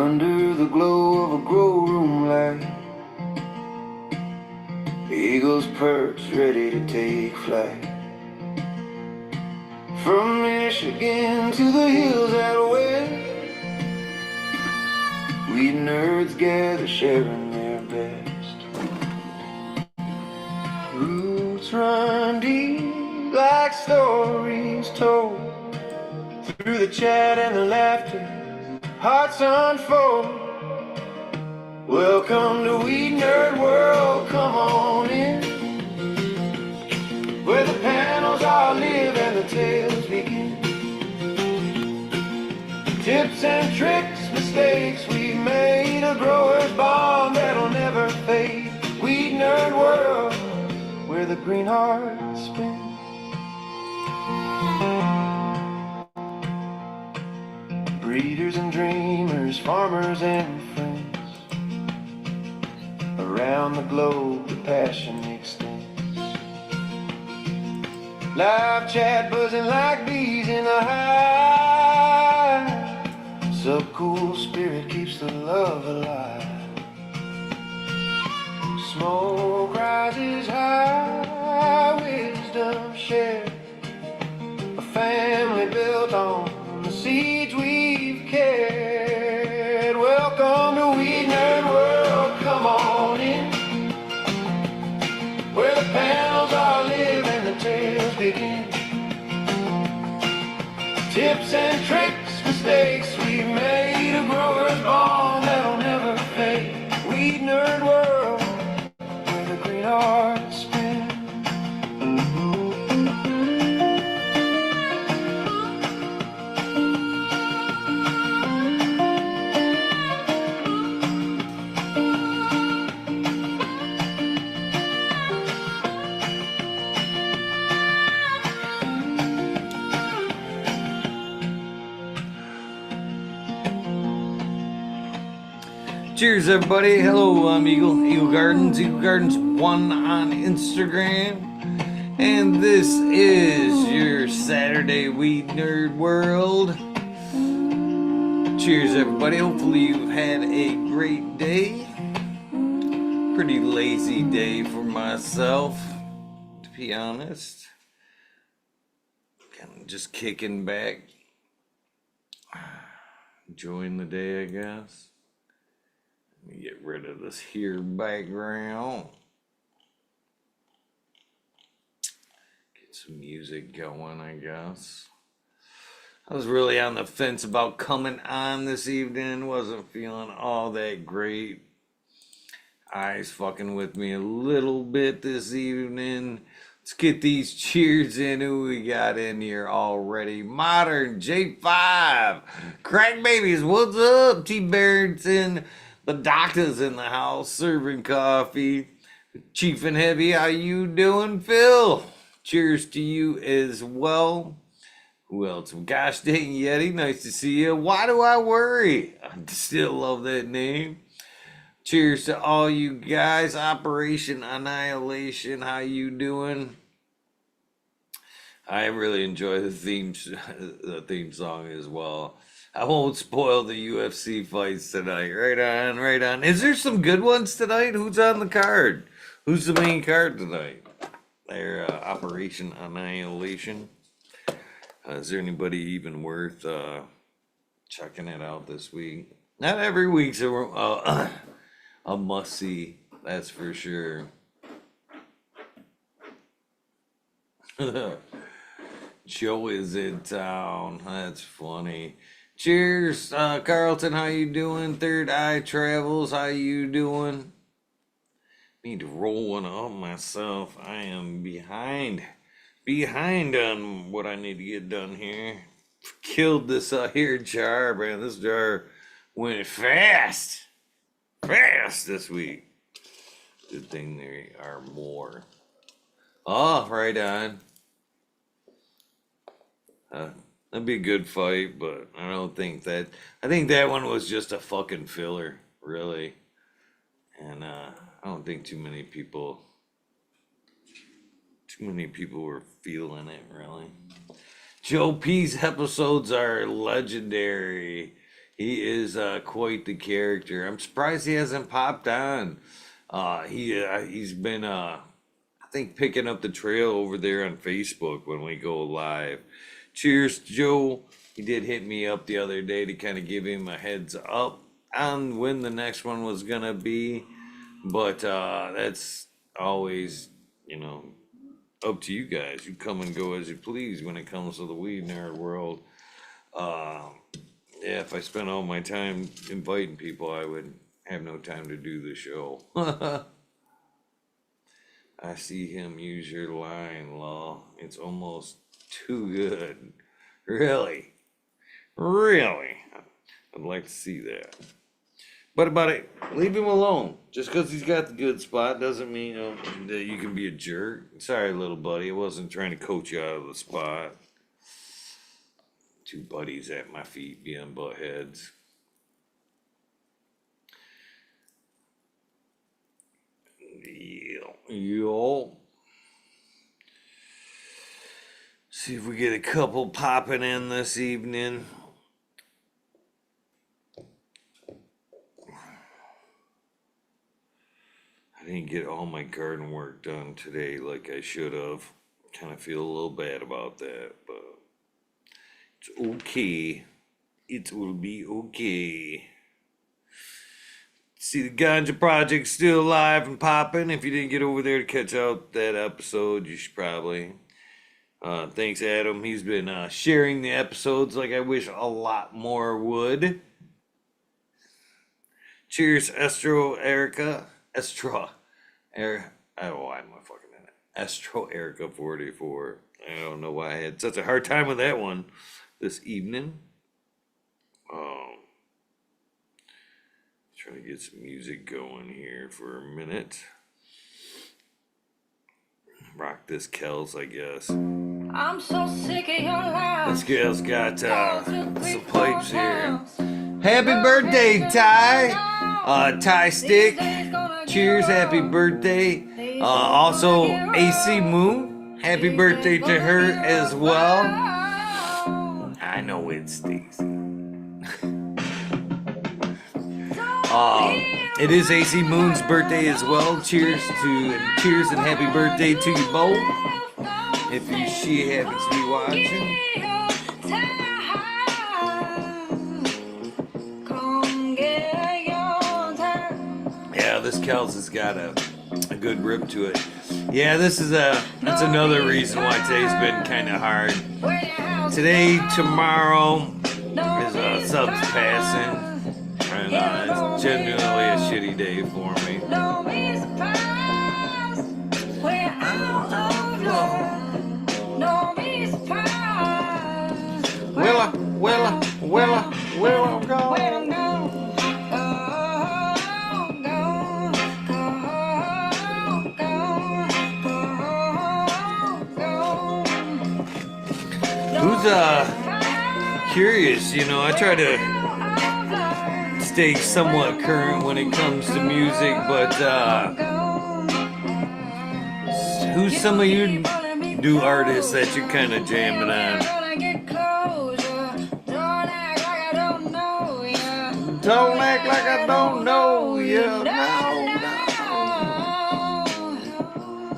Under the glow of a grow room light, eagles perch ready to take flight. From Michigan to the hills out west, we nerds gather sharing their best. Roots run deep like stories told, through the chat and the laughter, hearts unfold. Welcome to WEedNerdWorld, come on in, where the panels all live and the tales begin. Tips and tricks, mistakes we've made, a grower's bond that'll never fade. WEedNerdWorld, where the green hearts spin. Breeders and dreamers, farmers and friends, around the globe the passion extends. Live chat buzzing like bees in a hive, subcool spirit keeps the love alive. Smoke rises high, wisdom shared, a family built on the seeds we've cared. Welcome to WEedNerdWorld, come on in, where the panels all live and the tales begin. Tips and tricks, mistakes we've made, a grower's bond that'll never fade. WEedNerdWorld, where the green hearts spin. Cheers, everybody. Hello, I'm Eagle Gardens 1 on Instagram. And this is your Saturday Weed Nerd World. Cheers, everybody. Hopefully you've had a great day. Pretty lazy day for myself, to be honest. Kind of just kicking back, enjoying the day, I guess. Let me get rid of this here background. Get some music going, I guess. I was really on the fence about coming on this evening. Wasn't feeling all that great. Eyes fucking with me a little bit this evening. Let's get these cheers in. Who we got in here already? Modern J5. Crack babies, what's up? T. Barrington. The doctor's in the house serving coffee. Chief and Heavy, how you doing? Phil, cheers to you as well. Who else? Gosh dang Yeti, nice to see you. Why do I worry? I still love that name. Cheers to all you guys. Operation Annihilation, how you doing? I really enjoy the theme song as well. I won't spoil the UFC fights tonight. Right on, right on. Is there some good ones tonight? Who's on the card? Who's the main card tonight? Their Operation Annihilation. Is there anybody even worth checking it out this week? Not every week's a must-see, that's for sure. Joe is in town. That's funny. Cheers, Carlton. How you doing? Third Eye Travels. How you doing? Need to roll one up myself. I am behind on what I need to get done here. Killed this here jar, man. This jar went fast this week. Good thing there are more. Oh, right on. That'd be a good fight, but I don't think that. I think that one was just a fucking filler, really. And I don't think too many people were feeling it, really. Joe P's episodes are legendary. He is quite the character. I'm surprised he hasn't popped on. He's been I think picking up the trail over there on Facebook when we go live. Cheers, Joe. He did hit me up the other day to kind of give him a heads up on when the next one was gonna be, but that's always, up to you guys. You come and go as you please when it comes to the Weed Nerd World. Yeah, if I spent all my time inviting people, I would have no time to do the show. I see him use your line, Law. It's almost too good. Really? Really? I'd like to see that. But about it, leave him alone. Just because he's got the good spot doesn't mean that you can be a jerk. Sorry, little buddy. I wasn't trying to coach you out of the spot. Two buddies at my feet being butt heads. Yo. See if we get a couple popping in this evening. I didn't get all my garden work done today like I should have. Kind of feel a little bad about that, but it's okay. It will be okay. See, the Ganja Project's still alive and popping. If you didn't get over there to catch out that episode, you should probably. Thanks, Adam. He's been sharing the episodes like I wish a lot more would. Cheers, Erica. Why am I fucking in it? Erica 44. I don't know why I had such a hard time with that one this evening. Trying to get some music going here for a minute. Rock this Kells, I guess. I'm so sick of your lies. This girl's got some pipes here. Happy birthday, Ty! Ty Stick. Cheers, happy birthday. Also, AC Moon. Happy birthday to her as well. I know it's Stacy. It is AC Moon's birthday as well. Cheers and happy birthday to you both. If she happens to be watching. Yeah, this Kells has got a good rip to it. Yeah, that's another reason why today's been kind of hard. Today, tomorrow is subs passing. And it's genuinely a shitty day for me. Well, I'm gone. Who's curious? I try to stay somewhat current when it comes to music, but who's some of you new artists that you're kind of jamming on? Don't act like I don't know you. No.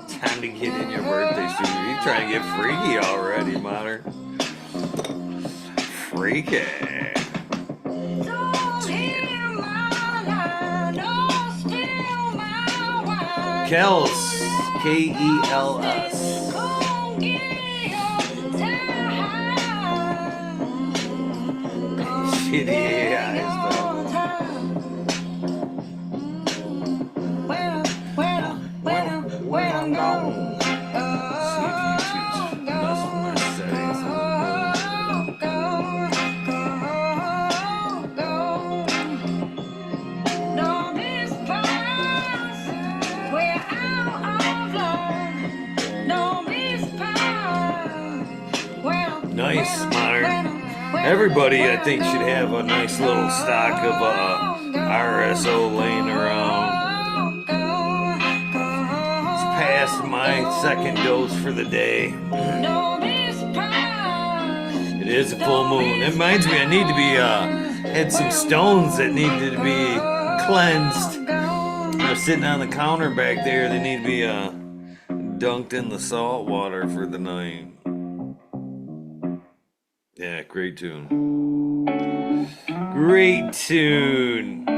Time to get in your birthday suit. You're trying to get freaky already, Modern. Freaky. Kells, K-E-L-S. Shitty eyes, though. When I'm gone. See if YouTube's messing with my settings. Nice, Modern. Everybody, I think, should have a nice little stock of RSO laying around. It's past my second dose for the day. It is a full moon. It reminds me, I need to be had some stones that needed to be cleansed. They're sitting on the counter back there. They need to be dunked in the salt water for the night. Yeah, great tune. Great tune.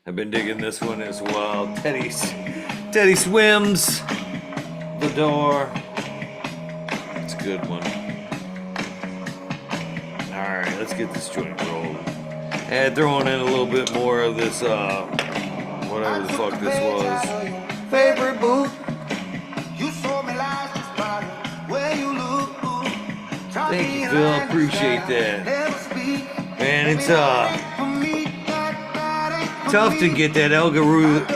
I've been digging this one as well. Teddy Swims. The Door. It's a good one. Alright, let's get this joint rolling. And throwing in a little bit more of this, whatever the fuck this was. Favorite booth. Thank you, Phil. Appreciate that. Man, it's tough to get that algorithm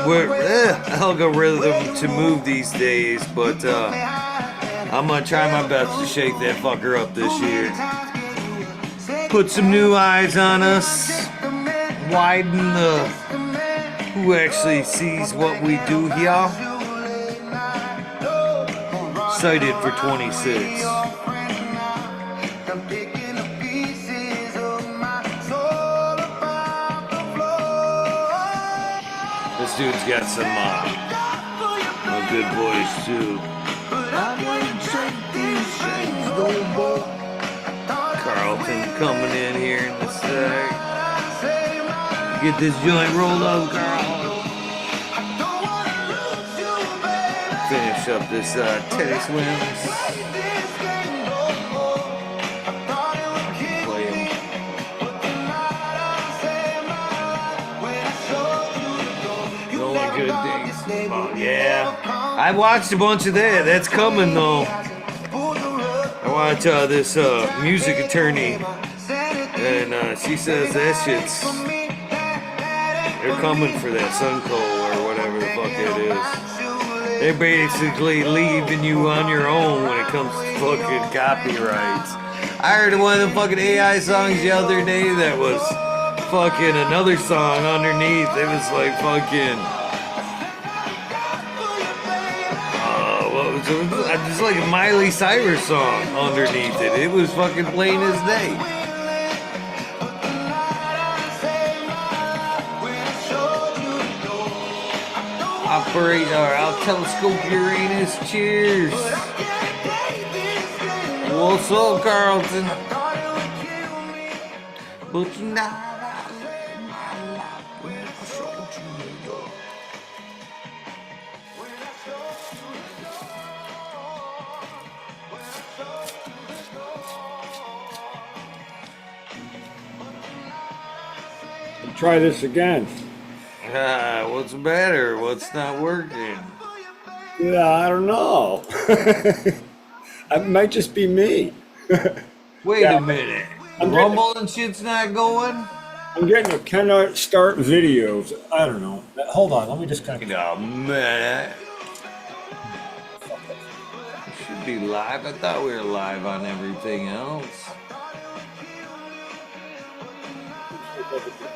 to move these days, but I'm gonna try my best to shake that fucker up this year. Put some new eyes on us. Widen the who actually sees what we do here. Excited for 26. This dude's got some good voice too. Carlton coming in here in a sec. Get this joint rolled up, Carl. Finish up this Teddy Swims. Play him. Rolling good things. Oh, yeah. I watched a bunch of that. That's coming though. I watch this music attorney, and she says that shit's. They're coming for that Sunco or whatever the fuck it is. They're basically leaving you on your own when it comes to fucking copyrights. I heard one of the fucking AI songs the other day that was fucking another song underneath. It was like fucking. What was it? Just like a Miley Cyrus song underneath it. It was fucking plain as day. I'll telescope Uranus. Cheers. What's up, Carlton? But you not. Try this again. What's better? What's not working? Yeah, I don't know. It might just be me. Wait a minute. Rumble and shit's not going? I'm getting a cannot start videos. I don't know. Hold on, let me just kind of. Oh, man. We should be live. I thought we were live on everything else.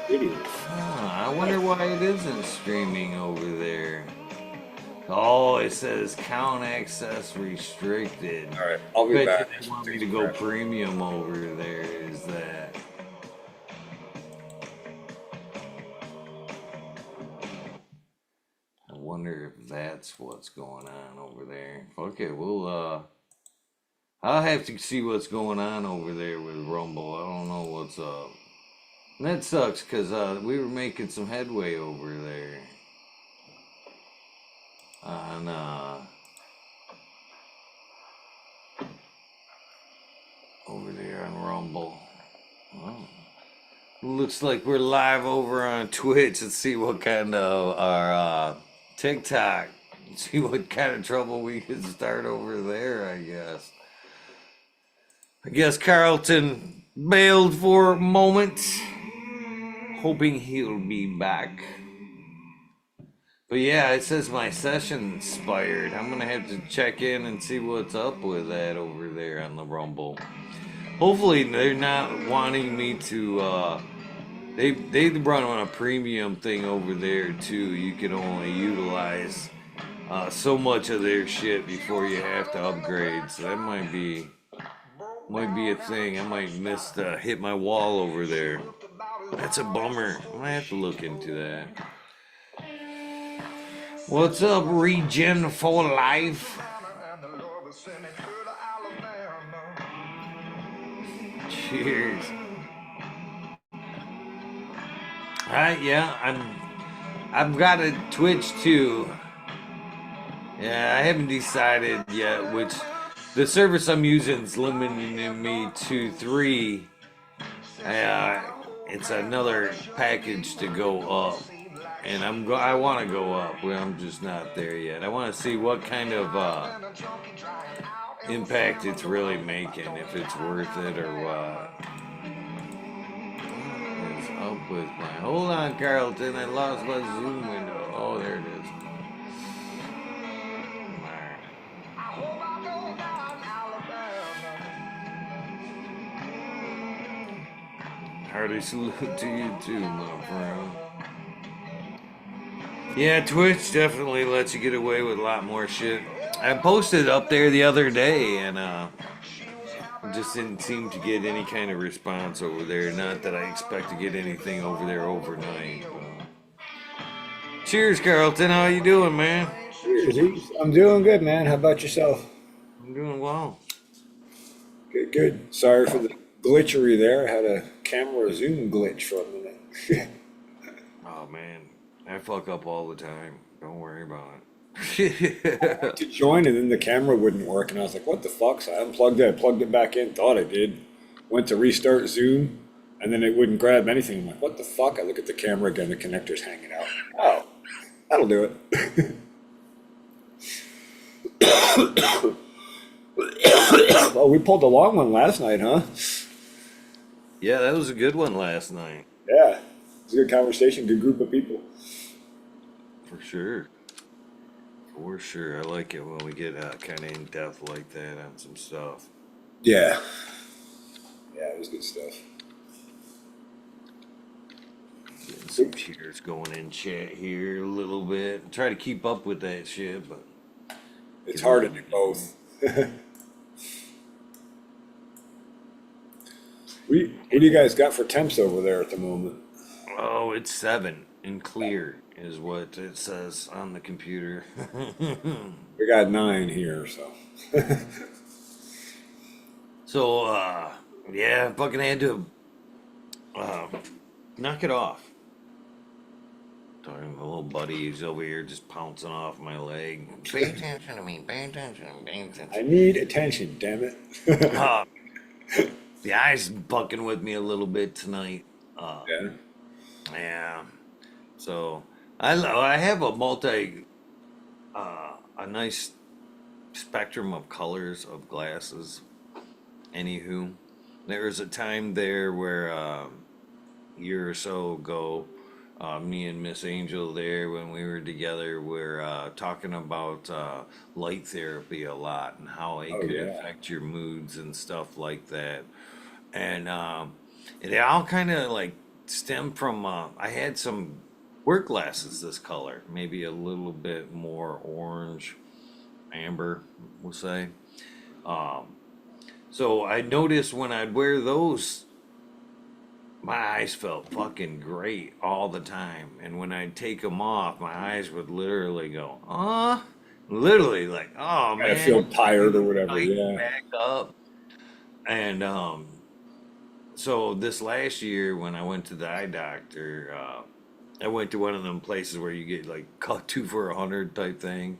I wonder why it isn't streaming over there. Oh, it says count access restricted. All right, I'll be back. They want me to go premium over there. Is that? I wonder if that's what's going on over there. Okay, well, I'll have to see what's going on over there with Rumble. I don't know what's up. And that sucks because we were making some headway over there on over there on Rumble. Well, looks like we're live over on Twitch. Let's see what kind of our TikTok. See what kind of trouble we can start over there. I guess Carlton bailed for a moment. Hoping he'll be back. But yeah, it says my session expired. I'm gonna have to check in and see what's up with that over there on the Rumble. Hopefully they're not wanting me to they run on a premium thing over there too. You can only utilize so much of their shit before you have to upgrade. So that might be Might be a thing. I might miss the hit my wall over there. That's a bummer. I might have to look into that. What's up, Regen for Life? Cheers. Yeah, I've got a Twitch too. Yeah, I haven't decided yet which. The service I'm using is limiting me to 3. Uh, it's another package to go up, and I want to go up, but I'm just not there yet. I want to see what kind of impact it's really making, if it's worth it or what. What is up with my? Hold on, Carlton. I lost my Zoom window. Oh, there it is. Hearty salute to you too, my friend. Yeah, Twitch definitely lets you get away with a lot more shit. I posted up there the other day and just didn't seem to get any kind of response over there. Not that I expect to get anything over there overnight. Cheers, Carlton. How you doing, man? I'm doing good, man. How about yourself? I'm doing well. Good, good. Sorry for the glitchery there. I had a camera zoom glitch for a minute. Oh man, I fuck up all the time. Don't worry about it. To join and then the camera wouldn't work, and I was like, "What the fuck?" So I unplugged it, plugged it back in, thought I did, went to restart Zoom, and then it wouldn't grab anything. I'm like, "What the fuck?" I look at the camera again, the connector's hanging out. Oh, that'll do it. Well, we pulled a long one last night, huh? Yeah, that was a good one last night. Yeah, it was a good conversation, good group of people. For sure. For sure. I like it when we get kind of in depth like that on some stuff. Yeah, yeah, it was good stuff. Getting some cheers going in chat here a little bit. Try to keep up with that shit, but It's hard to do both. What do you guys got for temps over there at the moment? oh, it's 7 and clear is what it says on the computer. We got 9 here, so. So, yeah, fucking had to knock it off. Talking to my little buddy, he's over here just pouncing off my leg. Pay attention to me, pay attention, pay attention. I need attention, damn it. The eye's bucking with me a little bit tonight. Yeah. Yeah. So I have a nice spectrum of colors of glasses. Anywho, there was a time there where a year or so ago, me and Miss Angel there when we were together were talking about light therapy a lot and how it could affect your moods and stuff like that. And it all kind of like stemmed from I had some work glasses this color, maybe a little bit more orange, amber, we'll say. So I noticed when I'd wear those, my eyes felt fucking great all the time. And when I'd take them off, my eyes would literally go, literally like, oh man. I feel tired or whatever, yeah. Back up. And so this last year when I went to the eye doctor, I went to one of them places where you get like cut 2 for $100 type thing.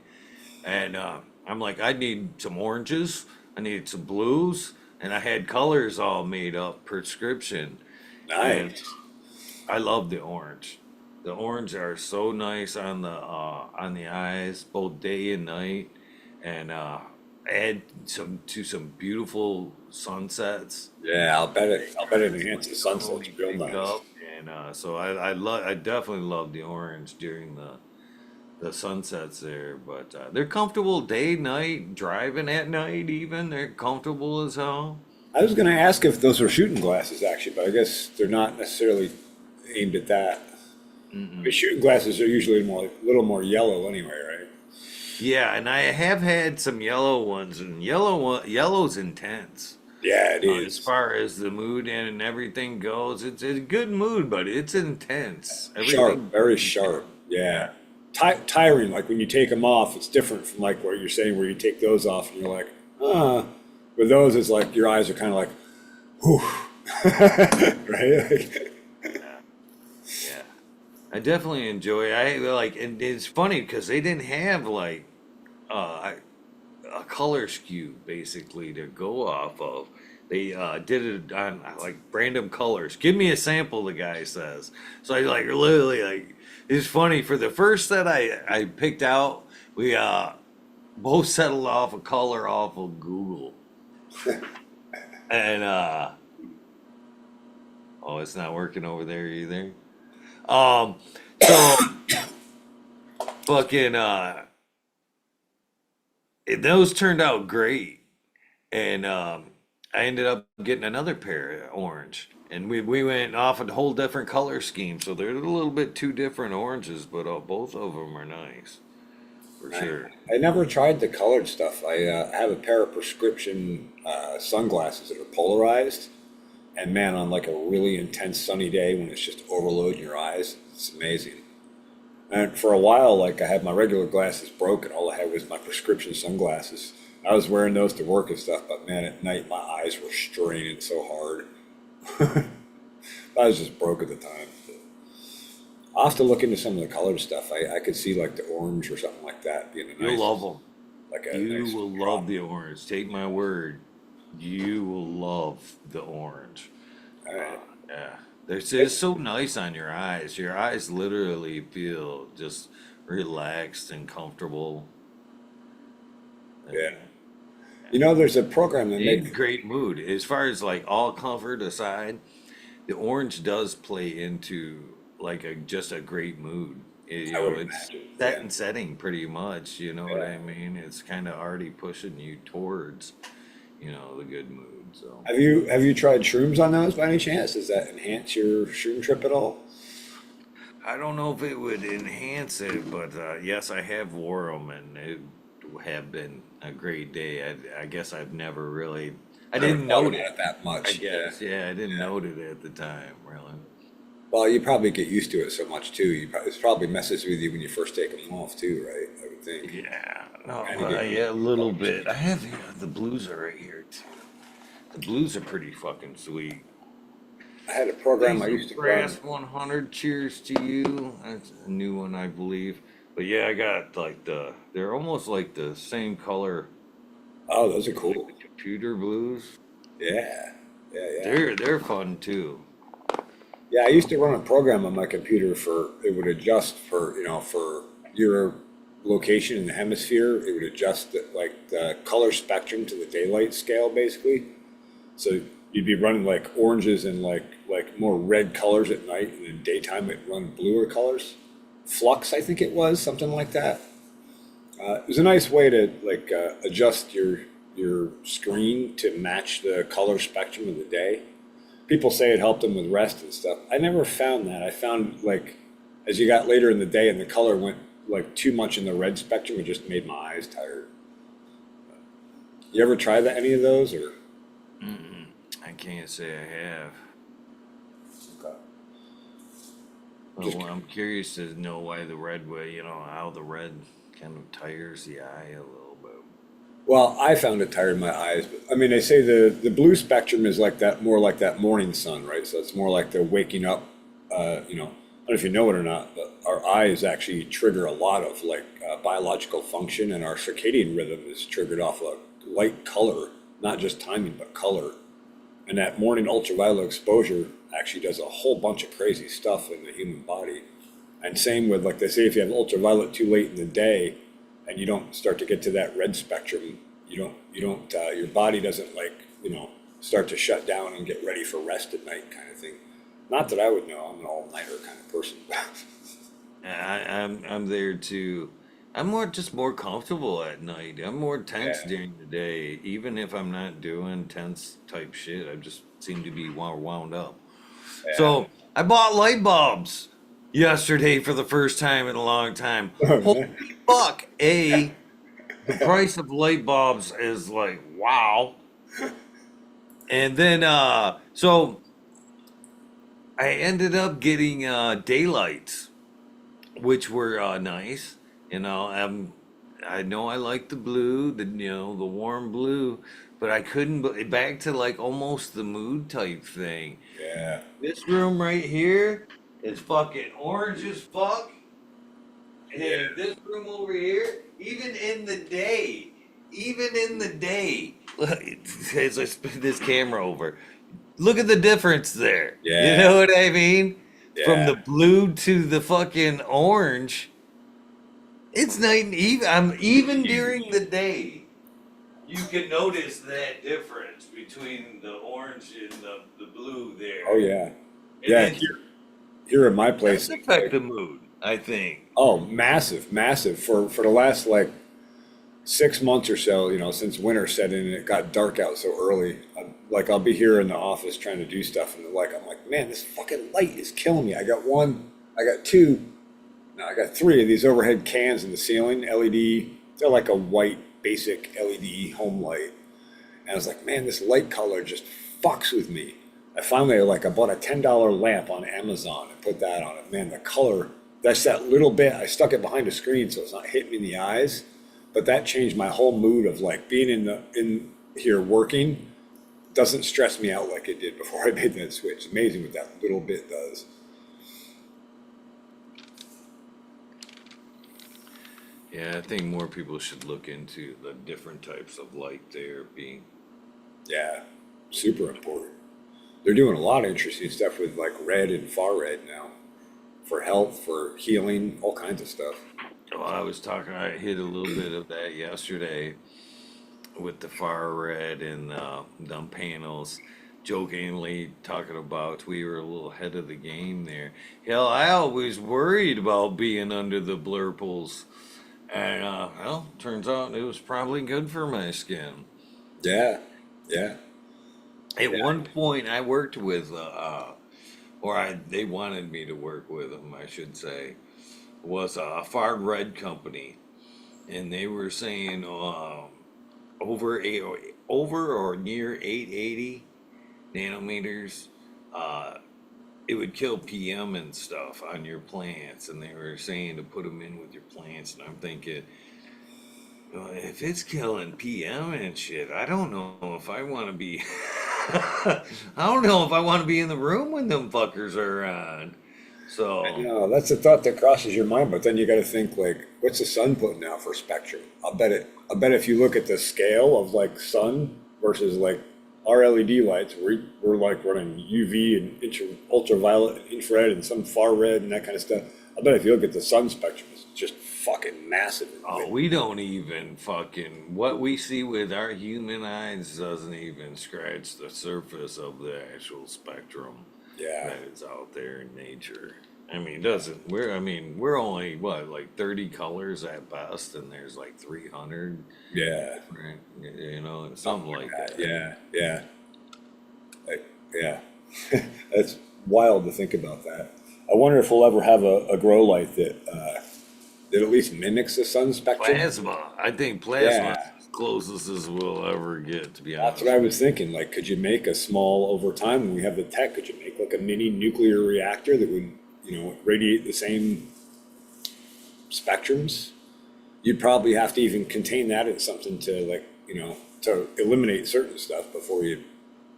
And I'm like, I need some oranges, I need some blues, and I had colors all made up, prescription. And Nice. I love the orange. The orange are so nice on the eyes, both day and night, and add some beautiful sunsets. Yeah, I'll bet it enhances sunsets real Pick nice. up, and so I definitely love the orange during the sunsets there, but they're comfortable day, night, driving at night even. They're comfortable as hell. I was going to ask if those were shooting glasses actually, but I guess they're not necessarily aimed at that. The shooting glasses are usually a little more yellow anyway, right? Yeah, and I have had some yellow ones, and yellow's intense. Yeah, it As is. far as the mood and everything goes, it's a good mood, but it's intense. Sharp, Everything very intense. sharp. Yeah. Yeah. Tiring, like when you take them off, it's different from like what you're saying, where you take those off and you're like, ah. With those, it's like your eyes are kind of like, whew. Right? Like, Yeah. Yeah. I definitely enjoy. I like, and it's funny because they didn't have like uh, a color scheme basically to go off of. They did it on like random colors. Give me a sample, the guy says. So I like literally like it's funny for the first set I picked out. We both settled off a color off of Google, and oh, it's not working over there either. Um, so fucking those turned out great. And I ended up getting another pair of orange, and we went off a whole different color scheme. So they're a little bit two different oranges, but both of them are nice for I, sure. I never tried the colored stuff. I have a pair of prescription sunglasses that are polarized. And man, on like a really intense sunny day when it's just overloading your eyes, it's amazing. And for a while, like I had my regular glasses broken. All I had was my prescription sunglasses. I was wearing those to work and stuff, but man, at night my eyes were straining so hard. I was just broke at the time. I'll have to look into some of the colored stuff. I could see like the orange or something like that being a You'll nice, love them. like a You nice will love drop. the orange. Take my word. You will love the orange. All right. Yeah, it's so nice on your eyes. Your eyes literally feel just relaxed and comfortable. Yeah. And You know, there's a program that in make. great mood. As far as like all comfort aside, the orange does play into like a just a great mood. I would It's imagine. set Yeah. and setting pretty much. You know what Yeah. I mean? It's kind of already pushing you towards, the good mood. So Have you tried shrooms on those by any chance? Does that enhance your shroom trip at all? I don't know if it would enhance it, but yes, I have wore them, and it have been a great day. I guess I've never really, I Never didn't thought note about it. it that I much. Yeah. guess, yeah, I didn't Yeah. note it at the time, really. Well, you probably get used to it so much too. It probably messes with you when you first take them off too, right? I would think. Yeah, no, Kind of get used yeah, a to the little colors. bit. I have the blues are right here too. The blues are pretty fucking sweet. I had a program I Laser used to run. Brass 100. Cheers to you. That's a new one, I believe. But yeah, I got like they're almost like the same color Oh, those are as like cool. the computer blues. Yeah. Yeah, yeah. They're fun too. Yeah, I used to run a program on my computer for it would adjust for, for your location in the hemisphere. It would adjust like the color spectrum to the daylight scale basically. So you'd be running like oranges and like more red colors at night, and then daytime it'd run bluer colors. Flux, I think it was, something like that. It was a nice way to like adjust your screen to match the color spectrum of the day. People say it helped them with rest and stuff. I never found that. I found like as you got later in the day and the color went like too much in the red spectrum, it just made my eyes tired. You ever try that any of those or? Mm-mm. I can't say I have. Okay. Just Well, I'm curious to know why the red way, how the red kind of tires the eye a little bit. well, I found it tired my eyes. But, I mean, they say the blue spectrum is like that, more like that morning sun, right? So it's more like the waking up. I don't know if you know it or not, but our eyes actually trigger a lot of like biological function, and our circadian rhythm is triggered off of light color, not just timing, but color. And that morning ultraviolet exposure actually does a whole bunch of crazy stuff in the human body. And same with, like they say, if you have ultraviolet too late in the day and you don't start to get to that red spectrum, your body doesn't start to shut down and get ready for rest at night kind of thing. Not that I would know, I'm an all-nighter kind of person. I'm there too. I'm more comfortable at night. I'm more tense Yeah, during the day, even if I'm not doing tense type shit. I just seem to be more wound up. yeah. So I bought light bulbs yesterday for the first time in a long time. Oh, Holy man. fuck! The price of light bulbs is like wow. And then so I ended up getting daylights, which were nice. You know, I know I like the blue, the warm blue, but I couldn't. Back to like almost the mood type thing. Yeah. This room right here is fucking orange as fuck, Yeah. and this room over here, even in the day, as I spin this camera over, look at the difference there. You Yeah. know what I mean? From Yeah. the blue to the fucking orange, it's night and even. Even during the day, you can notice that difference between the orange and the blue Oh there. yeah. And Yeah. it Here in my place, does it's affect like, the mood, I think. oh, massive, massive. For the last like 6 months or so, since winter set in and it got dark out so early, like I'll be here in the office trying to do stuff, and I'm like, man, this fucking light is killing me. I got one, I got two, no, I got three of these overhead cans in the ceiling, LED. They're like a white basic LED home light, and I was like, man, this light color just fucks with me. I bought a $10 lamp on Amazon and put that on it. Man, the color, that's that little bit. I stuck it behind the screen so it's not hitting me in the eyes. But that changed my whole mood of like being in here working doesn't stress me out like it did before I made that switch. It's amazing what that little bit does. Yeah, I think more people should look into the different types of light therapy. Yeah, super important. They're doing a lot of interesting stuff with like red and far red now for health, for healing, all kinds of stuff. Well, I hit a little bit of that yesterday with the far red and dumb panels, jokingly talking about we were a little ahead of the game there. Hell, I always worried about being under the blurples. And, well, turns out it was probably good for my skin. Yeah, yeah, At yeah, one point, I worked with, they wanted me to work with them, I should say, was a far red company, and they were saying over a over or near 880 nanometers, uh, it would kill PM and stuff on your plants, and they were saying to put them in with your plants, and I'm thinking, well, if it's killing PM and shit, I don't know if I want to be. I don't know if I want to be in the room when them fuckers are on. I So, know that's the thought that crosses your mind, but then you got to think like, what's the sun putting out for spectrum? I bet if you look at the scale of like sun versus like our LED lights, we're like running UV and ultraviolet and infrared and some far red and that kind of stuff. I bet if you look at the sun spectrum, it's just fucking massive. oh, we don't even what we see with our human eyes doesn't even scratch the surface of the actual spectrum Yeah, that is out there in nature. I mean, doesn't we're only what, like 30 colors at best, and there's like 300 yeah, different, something like that. yeah, yeah, yeah. That's wild to think about that. I wonder if we'll ever have a grow light that at least mimics the sun spectrum. Plasma. I think plasma is Yeah, as closest as we'll ever get, to be that's what honest I with was thinking. Like, could you make a small, over time when we have the tech, could you make like a mini nuclear reactor that would, radiate the same spectrums? You'd probably have to even contain that in something to like, to eliminate certain stuff before you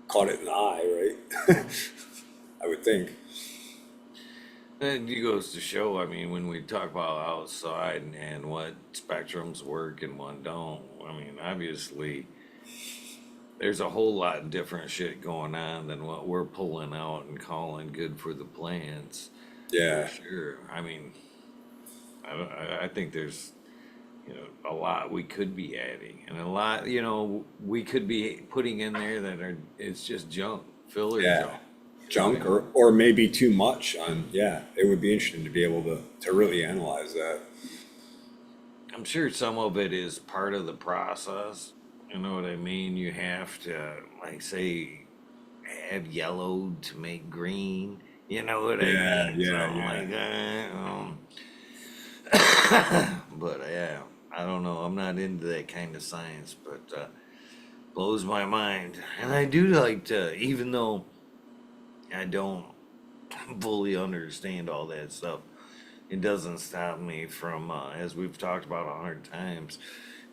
caught it in the eye, right? I would think. you. And it goes to show, I mean, when we talk about outside and what spectrums work and what don't, I mean, obviously, there's a whole lot different shit going on than what we're pulling out and calling good for the plants, for Yeah. sure. I mean, I think there's a lot we could be adding, and a lot we could be putting in there that are it's just junk, filler Yeah. junk. You Junk know, or maybe too much on, yeah, it would be interesting to be able to really analyze that. I'm sure some of it is part of the process. You know what I mean? You have to, like, say, have yellow to make green. You know what I Yeah, mean? yeah, Something yeah. like that. But yeah, I don't know. I'm not into that kind of science, but blows my mind. And I do like to, even though I don't fully understand all that stuff, it doesn't stop me from, as we've talked about 100 times,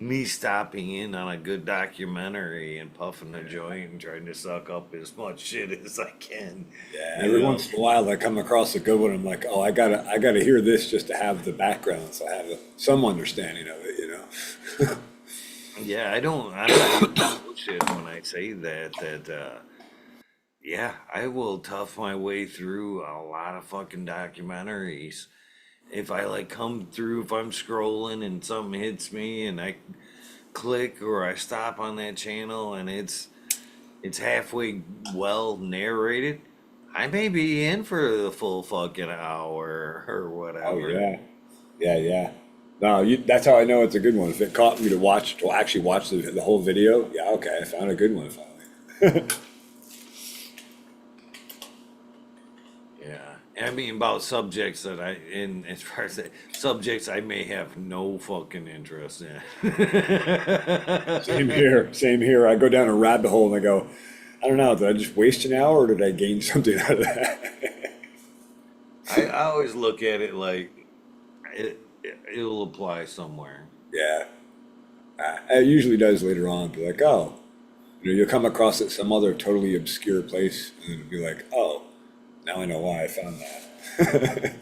me stopping in on a good documentary and puffing a joint and trying to suck up as much shit as I can. Yeah, You every know? once in a while I come across a good one. I'm like, oh, I gotta hear this just to have the background, so I have some understanding of it, you know. Yeah, I'm not even bullshit when I say that, yeah, I will tough my way through a lot of fucking documentaries. If I like come through, if I'm scrolling and something hits me and I click or I stop on that channel and it's halfway well narrated, I may be in for the full fucking hour or Oh whatever. yeah, yeah, yeah. No, that's how I know it's a good one. If it caught me to actually watch the whole video, yeah, okay, I found a good one finally. Yeah. I mean about subjects that in as far as subjects I may have no fucking interest in. Same here, same here. I go down a rabbit hole and I go, I don't know, did I just waste an hour or did I gain something out of that? I always look at it like it'll apply somewhere. Yeah, it usually does later on. Be like, oh, you'll come across it some other totally obscure place, and it'll be like, oh, now I know why I found that.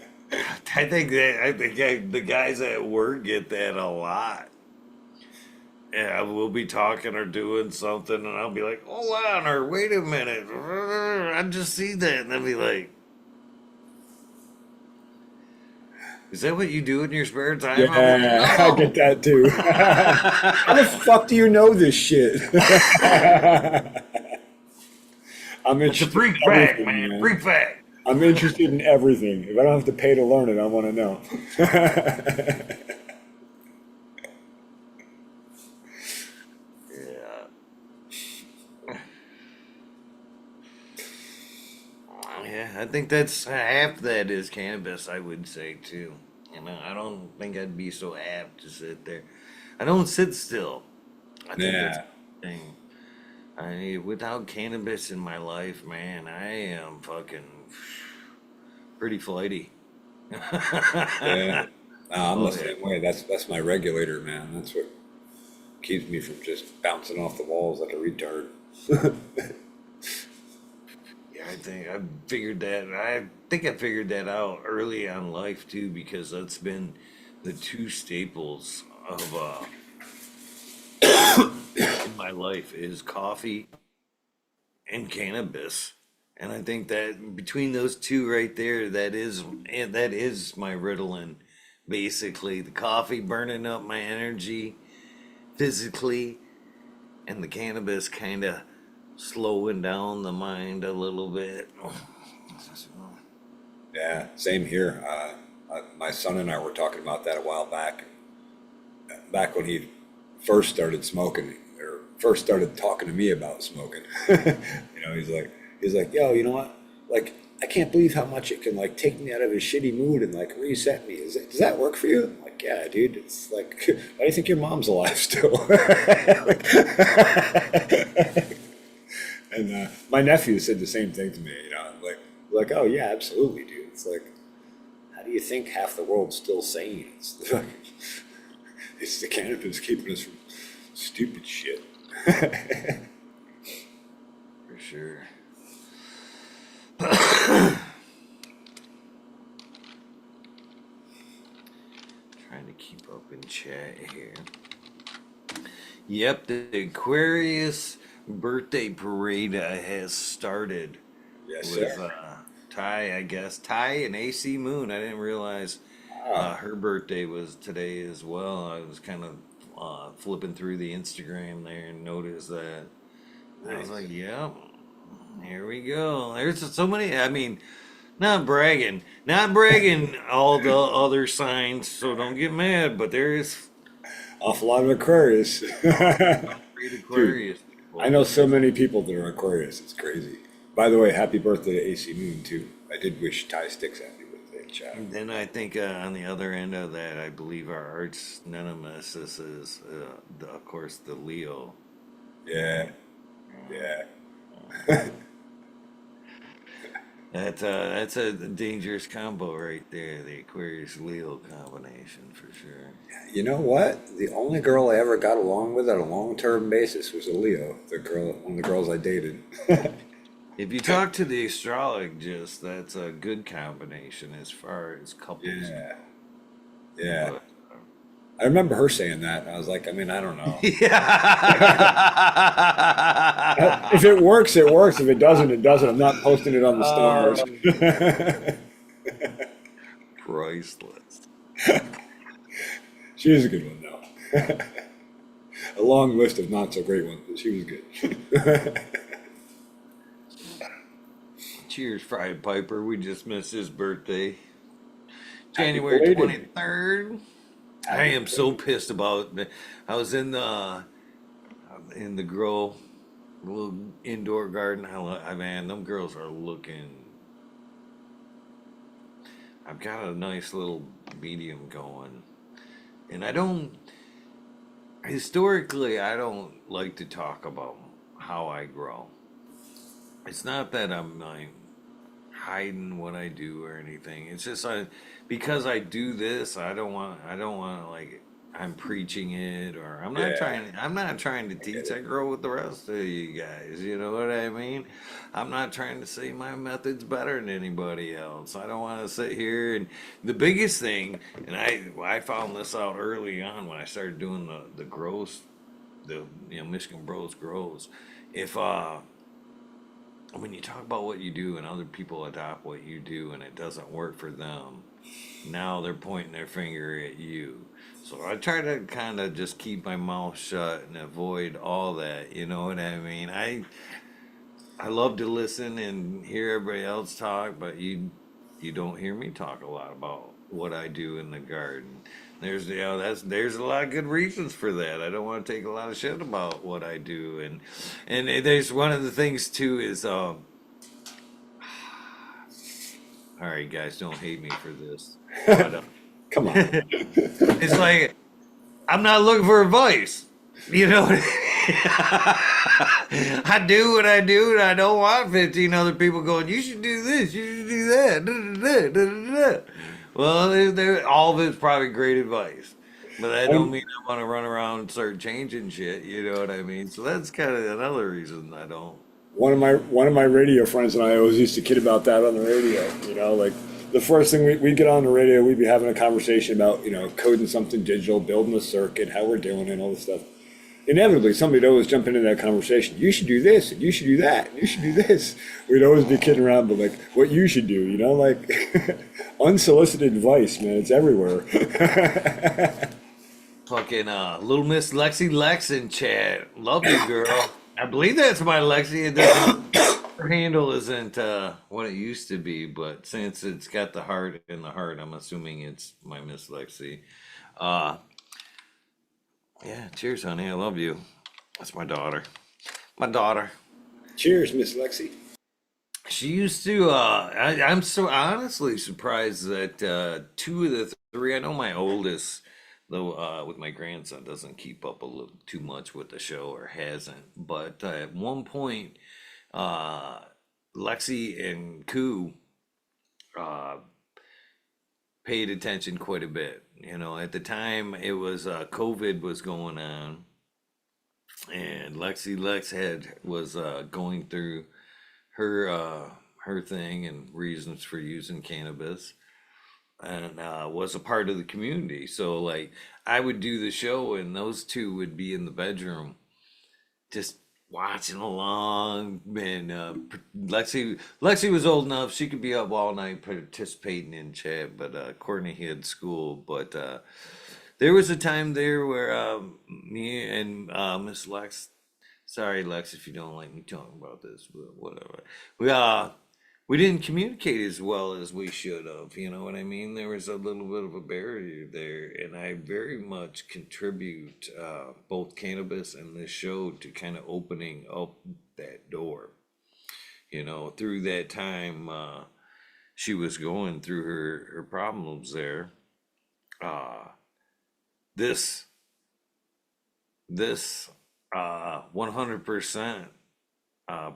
I think the guys at work get that a lot. Yeah, we'll be talking or doing something, and I'll be like, "Hold on, or wait a minute, I just see that," and they'll be like, "Is that what you do in your spare time?" I'll be like, Yeah, I get "No, that too. How the fuck do you know this shit? I'm it's a interested freak in fact, everything, man, man. freak fact." I'm interested in everything. If I don't have to pay to learn it, I want to know. Yeah, yeah, I think that's half that is cannabis. I would say too. I don't think I'd be so apt to sit there. I don't sit still. I think that's Yeah, the thing. Without cannabis in my life, man, I am fucking pretty flighty. yeah. No, I'm the Oh yeah, same way. That's my regulator, man. That's what keeps me from just bouncing off the walls like a retard. yeah. I think I figured that out early on life too, because that's been the two staples of in my life is coffee and cannabis. And I think that between those two right there, that is my Ritalin. Basically, the coffee burning up my energy physically, and the cannabis kind of slowing down the mind a little bit. Yeah, same here. My son and I were talking about that a while back. Back when he first started smoking, or first started talking to me about smoking. He's like, yo, you know what? Like, I can't believe how much it can like take me out of a shitty mood and like reset me. Does that work for you? I'm like, yeah, dude. It's like, why do you think your mom's alive still? And my nephew said the same thing to me. Like, oh yeah, absolutely, dude. It's like, how do you think half the world's still sane? It's the cannabis keeping us from stupid shit. For sure. Trying to keep up in chat here. Yep, the Aquarius birthday parade has started Yes, with sir. Ty, I guess. Ty and AC Moon. I didn't realize Ah, her birthday was today as well. I was kind of flipping through the Instagram there and noticed that. I was nice. like, yep, here we go. There's so many. I mean, not bragging all the other signs, so don't get mad, but there is Awful lot of Aquarius. great Dude, Aquarius I people. know so many people that are Aquarius. It's crazy. By the way, happy birthday to AC Moon, too. I did wish Ty Sticks happy birthday, chat. And then I think on the other end of that, I believe our arch nemesis is, of course, the Leo. Yeah, Yeah. That's a dangerous combo right there, the Aquarius Leo combination for sure. You know what? The only girl I ever got along with on a long-term basis was a Leo. The girl, one of the girls I dated. If you talk to the astrologist, that's a good combination as far as couples go. Yeah. Yeah. But I remember her saying that. I was like, I mean, I don't know. If yeah. it works, it works. If it doesn't, it doesn't. I'm not posting it on the stars. Um, priceless. She is a good one, though. A long list of not so great ones, but she was good. Cheers, Fried Piper. We just missed his birthday. Happy January belated. 23rd. I Happy am so belated. pissed about. I was in the grow, little indoor garden. Man, them girls are looking. I've got a nice little medium going, and I don't. Historically, I don't like to talk about how I grow. It's not that I'm like hiding what I do or anything. It's just because I do this, I don't want to like I'm preaching it or Yeah, I'm not trying to I get teach. I it. grow with the rest of you guys, you know what I mean? I'm not trying to say my method's better than anybody else. I don't want to sit here and the biggest thing, and I found this out early on when I started doing the grows, the Michigan Bros grows. If when you talk about what you do and other people adopt what you do and it doesn't work for them, now they're pointing their finger at you. So I try to kind of just keep my mouth shut and avoid all that. You know what I mean? I love to listen and hear everybody else talk, but you don't hear me talk a lot about what I do in the garden. There's a lot of good reasons for that. I don't want to take a lot of shit about what I do, and there's one of the things too is all right guys, don't hate me for this, but Come on. it's like I'm not looking for advice. You know, I do what I do, and I don't want 15 other people going, you should do this, you should do that. Da, da, da, da, da, da." Well, all of it's probably great advice, but that don't One, mean I want to run around and start changing shit. You know what I mean? So that's kind of another reason I don't. one of my radio friends and I always used to kid about that on the radio. Like the first thing we'd get on the radio, we'd be having a conversation about coding something digital, building a circuit, how we're doing it, and all this stuff. Inevitably, somebody'd always jump into that conversation. You should do this, and you should do that, and you should do this. We'd always be kidding around, but like, what you should do, like unsolicited advice, man. It's everywhere. Fucking little Miss Lexi Lex in chat. Love you, girl. I believe that's my Lexi. Her handle isn't what it used to be, but since it's got the heart in the heart, I'm assuming it's my Miss Lexi. Uh, yeah, cheers, honey. I love you. That's my daughter. My daughter. Cheers, Miss Lexi. She used to. I'm so honestly surprised that two of the three. I know my oldest, though, with my grandson, doesn't keep up a little too much with the show or hasn't. But at one point, uh, Lexi and Koo uh, paid attention quite a bit. At the time, it was COVID was going on, and Lexi Lex was going through her her thing and reasons for using cannabis and was a part of the community. So like I would do the show and those two would be in the bedroom just watching along and Lexi was old enough she could be up all night participating in chat, but Courtney had school. But there was a time there where me and Miss Lex, sorry, Lex, if you don't like me talking about this, but whatever. We didn't communicate as well as we should have. You know what I mean? There was a little bit of a barrier there, and I very much contribute both cannabis and this show to kind of opening up that door. Through that time, she was going through her problems there. Uh, this this 100%.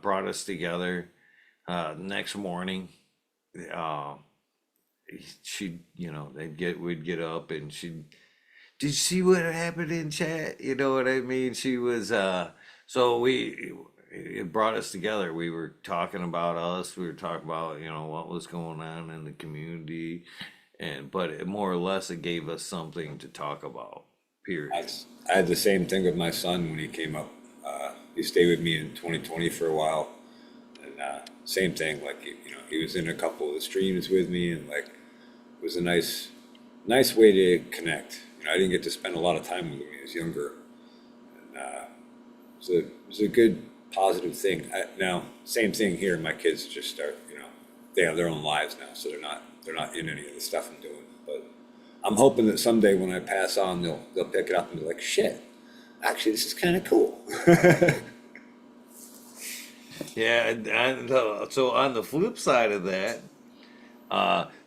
brought us together. Next morning, uh, she, we'd get up and did you see what happened in chat? You know what I mean? She was, so it brought us together. We were talking about us. We were talking about, what was going on in the community. But it more or less, it gave us something to talk about, period. I had the same thing with my son when he came up. He stayed with me in 2020 for a while, and same thing. Like he was in a couple of the streams with me, and like it was a nice way to connect. I didn't get to spend a lot of time with him when he was younger, and it was a good positive thing. Now, same thing here. My kids just start. They have their own lives now, so they're not in any of the stuff I'm doing. But I'm hoping that someday when I pass on, they'll pick it up and be like, shit, actually, this is kind of cool. Yeah, so on the flip side of that,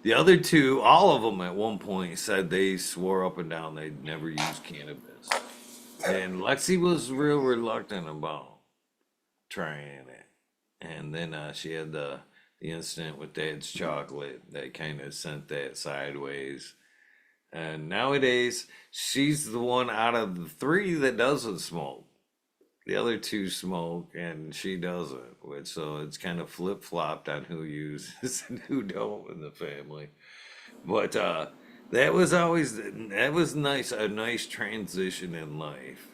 the other two, all of them at one point said they swore up and down they'd never use cannabis. And Lexi was real reluctant about trying it. And then she had the incident with Dad's chocolate that kind of sent that sideways. And nowadays, she's the one out of the three that doesn't smoke. The other two smoke, and she doesn't. So it's kind of flip flopped on who uses and who don't in the family. But that was nice, a nice transition in life.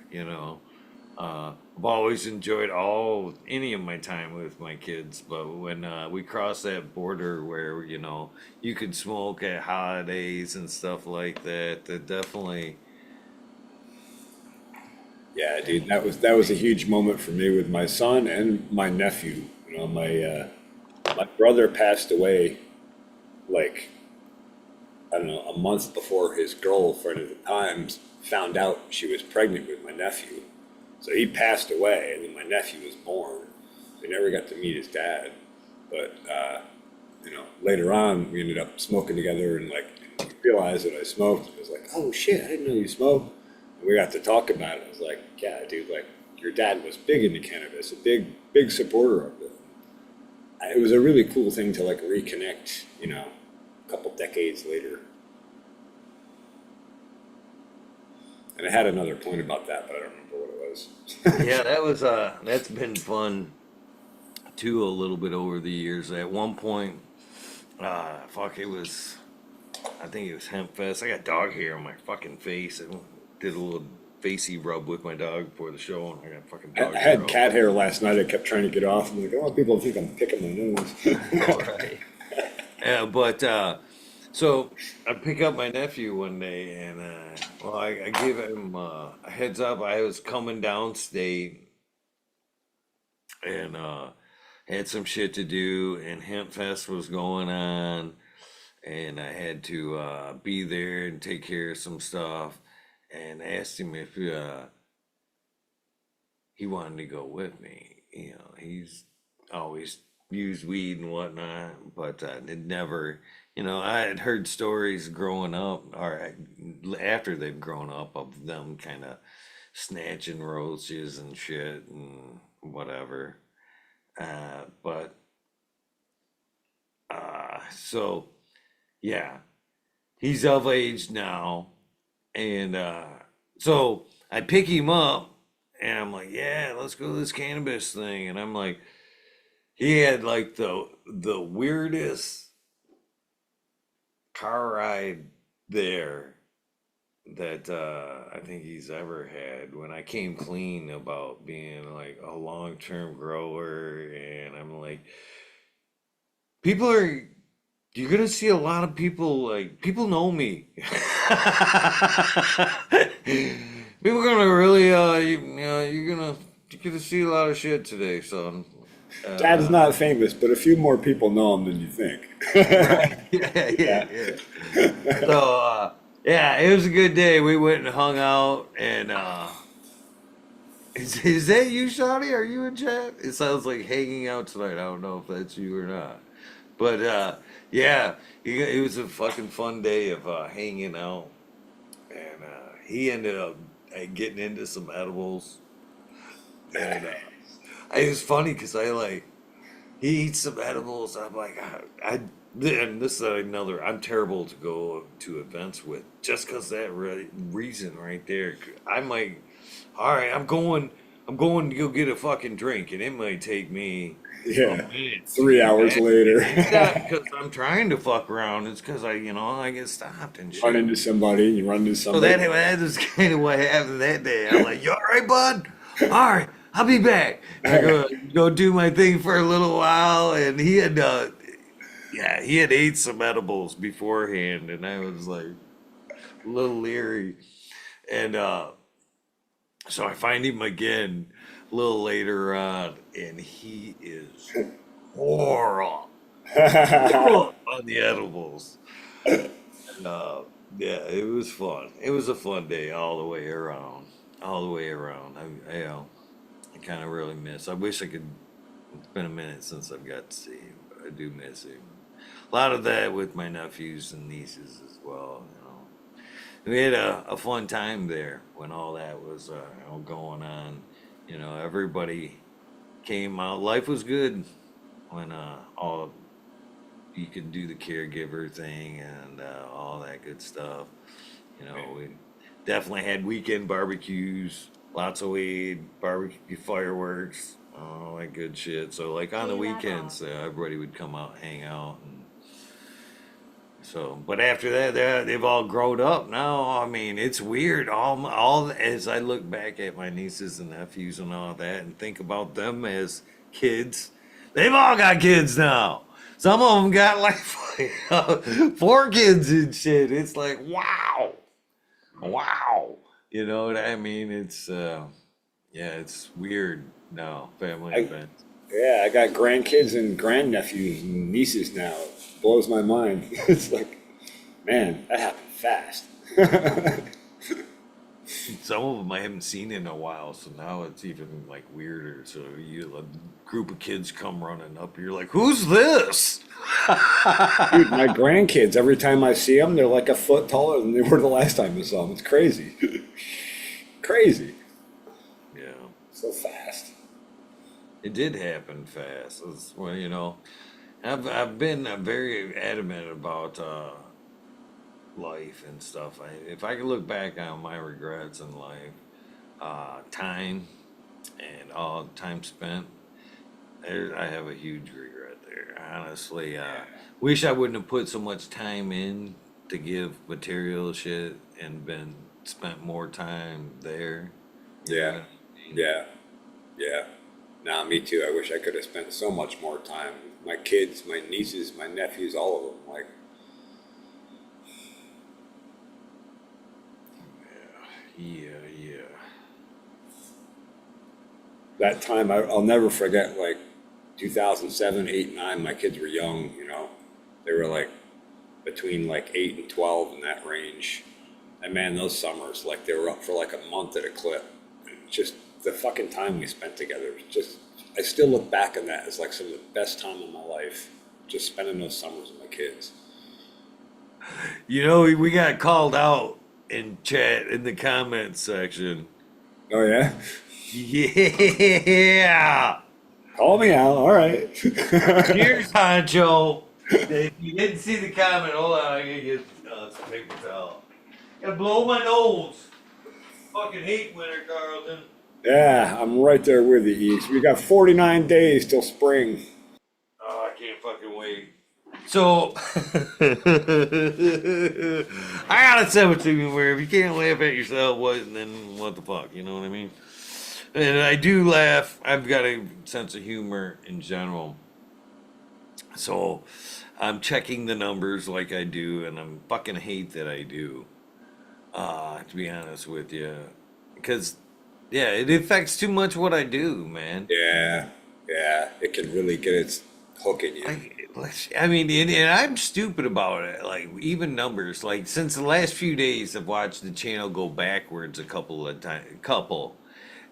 I've always enjoyed any of my time with my kids, but when we crossed that border where you could smoke at holidays and stuff like that, that definitely. Yeah, dude, that was a huge moment for me with my son and my nephew. My brother passed away like I don't know a month before his girlfriend at the time found out she was pregnant with my nephew. So he passed away, and then my nephew was born. So he never got to meet his dad. But later on, we ended up smoking together, and like he realized that I smoked. It was like, oh shit, I didn't know you smoked. And we got to talk about it. I was like, yeah, dude, like your dad was big into cannabis, a big supporter of it. It was a really cool thing to like reconnect, a couple decades later. And I had another point about that, but I don't remember what it was. Yeah, that's been fun too a little bit over the years. At one point, it was, I think it was Hemp Fest. I got dog hair on my fucking face and did a little facey rub with my dog before the show, and I got fucking I dog I hair had cat hair last night. I kept trying to get off. I'm like, oh, people think I'm picking my nose. all right. Yeah, but so I pick up my nephew one day, and I gave him a heads up. I was coming downstate and had some shit to do, and Hemp Fest was going on, and I had to be there and take care of some stuff, and asked him if he wanted to go with me. He's always used weed and whatnot, but it never. I had heard stories growing up, or after they've grown up, of them kind of snatching roaches and shit and whatever. But so yeah, he's of age now, and so I pick him up, and I'm like, yeah, let's go to this cannabis thing, and I'm like, he had like the weirdest car ride there that I think he's ever had. When I came clean about being like a long-term grower, and I'm like, people are you're gonna see a lot of people, like, people know me. People are gonna really you're gonna see a lot of shit today, son. Dad's Uh, not famous, but a few more people know him than you think. right. Yeah, yeah, Yeah. yeah. So yeah, it was a good day. We went and hung out, and is that you, Shawty? Are you in chat? It sounds like hanging out tonight. I don't know if that's you or not. But yeah, it was a fucking fun day of hanging out, and he ended up getting into some edibles, and it was funny because he eats some edibles. I'm like, and this is another. I'm terrible to go to events with just because that reason right there. I might. All right, I'm going. I'm going to go get a fucking drink, and it might take me a Yeah. minute to 3 hours get back. later, It's not because I'm trying to fuck around. It's because I get stopped and run shit. into somebody, you run into So somebody. that was kind of what happened that day. I'm like, you all right, bud? All right, I'll be back. I go do my thing for a little while, and he had ate some edibles beforehand, and I was like a little leery, and so I find him again a little later on, and he is horrible, horrible on the edibles. And, yeah, it was fun. It was a fun day all the way around. All the way around. I kind of really miss. I wish I could. It's been a minute since I've got to see him, but I do miss him. A lot of that with my nephews and nieces as well. We had a fun time there when all that was going on. Everybody came out. Life was good when all you could do the caregiver thing and all that good stuff. We definitely had weekend barbecues, lots of weed, barbecue fireworks, all that good shit. So like on the Pay that weekends, off. everybody would come out, hang out, and so. But after that, they've all grown up now. I mean, it's weird. All as I look back at my nieces and nephews and all that, and think about them as kids, they've all got kids now. Some of them got like 4 kids and shit. It's like wow, wow. You know what I mean? Yeah, it's weird now. Family I, events. yeah, I got grandkids and grandnephews and nieces now. It blows my mind. It's like, man, that happened fast. Some of them I haven't seen in a while, so now it's even like weirder. So a group of kids come running up, you're like, "Who's this?" Dude, my grandkids, every time I see them, they're like a foot taller than they were the last time I saw them. It's crazy. Crazy. Yeah, So fast. it did happen fast. Well, I've been very adamant about life and stuff. If I could look back on my regrets in life, time and all time spent, I have a huge regret there. Honestly, wish I wouldn't have put so much time in to give material shit and been spent more time there. You know what Yeah. I mean? Yeah. Yeah. Nah, me too. I wish I could have spent so much more time. My kids, my nieces, my nephews, all of them. Like, Yeah, yeah. that time, I'll never forget, like 2007, 8, 9, my kids were young, They were like between like 8 and 12 in that range. And man, those summers, like they were up for like a month at a clip. Just the fucking time we spent together. I still look back on that as like some of the best time of my life. Just spending those summers with my kids. We got called out in chat in the comments section. Oh yeah? Yeah. Call me out. All right. Cheers, Honcho. If you didn't see the comment, hold on, I gotta get some paper towel. Gotta blow my nose. Fucking hate winter, Carlton. Yeah, I'm right there with you, Eeks. We got 49 days till spring. Oh, I can't fucking wait. So, I gotta say it to you where if you can't laugh at yourself, then what the fuck? You know what I mean? And I do laugh. I've got a sense of humor in general. So, I'm checking the numbers like I do, and I'm fucking hate that I do. To be honest with you, because yeah, it affects too much what I do, man. Yeah, yeah. It can really get its hook in you. I mean, and I'm stupid about it. Like even numbers. Like since the last few days, I've watched the channel go backwards a couple of times,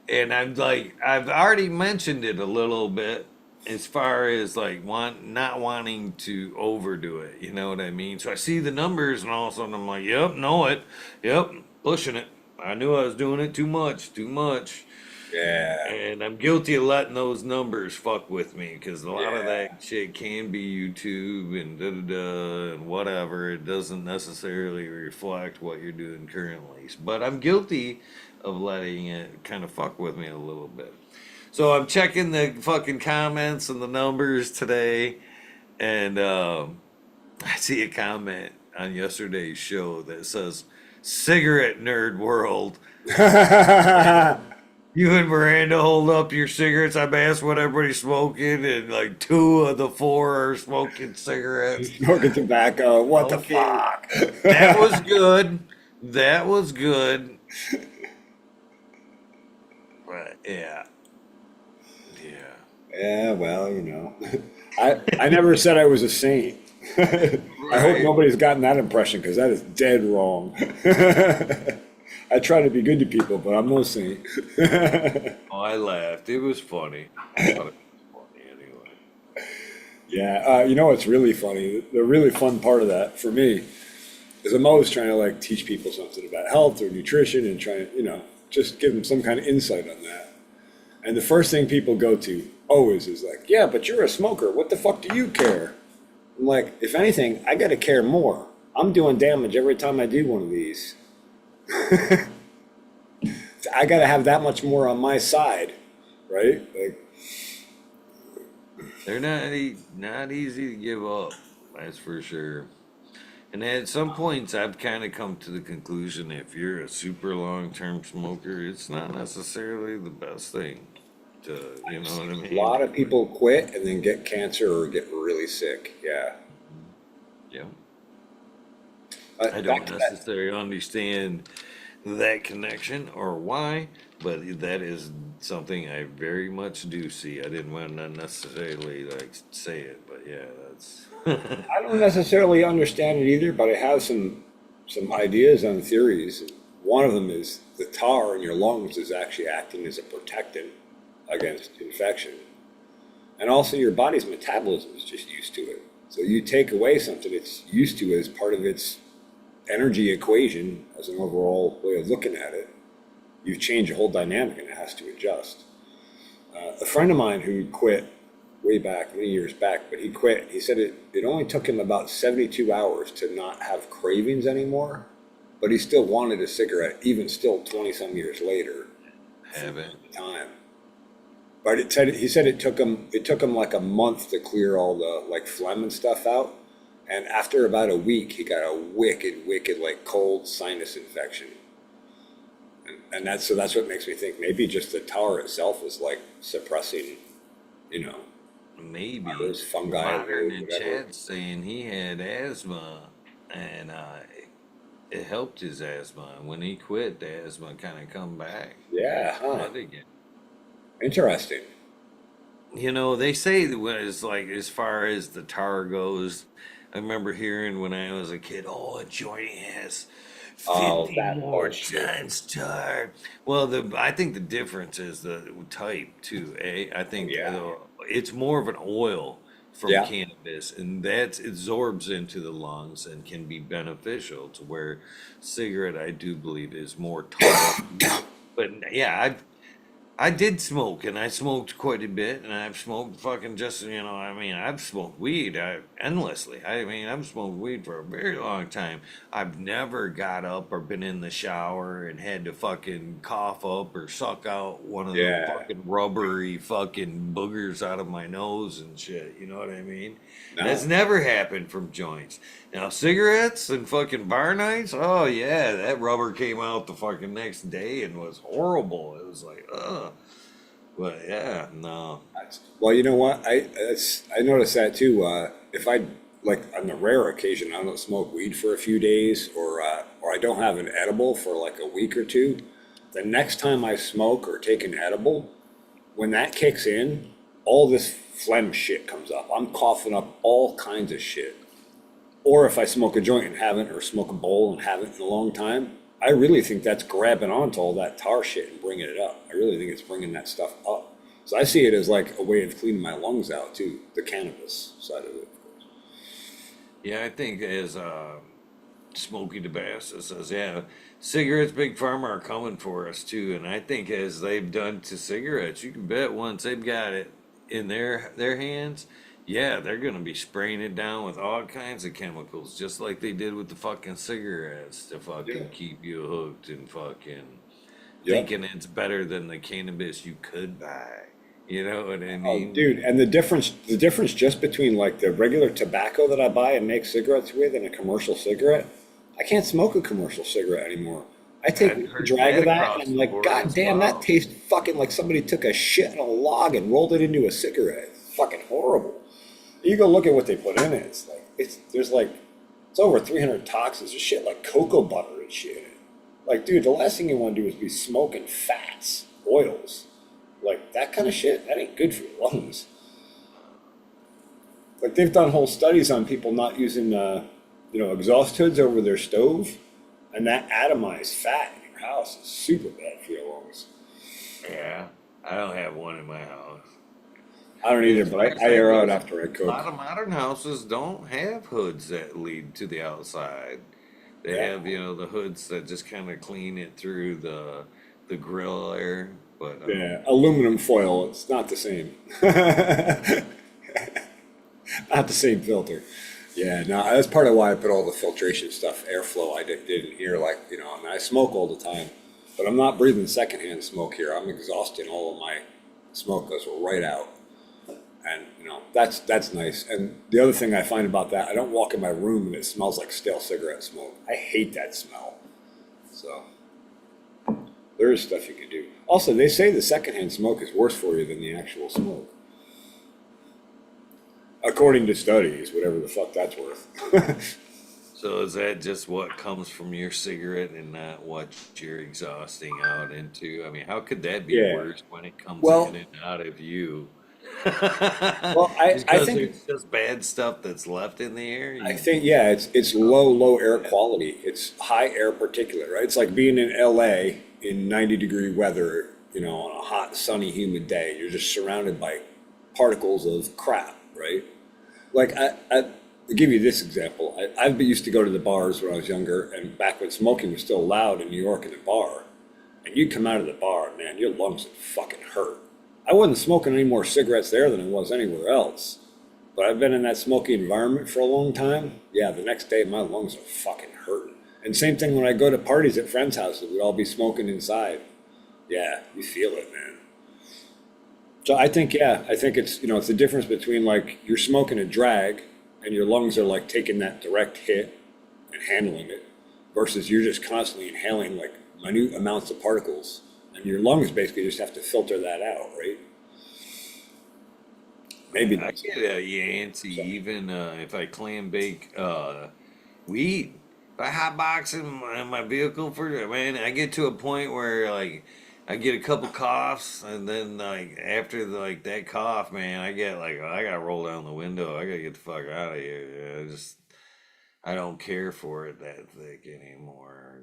and I've already mentioned it a little bit as far as like not wanting to overdo it. You know what I mean? So I see the numbers, and all of a sudden I'm like, yep, know it, yep, pushing it. I knew I was doing it too much, too much. Yeah. And I'm guilty of letting those numbers fuck with me because a lot of Yeah. that shit can be YouTube and da da da and whatever. It doesn't necessarily reflect what you're doing currently. But I'm guilty of letting it kind of fuck with me a little bit. So I'm checking the fucking comments and the numbers today, and I see a comment on yesterday's show that says, "Cigarette nerd world." You and Miranda hold up your cigarettes. I've asked what everybody's smoking, and like two of the four are smoking cigarettes. Smoking tobacco. What the Okay, fuck? that was good. That was good. But yeah, yeah. Yeah, well, I never said I was a saint. I hope Right. nobody's gotten that impression because that is dead wrong. I try to be good to people, but I'm no saint. Oh, I laughed. It was funny. I thought it was funny anyway. Yeah, you know what's really funny? The really fun part of that for me is I'm always trying to like teach people something about health or nutrition and trying, just give them some kind of insight on that. And the first thing people go to always is like, yeah, but you're a smoker. What the fuck do you care? I'm like, if anything, I got to care more. I'm doing damage every time I do one of these. I got to have that much more on my side, right? Like, They're not easy to give up. That's for sure. And at some points, I've kind of come to the conclusion if you're a super long term smoker, it's not necessarily the best thing to, you know what I a lot mean? of people quit and then get cancer or get really sick. Yeah. Yeah. I Back don't to that. necessarily understand that connection or why, but that is something I very much do see. I didn't want to necessarily like say it, but yeah, that's I don't necessarily understand it either, but I have some ideas on theories. One of them is the tar in your lungs is actually acting as a protectant against infection. And also your body's metabolism is just used to it. So you take away something it's used to as part of its energy equation as an overall way of looking at it, you've changed the whole dynamic and it has to adjust. A friend of mine who quit way back, many years back, but he quit. He said it only took him about 72 hours to not have cravings anymore, but he still wanted a cigarette, even still 20 some years later have it. time. But he said it took him like a month to clear all the like phlegm and stuff out. And after about a week, he got a wicked like cold sinus infection. And that's what makes me think maybe just the tar itself is like suppressing, you know, Maybe those fungi modern or in whatever. chat saying he had asthma and it helped his asthma. And when he quit, the asthma kind of come back. Yeah, huh. Bad again. Interesting. You know, they say that when it's like as far as the tar goes, I remember hearing when I was a kid, oh, a joint has Oh, 50 that more bullshit. times tar. Well, I think the difference is the type too. I think Yeah. it's more of an oil from Yeah. cannabis, and that absorbs into the lungs and can be beneficial to where cigarette, I do believe, is more tar. But yeah, I did smoke, and I smoked quite a bit, and I've smoked fucking just, I mean, I've smoked weed endlessly. I mean, I've smoked weed for a very long time. I've never got up or been in the shower and had to fucking cough up or suck out one of the Yeah. fucking rubbery fucking boogers out of my nose and shit. You know what I mean? That's No. never happened from joints. Now, cigarettes and fucking bar nights, oh yeah, that rubber came out the fucking next day and was horrible. It was like, ugh. But yeah, no. Well, you know what? I noticed that too. If I like on the rare occasion I don't smoke weed for a few days, or I don't have an edible for like a week or two, the next time I smoke or take an edible, when that kicks in, all this phlegm shit comes up. I'm coughing up all kinds of shit. Or if I smoke a joint and haven't, or smoke a bowl and haven't in a long time, I really think that's grabbing onto all that tar shit and bringing it up. I really think it's bringing that stuff up. So I see it as like a way of cleaning my lungs out too, the cannabis side of it. Yeah, I think as Smokey DeBassa says, yeah, cigarettes, Big Pharma are coming for us too. And I think as they've done to cigarettes, you can bet once they've got it in their hands, yeah, they're gonna be spraying it down with all kinds of chemicals, just like they did with the fucking cigarettes to Yeah. fucking keep you hooked and fucking Yep. thinking it's better than the cannabis you could buy. You know what I Oh, mean? dude, and the difference just between like the regular tobacco that I buy and make cigarettes with and a commercial cigarette, I can't smoke a commercial cigarette anymore. I take I've a heard drag that of that and across I'm the like, board God as damn, that well. tastes fucking like somebody took a shit on a log and rolled it into a cigarette. It's fucking horrible. You go look at what they put in it. It's like it's over 300 toxins of shit like cocoa butter and shit in it. Like, dude, the last thing you want to do is be smoking fats, oils, like that kind of shit. That ain't good for your lungs. Like they've done whole studies on people not using, exhaust hoods over their stove, and that atomized fat in your house is super bad for your lungs. Yeah, I don't have one in my house. I don't either, As but far as I that air out goes, after I a lot cook. of modern houses don't have hoods that lead to the outside. They Yeah, have, the hoods that just kind of clean it through the grill air. But yeah, aluminum foil. It's not the same. Not the same filter. Yeah, no, that's part of why I put all the filtration stuff, airflow. Did in here, like I mean, I smoke all the time, but I'm not breathing secondhand smoke here. I'm exhausting all of my smoke goes right out, and that's nice. And the other thing I find about that, I don't walk in my room and it smells like stale cigarette smoke. I hate that smell. So there is stuff you can do. Also, they say the secondhand smoke is worse for you than the actual smoke. According to studies, whatever the fuck that's worth. so is that just what comes from your cigarette and not what you're exhausting out into? I mean, how could that be Yeah. worse when it comes in Well, and out of you? well, I, Just I because think there's just bad stuff that's left in the air, I you think yeah, it's low air yeah. quality. It's high air particulate, right? It's like being in LA in 90-degree weather, on a hot, sunny, humid day. You're just surrounded by particles of crap, right? Like I'll give you this example. I used to go to the bars when I was younger, and back when smoking was still allowed in New York in a bar, and you'd come out of the bar, man, your lungs would fucking hurt. I wasn't smoking any more cigarettes there than I was anywhere else. But I've been in that smoky environment for a long time. Yeah, the next day my lungs are fucking hurting. And same thing when I go to parties at friends' houses, we'd all be smoking inside. Yeah, you feel it, man. So I think it's the difference between like you're smoking a drag and your lungs are like taking that direct hit and handling it versus you're just constantly inhaling like minute amounts of particles and your lungs basically just have to filter that out, right? Maybe I that's get antsy even if I clam bake weed. If I hotbox in my vehicle for man, I get to a point where like I get a couple coughs and then like after like that cough, man, I get like I gotta roll down the window. I gotta get the fuck out of here. I don't care for it that thick anymore.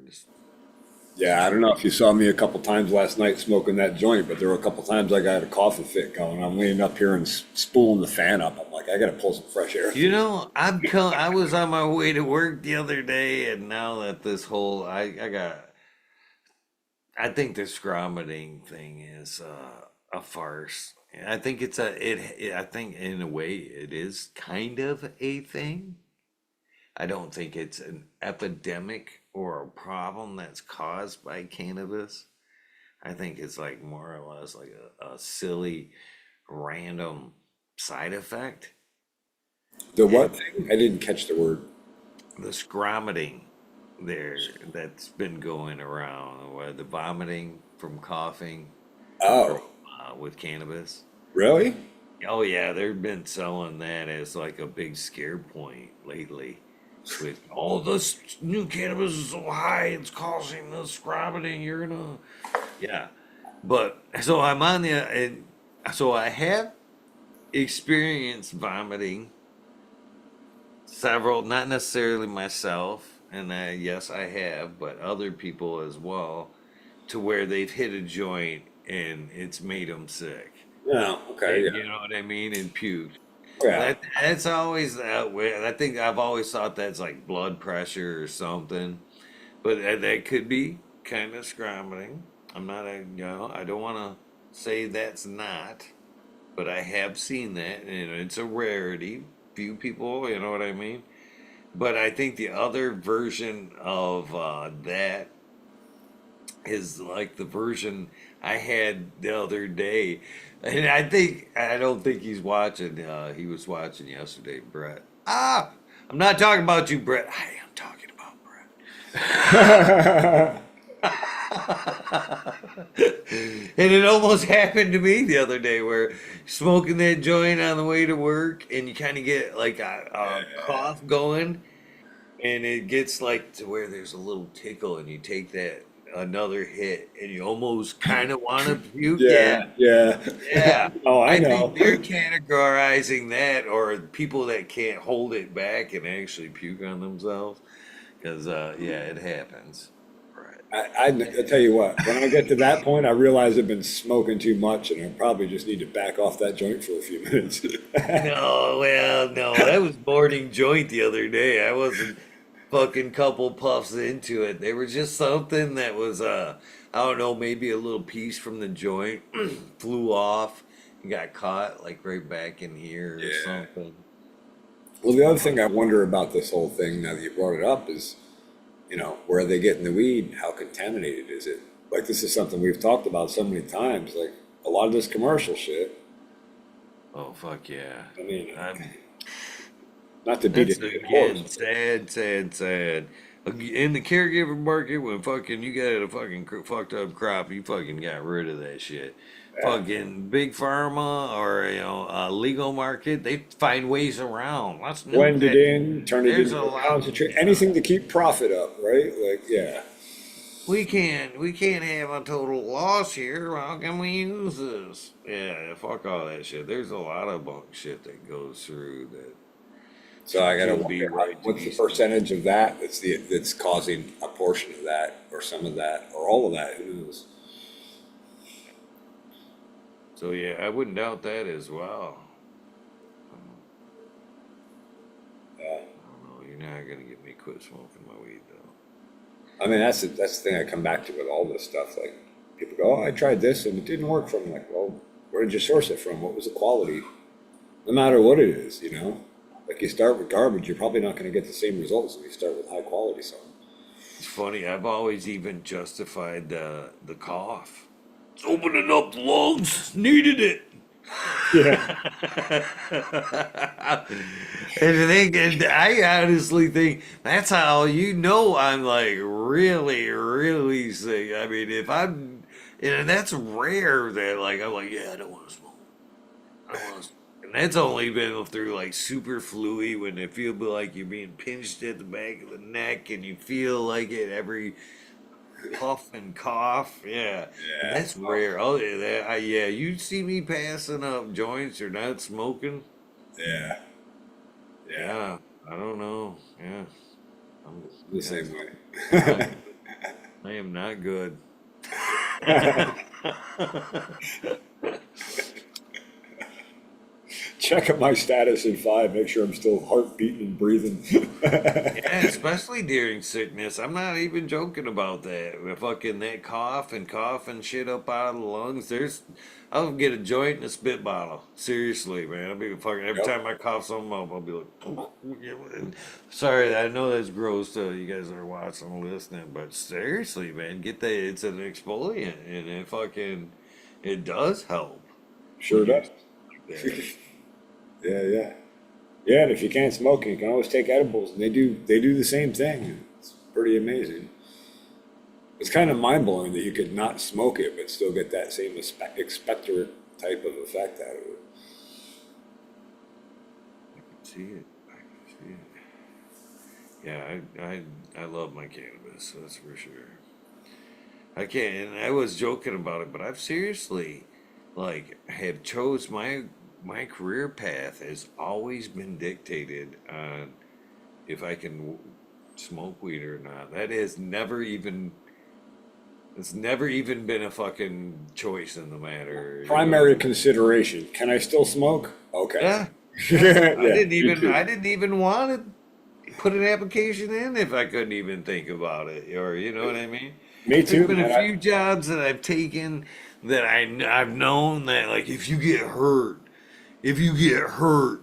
Yeah, I don't know if you saw me a couple times last night smoking that joint, but there were a couple times I got a coughing fit going. I'm leaning up here and spooling the fan up. I'm like, I gotta pull some fresh air through. I was on my way to work the other day, and now that this whole I think this grommeting thing is a farce. I think I think in a way it is kind of a thing. I don't think it's an epidemic or a problem that's caused by cannabis. I think it's like more or less like a silly, random side effect. The And what thing? I didn't catch the word. the scromiting that's been going around, where the vomiting from coughing from Oh, with cannabis. really? Oh yeah, they've been selling that as like a big scare point lately. With all this new cannabis is so high, it's causing the scromiting. You're gonna, yeah. But so I'm on the, and so I have experienced vomiting several, not necessarily myself, and yes, I have, but other people as well, to where they've hit a joint and it's made them sick. No. Okay. And Yeah. you know what I mean? And puked. Yeah. That's always weird. I think I've always thought that's like blood pressure or something, but that could be kind of scrambling. I'm not a, I don't want to say that's not, but I have seen that, and it's a rarity. Few people, you know what I mean? But I think the other version of that is like the version I had the other day. And I don't think he's watching. He was watching yesterday, Brett. I'm not talking about you, Brett. I am talking about Brett. And it almost happened to me the other day where smoking that joint on the way to work and you kind of get like a cough going and it gets like to where there's a little tickle, and you take that another hit, and you almost kind of want to puke. Yeah, Yeah, yeah. yeah. Oh, I I think know. they're categorizing that, or people that can't hold it back and actually puke on themselves. Because yeah, it happens. Right. I tell you what, when I get to that point, I realize I've been smoking too much and I probably just need to back off that joint for a few minutes. No, well, no, that was morning joint the other day. I wasn't fucking couple puffs into it. They were just something that was I don't know, maybe a little piece from the joint flew off and got caught like right back in here or Yeah. something. Well, the other thing I wonder about this whole thing, now that you brought it up, is, where are they getting the weed? How contaminated is it? Like, this is something we've talked about so many times. Like, a lot of this commercial shit, Oh fuck yeah. I mean, I'm, not to beat that's it to the horse. again sad, sad, sad. In the caregiver market, when fucking you got a fucking fucked up crop, you fucking got rid of that shit. Yeah. Fucking big pharma or legal market, they find ways around. Let's nuke Blend it that. in, turn it There's a into a lot. concentrate, Yeah. anything to keep profit up, right? Like, yeah. We can't have a total loss here. How can we use this? Yeah, fuck all that shit. There's a lot of bunk shit that goes through that So I gotta should be wonder, right to what's be the smoked. percentage of that that's causing a portion of that, or some of that, or all of that? Who knows? So yeah, I wouldn't doubt that as well. Yeah. I don't know. You're not gonna get me quit smoking my weed though. I mean, that's the thing I come back to with all this stuff. Like, people go, "Oh, I tried this and it didn't work for me." Like, well, where did you source it from? What was the quality? No matter what it is, Like, you start with garbage, you're probably not going to get the same results if you start with high quality something. It's funny. I've always even justified the cough. It's opening up the lungs. Needed it. Yeah. And I honestly think that's how I'm like really, really sick. I mean, if I'm, and that's rare that like I'm like, yeah, I don't want to smoke. I don't want to. And that's only been through like super fluey when it feel like you're being pinched at the back of the neck and you feel like it every puff and cough. Yeah, and Yeah. that's rare. Oh yeah, yeah. You see me passing up joints or not smoking? Yeah. Yeah. Yeah, I don't know. Yeah, I'm, The yeah, same I'm not. way. I am not good. Check up my status in 5, make sure I'm still heart beating and breathing. Yeah, especially during sickness. I'm not even joking about that. With fucking that cough and shit up out of the lungs. I'll get a joint and a spit bottle. Seriously, man. I'll be fucking every Yep. time I cough something up, I'll be like, sorry, I know that's gross to you guys that are watching and listening, but seriously, man, get that. It's an exfoliant, and it does help Sure when you're does. like that. Yeah, yeah. Yeah, and if you can't smoke, you can always take edibles, and they do the same thing. It's pretty amazing. It's kind of mind blowing that you could not smoke it, but still get that same expectorant type of effect out of it. See it. I can see it. Yeah, I love my cannabis, that's for sure. I can't, and I was joking about it, but I've seriously, like, have chose my career path has always been dictated on if I can smoke weed or not. That has never even, it's never even been a fucking choice in the matter. You know what I Primary mean? consideration: can I still smoke? Okay. Yeah, That's Yeah, me too. I didn't even want to put an application in if I couldn't even think about it, or you know what I mean? Me There's too, been a man. few jobs that I've taken that I've known that like if you get hurt,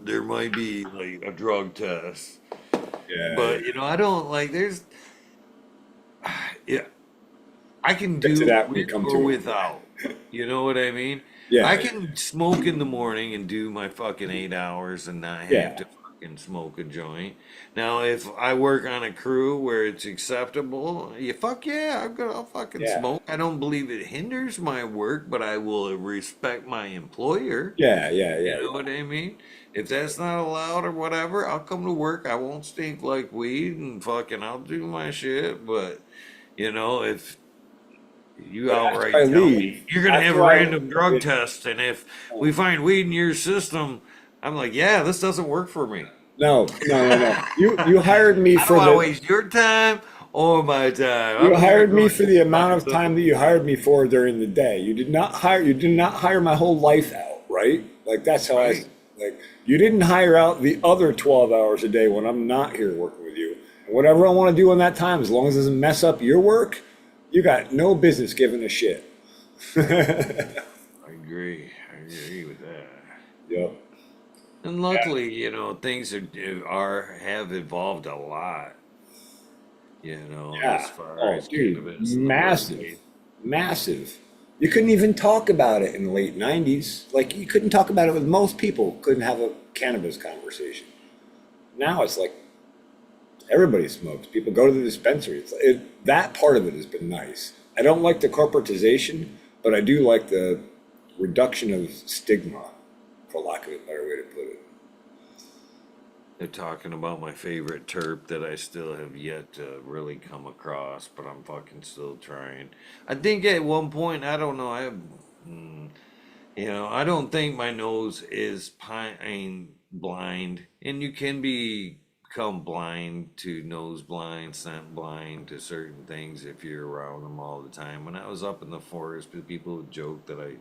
there might be like a drug test. Yeah, yeah. But you know, I don't like there's yeah, I can Get to do that when we with come or to it. without. You know what I mean? Yeah, I yeah, can smoke in the morning and do my fucking 8 hours and not have yeah, to fucking smoke a joint. Now, if I work on a crew where it's acceptable, yeah, I'll fucking yeah, smoke. I don't believe it hinders my work, but I will respect my employer. yeah, yeah, You yeah, know what I mean? If that's not allowed or whatever, I'll come to work. I won't stink like weed and fucking I'll do my shit. But you know, if you but after I outright tell me leave, you're gonna have a after I, random drug it, test, and if we oh, find weed in your system, I'm like, yeah, this doesn't work for me. no, no, no, no. You hired me I don't for want to the waste your time or my time. you I'm here hired me going for to the amount find of time that something. you hired me for during the day. You did not hire my whole life out, right? Like that's how Right. like you didn't hire out the other 12 hours a day when I'm not here working with you. And whatever I want to do in that time, as long as it doesn't mess up your work, you got no business giving a shit. I agree. I agree with that. Yep. And luckily, you know, things have evolved a lot. You know, as Yeah. far Oh, as dude, cannabis in the massive, workplace. massive. You couldn't even talk about it in the late 90s. Like, you couldn't talk about it with most people, couldn't have a cannabis conversation. Now it's like everybody smokes. People go to the dispensary. That part of it has been nice. I don't like the corporatization, but I do like the reduction of stigma, for lack of a better way to put it. They're talking about my favorite terp that I still have yet to really come across, but I'm fucking still trying. I think at one point, I don't know, mm, you know, I don't think my nose is pine blind, and you can become blind to nose blind, scent blind to certain things if you're around them all the time. When I was up in the forest, people would joke that I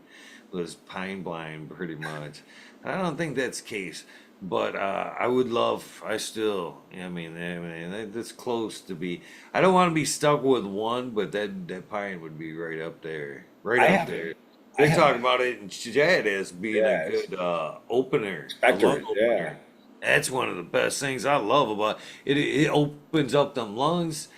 was pine blind pretty much. I don't think that's the case, but I would love. I mean, that's close to be. I don't want to be stuck with one, but that pine would be right up there, right I up haven't, there. I They have, talk about it in chat as being a yeah, good opener, a lung expectorant, yeah. opener. That's one of the best things I love about it. It opens up them lungs.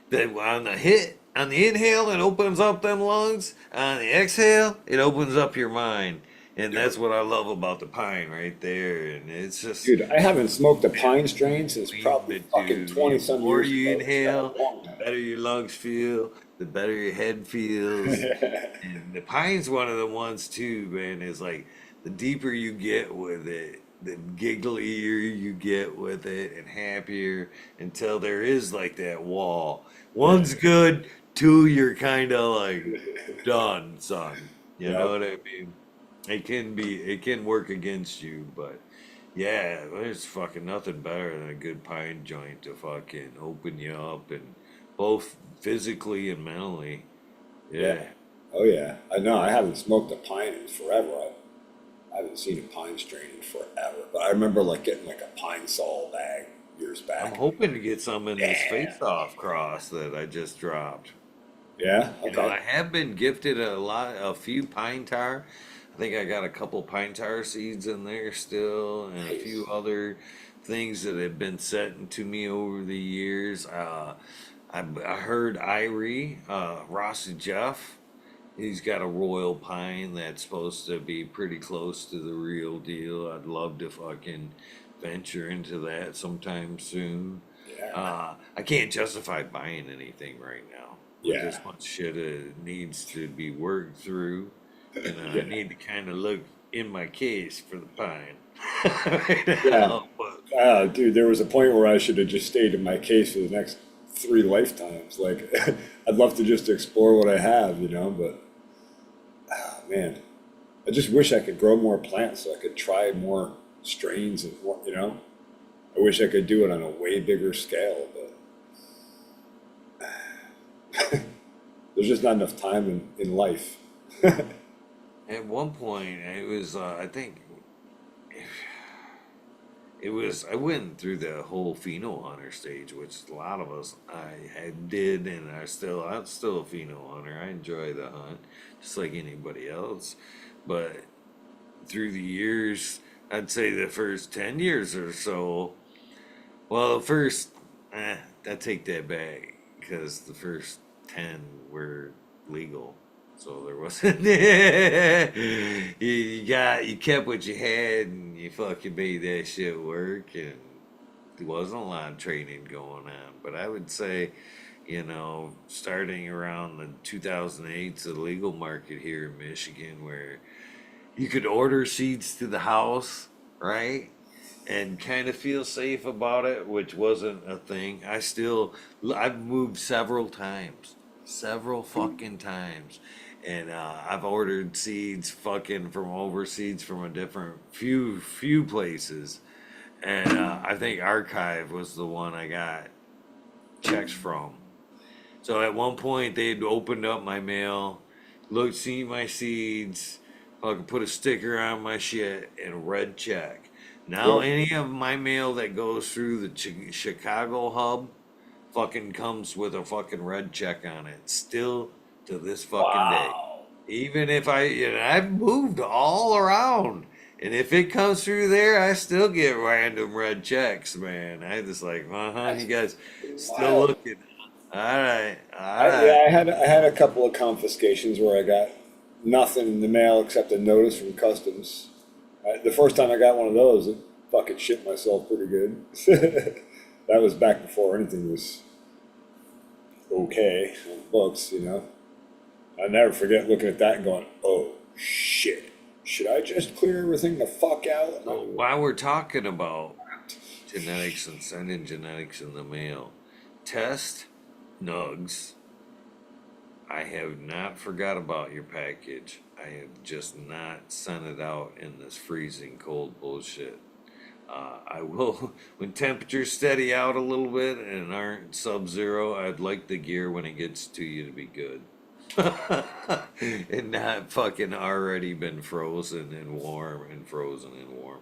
That on the hit, on the inhale, it opens up them lungs. On the exhale, it opens up your mind. And that's what I love about the pine right there. And it's just, Dude, I haven't smoked a pine strain since between probably the fucking two, 20 the some more years you ago. It's been inhale, a long the better your lungs feel, the better your head feels. time. And the pine's one of the ones too, man. Is like the deeper you get with it, the gigglier you get with it, and happier until there is like that wall. Yeah. One's good, two, you're kind of like done, son. You know Yep. what I mean? It can work against you, but yeah, there's fucking nothing better than a good pine joint to fucking open you up and both physically and mentally. Yeah. Yeah. Oh yeah. I know. I haven't smoked a pine in forever. I haven't seen a pine strain in forever. But I remember like getting like a pine sol bag years I'm back. hoping to get some in this Damn. face-off cross that I just dropped. Yeah. You know, Okay. I have been gifted a few pine tar. I think I got a couple pine tar seeds in there still, and a few Nice. other things that have been sent to me over the years. I heard Irie, Rossi Jeff. He's got a royal pine that's supposed to be pretty close to the real deal. I'd love to fucking venture into that sometime soon. Yeah. I can't justify buying anything right now with Yeah. this much shit it needs to be worked through. You know, I Yeah. need to kind of look in my case for the pine right Yeah. now. But Dude, there was a point where I should have just stayed in my case for the next 3 lifetimes. Like, I'd love to just explore what I have, but man, I just wish I could grow more plants so I could try more strains and more. I wish I could do it on a way bigger scale, but there's just not enough time in life. at one point, it was, I think, I went through the whole pheno hunter stage, which a lot of us did, and I'm still a pheno hunter. I enjoy the hunt, just like anybody else. But through the years, I'd say the first 10 years or so. Well, the first, I take that back because the first 10 were legal. So there wasn't. You kept what you had and you fucking made that shit work. And there wasn't a lot of training going on. But I would say, starting around the 2008, the legal market here in Michigan where you could order seeds to the house, right? And kind of feel safe about it, which wasn't a thing. I've moved several fucking times, and I've ordered seeds fucking from overseas from a different few places, and I think Archive was the one I got checks from. So at one point they'd opened up my mail, seen my seeds, fucking put a sticker on my shit and red check. Now Yep. any of my mail that goes through the Chicago hub fucking comes with a fucking red check on it. Still to this fucking day. Wow. Even if I've moved all around. And if it comes through there, I still get random red checks, man. I just like, you guys still Wild. looking. All right, all Yeah, right. I had a couple of confiscations where I got nothing in the mail except a notice from customs. The first time I got one of those, it fucking shit myself pretty good. That was back before anything was okay on the books, you know. I never forget looking at that and going, "Oh shit, should I just clear everything the fuck out?" Well, while we're talking about genetics and sending genetics in the mail, test nugs. I have not forgot about your package. I have just not sent it out in this freezing cold bullshit. I will, when temperatures steady out a little bit and aren't sub-zero, I'd like the gear when it gets to you to be good. And not fucking already been frozen and warm and frozen and warm.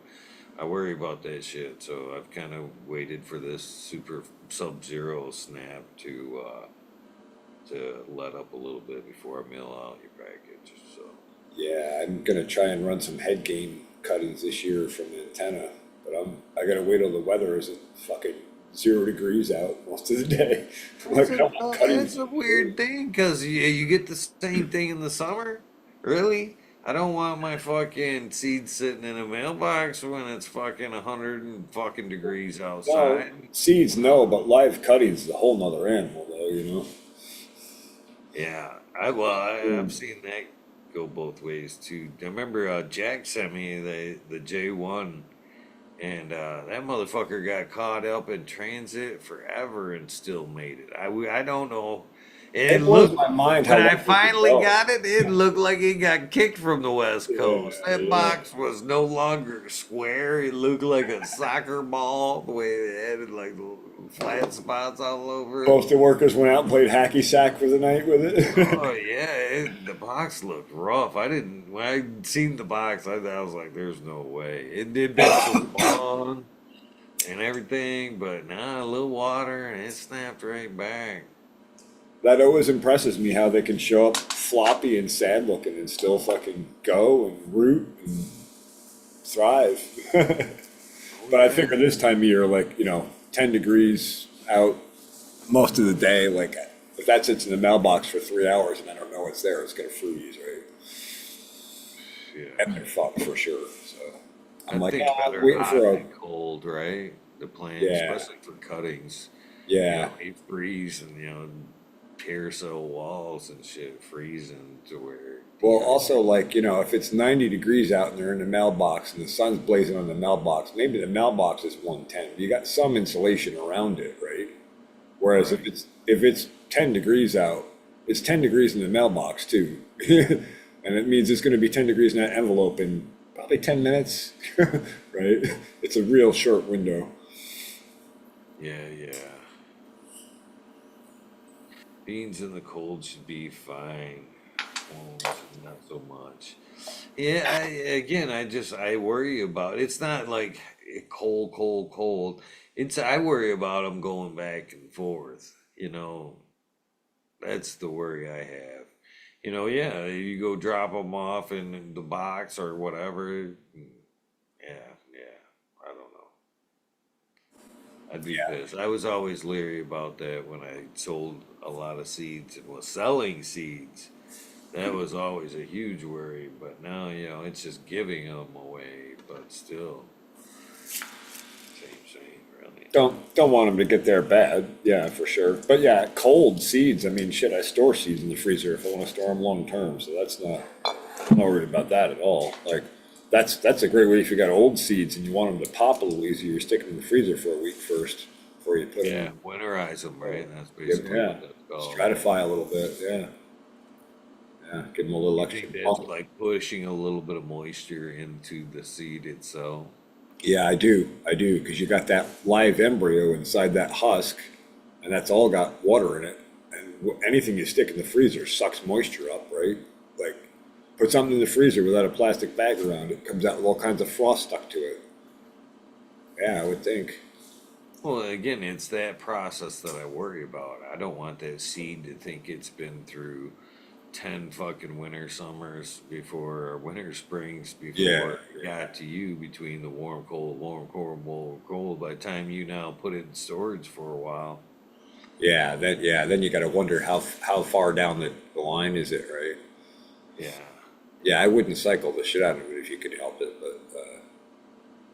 I worry about that shit, so I've kind of waited for this super sub-zero snap to let up a little bit before I mail out your package. So Yeah, I'm gonna try and run some head gain cuttings this year from the antenna, but I gotta wait till the weather isn't fucking 0 degrees out most of the day. Like, I don't want that's cuttings. a weird thing because you get the same thing in the summer. Really? I don't want my fucking seeds sitting in a mailbox when it's fucking 100 and fucking degrees No, outside. seeds no, but live cuttings is a whole nother animal though, you know. Yeah, I've seen that go both ways too. I remember Jack sent me the J1, and that motherfucker got caught up in transit forever and still made it. I don't know. And it It blows looked my mind how when I long it could finally go. got it, it looked like it got kicked from the West Yeah, Coast. That yeah. box was no longer square. It looked like a soccer ball the way it had like little flat spots all over it. Postal workers went out and played hacky sack for the night with Oh it. yeah, the box looked rough. I didn't when I seen the box. I was like, "There's no way." It did been so long and everything, but nah, a little water and it snapped right back. That always impresses me how they can show up floppy and sad looking and still fucking go and root and thrive. Oh But I yeah, figure this time of year, like, 10 degrees out most of the day, like if that sits in the mailbox for 3 hours and I don't know what's there, it's gonna freeze, right? yeah. And they're fucked for sure. So I I'm like, think I'm better waiting hot for a, than cold, right? The plant, yeah, especially for cuttings. yeah. It freeze and tear cell walls and shit freezing to where Well, you guys. also, like, if it's 90 degrees out and they're in the mailbox and the sun's blazing on the mailbox, maybe the mailbox is 110. You got some insulation around it, right? Whereas if Right. it's 10 degrees out, it's 10 degrees in the mailbox too. And it means it's going to be 10 degrees in that envelope in probably 10 minutes, right? It's a real short window. Yeah, yeah. Beans in the cold should be fine. clones, not so much. Yeah, I worry about it's not like cold, cold, cold. It's I worry about them going back and forth. That's the worry I have. Yeah, you go drop them off in the box or whatever. Yeah, yeah, I don't know. I'd be Yeah. pissed. I was always leery about that when I sold a lot of seeds and was selling seeds. That was always a huge worry, but now, it's just giving them away, but still, same, really. Don't want them to get there bad. Yeah, for sure. But yeah, cold seeds. I mean, shit, I store seeds in the freezer if I want to store them long term. So I'm not worried about that at all. Like, that's a great way if you got old seeds and you want them to pop a little easier. You stick them in the freezer for a week first before you put Yeah, them. winterize them, right? That's Yeah, basically yeah. what that's called. Stratify a little bit. Yeah, yeah. Give them a little You extra think that's bump. like pushing a little bit of moisture into the seed itself? Yeah, I do. I do, because you got that live embryo inside that husk, and that's all got water in it. And anything you stick in the freezer sucks moisture up, right? Like, put something in the freezer without a plastic bag around it, comes out with all kinds of frost stuck to it. Yeah, I would think. Well, again, it's that process that I worry about. I don't want that seed to think it's been through 10 fucking winter summers before, or winter springs Yeah, before it got to you between the warm, cold, warm, cold. By the time you now put it in storage for a while. then you got to wonder how far down the line is it, right? Yeah. Yeah, I wouldn't cycle the shit out of it if you could help it,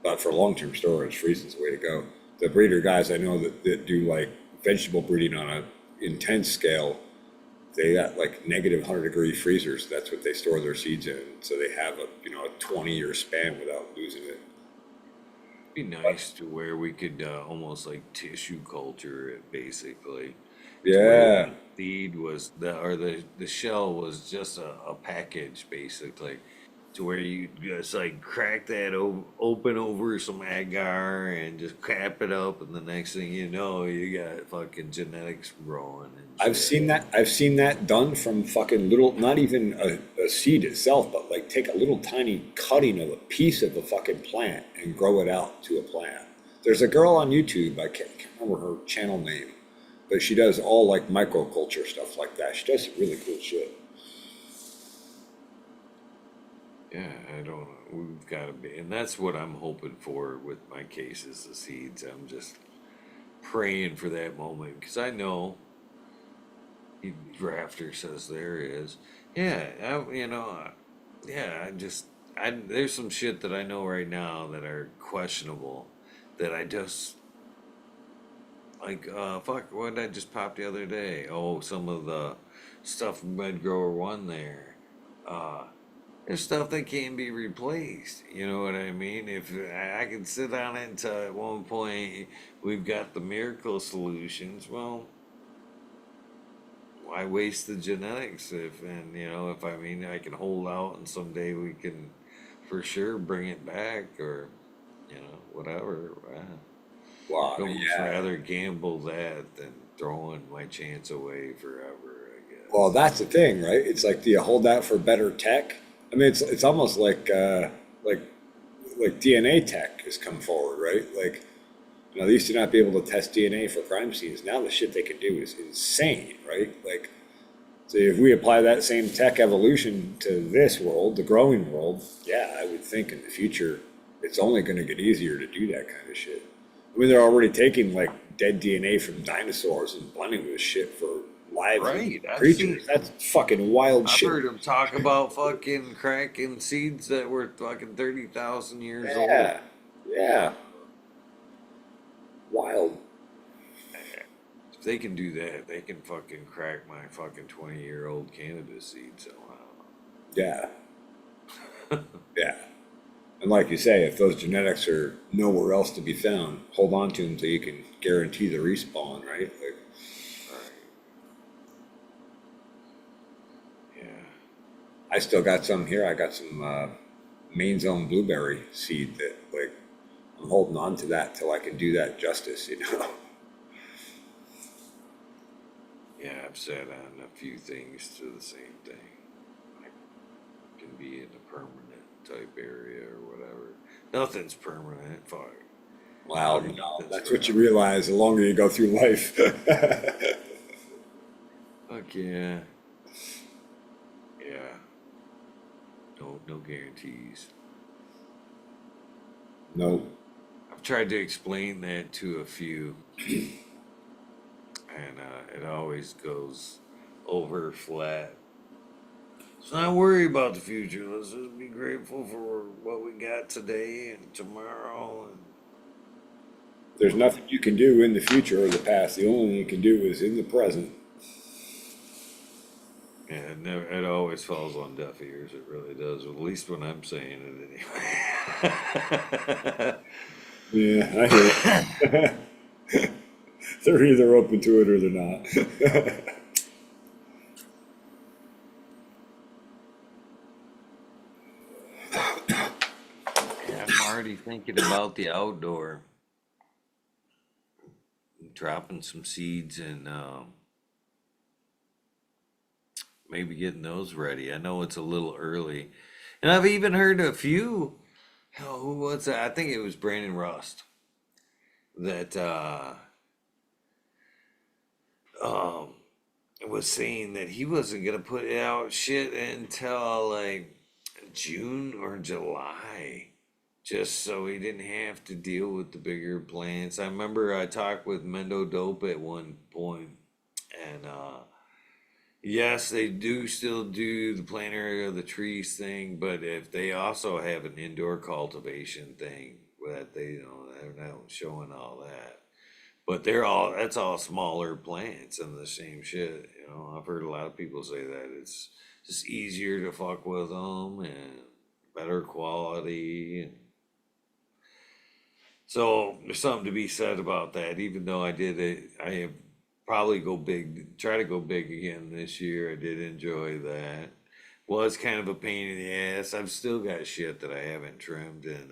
but for long-term storage, freezing's the way to go. The breeder guys I know that do like vegetable breeding on a intense scale, they got like -100-degree freezers. That's what they store their seeds in. So they have a 20-year span without losing it. Be nice to where we could almost like tissue culture it basically, to where Yeah, the seed was the shell was just a package basically, to where you just like crack that open over some agar and just cap it up, and the next thing you know, you got fucking genetics growing and I've shit. seen that. I've seen that done from fucking little, not even a seed itself, but like take a little tiny cutting of a piece of a fucking plant and grow it out to a plant. There's a girl on YouTube, I can't remember her channel name, but she does all like microculture stuff like that. She does some really cool shit. Yeah, I don't know. We've got to be, and that's what I'm hoping for with my cases, the seeds. I'm just praying for that moment because I know drafter says there is. Yeah, yeah. There's some shit that I know right now that are questionable, that I just like. Fuck, what did I just pop the other day? Oh, some of the stuff from Red Grower One there. Uh, there's stuff that can't be replaced. You know what I mean? If I can sit on it until at one point we've got the miracle solutions, well, why waste the genetics if I mean I can hold out and someday we can for sure bring it back, or whatever. I'd Wow, almost yeah. rather gamble that than throwing my chance away forever, I Well, guess. that's the thing, right? It's like, do you hold out for better tech? I mean, it's almost like like DNA tech has come forward, right? Like, they used to not be able to test DNA for crime scenes. Now the shit they can do is insane, right? Like, so if we apply that same tech evolution to this world, the growing world, yeah, I would think in the future it's only going to get easier to do that kind of shit. I mean, they're already taking like dead DNA from dinosaurs and blending with shit for live Right. creatures. That's fucking wild I've shit. heard him talk about fucking cracking seeds that were fucking 30,000 years old. Yeah, yeah, wild. If they can do that, they can fucking crack my fucking 20-year-old cannabis seed somehow. Yeah, yeah. And like you say, if those genetics are nowhere else to be found, hold on to them until you can guarantee the respawn, right? Like, Right. Yeah. I still got some here. I got some main zone blueberry seed that, like, I'm holding on to that till I can do that justice. Yeah, I've sat on a few things to the same thing. can be in a permanent type area or whatever. Nothing's permanent. Fuck. Wow, Fucking no, nothing's that's what you forever. realize the longer you go through life. Fuck yeah. Yeah. No guarantees. No, I've tried to explain that to a few, and it always goes over flat. Let's not worry about the future. Let's just be grateful for what we got today and tomorrow. there's nothing you can do in the future or the past. The only thing you can do is in the present. And it always falls on deaf ears. It really does. At least when I'm saying it, anyway. Yeah, I hear it. They're either open to it or they're not. Yeah, I'm already thinking about the outdoor, dropping some seeds and maybe getting those ready. I know it's a little early, and I've even heard a few. Oh, who was that? I think it was Brandon Rust that um was saying that he wasn't gonna put out shit until like June or July, just so he didn't have to deal with the bigger plants. I remember I talked with Mendo Dope at one point, and yes, they do still do the planter of the trees thing, but if they also have an indoor cultivation thing that they're not showing all that. But that's all smaller plants and the same shit. I've heard a lot of people say that it's just easier to fuck with them and better quality. And so there's something to be said about that. Even though I have probably try to go big again this year. I did enjoy that. Was kind of a pain in the ass. I've still got shit that I haven't trimmed and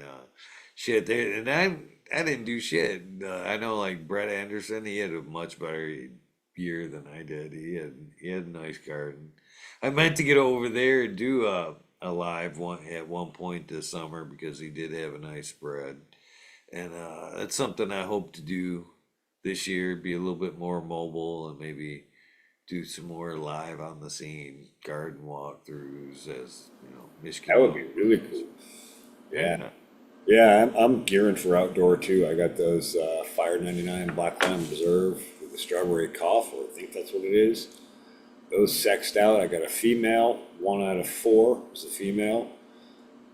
shit there. And I didn't do shit. I know like Brett Anderson, he had a much better year than I did. He had a nice garden. I meant to get over there and do a live one at one point this summer because he did have a nice spread. And that's something I hope to do this year, be a little bit more mobile and maybe do some more live on the scene garden walkthroughs as Michigan That would be really walkthroughs. cool. Yeah. Yeah, Yeah, I'm gearing for outdoor too. I got those Fire 99 Black Lime Reserve with the strawberry cough, or I think that's what it is. Those sexed out. I got a female, 1 out of 4 was a female.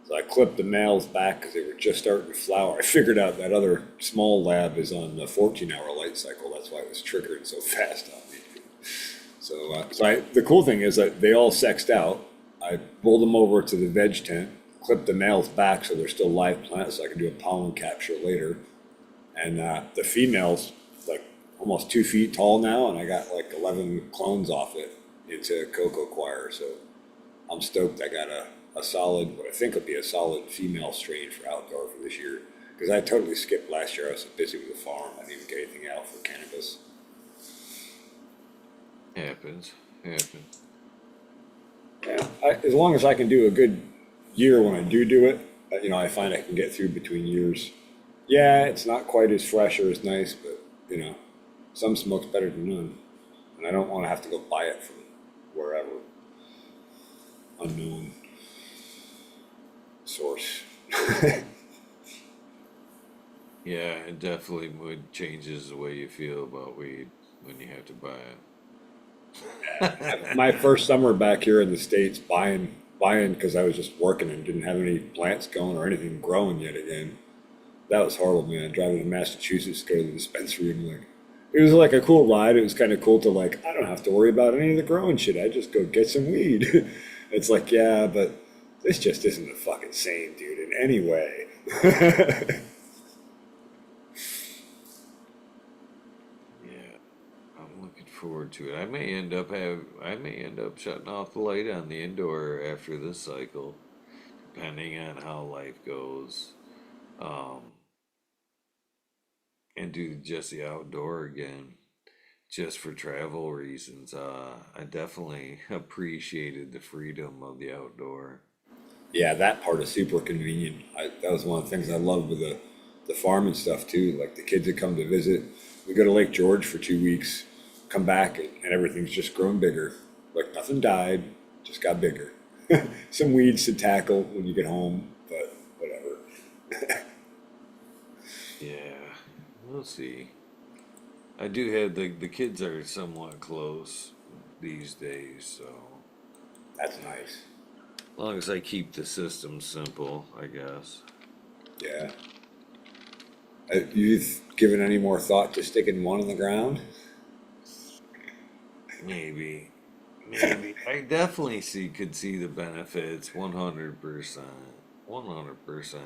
So I clipped the males back because they were just starting to flower. I figured out that other small lab is on the 14-hour light cycle. That's why it was triggering so fast on me. So the cool thing is that they all sexed out. I pulled them over to the veg tent, clipped the males back so they're still live plants so I can do a pollen capture later. And the female's like almost 2 feet tall now, and I got like 11 clones off it into Cocoa Choir. So I'm stoked I got a solid, what I think will be a solid female strain for outdoor for this year. Because I totally skipped last year. I was so busy with the farm. I didn't even get anything out for cannabis. happens, happens. Yeah, as long as I can do a good year when I do it, I find I can get through between years. Yeah, it's not quite as fresh or as nice, but some smoke's better than none. And I don't want to have to go buy it from wherever, unknown source. Yeah, it definitely would changes the way you feel about weed when you have to buy it. My first summer back here in the States buying because I was just working and didn't have any plants going or anything growing yet again. That was horrible, man. Driving to Massachusetts, go to the dispensary, and it was like a cool ride. It was kind of cool to I don't have to worry about any of the growing shit. I just go get some weed. It's like, yeah, but this just isn't the fucking same, dude, in any way. Yeah, I'm looking forward to it. I may end up shutting off the light on the indoor after this cycle, depending on how life goes. Um, and do just the outdoor again, just for travel reasons. I definitely appreciated the freedom of the outdoor. Yeah, that part is super convenient. That was one of the things I loved with the farm and stuff too. Like the kids that come to visit, we go to Lake George for 2 weeks, come back and everything's just grown bigger. Like nothing died, just got bigger. Some weeds to tackle when you get home, but whatever. Yeah, we'll see. I do have the kids are somewhat close these days, so That's nice. as long as I keep the system simple, I guess. Yeah. Have you given any more thought to sticking one in the ground? Maybe, maybe I definitely could see the benefits 100%, 100%.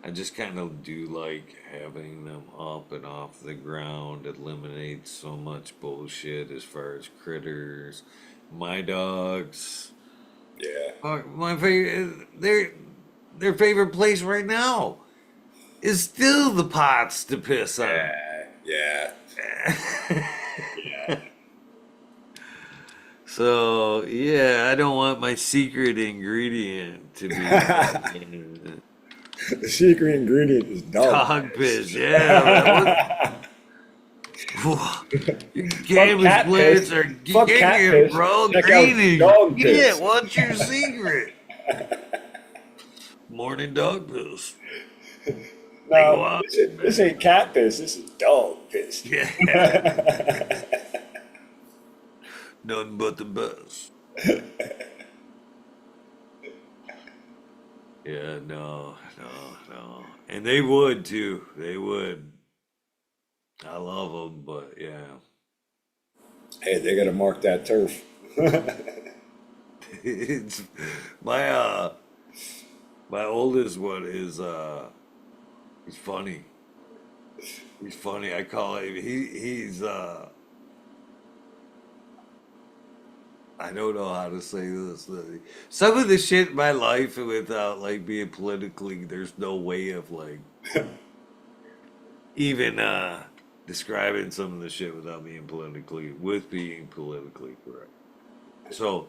I just kind of do like having them up and off the ground. Eliminates so much bullshit as far as critters. My dogs. Yeah. My favorite. Their favorite place right now is still the pots to piss on. Yeah. Yeah. So yeah, I don't want my secret ingredient to be The secret ingredient is dog piss. piss. Yeah. Your cabbage cat plants piss. are Fuck cat getting piss. bro Check out greeny. dog Yeah, piss. what's your secret? Morning dog piss. They go No, out. this ain't cat piss. This is dog piss. Yeah, nothing but the best. Yeah, no, no, no. And they would too. They would. I love them, but yeah. Hey, they gotta mark that turf. It's my my oldest one is he's funny. He's funny. I call him he's I don't know how to say this. Some of the shit in my life without like being politically there's no way of like even describing some of the shit without being politically correct. So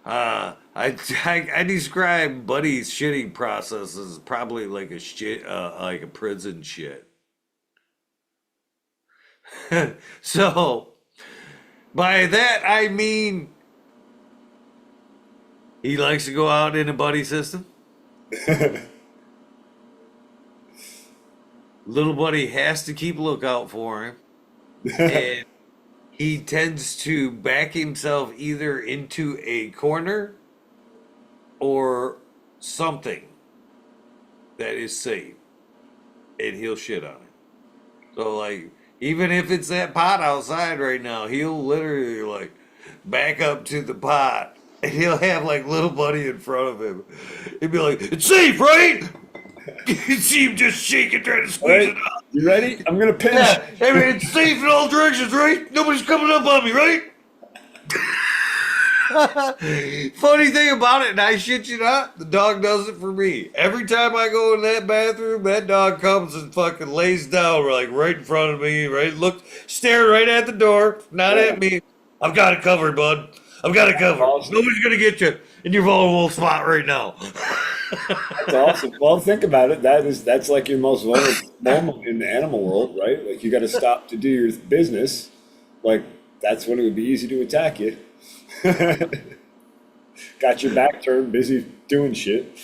I describe Buddy's shitting process as probably like a shit, like a prison shit. So by that I mean he likes to go out in a buddy system. Little buddy has to keep lookout for him, and he tends to back himself either into a corner or something that is safe, and he'll shit on it. So like, even if it's that pot outside right now, he'll literally like back up to the pot, and he'll have like little buddy in front of him. He'd be like, "It's safe, right?" You see him just shaking, trying to All squeeze right, it out. you ready? I'm gonna pinch. Yeah, I mean, it's safe in all directions, right? Nobody's coming up on me, right? Funny thing about it, and I shit you not, the dog does it for me. Every time I go in that bathroom, that dog comes and fucking lays down like right in front of me, right? Look, staring right at the door, not at me. I've got it covered, bud. I've got it covered. Awesome. Nobody's gonna get you in your vulnerable spot right now. That's awesome. Well, think about it. That's like your most vulnerable moment in the animal world, right? Like you got to stop to do your business. Like that's when it would be easy to attack you. Got your back turned, busy doing shit.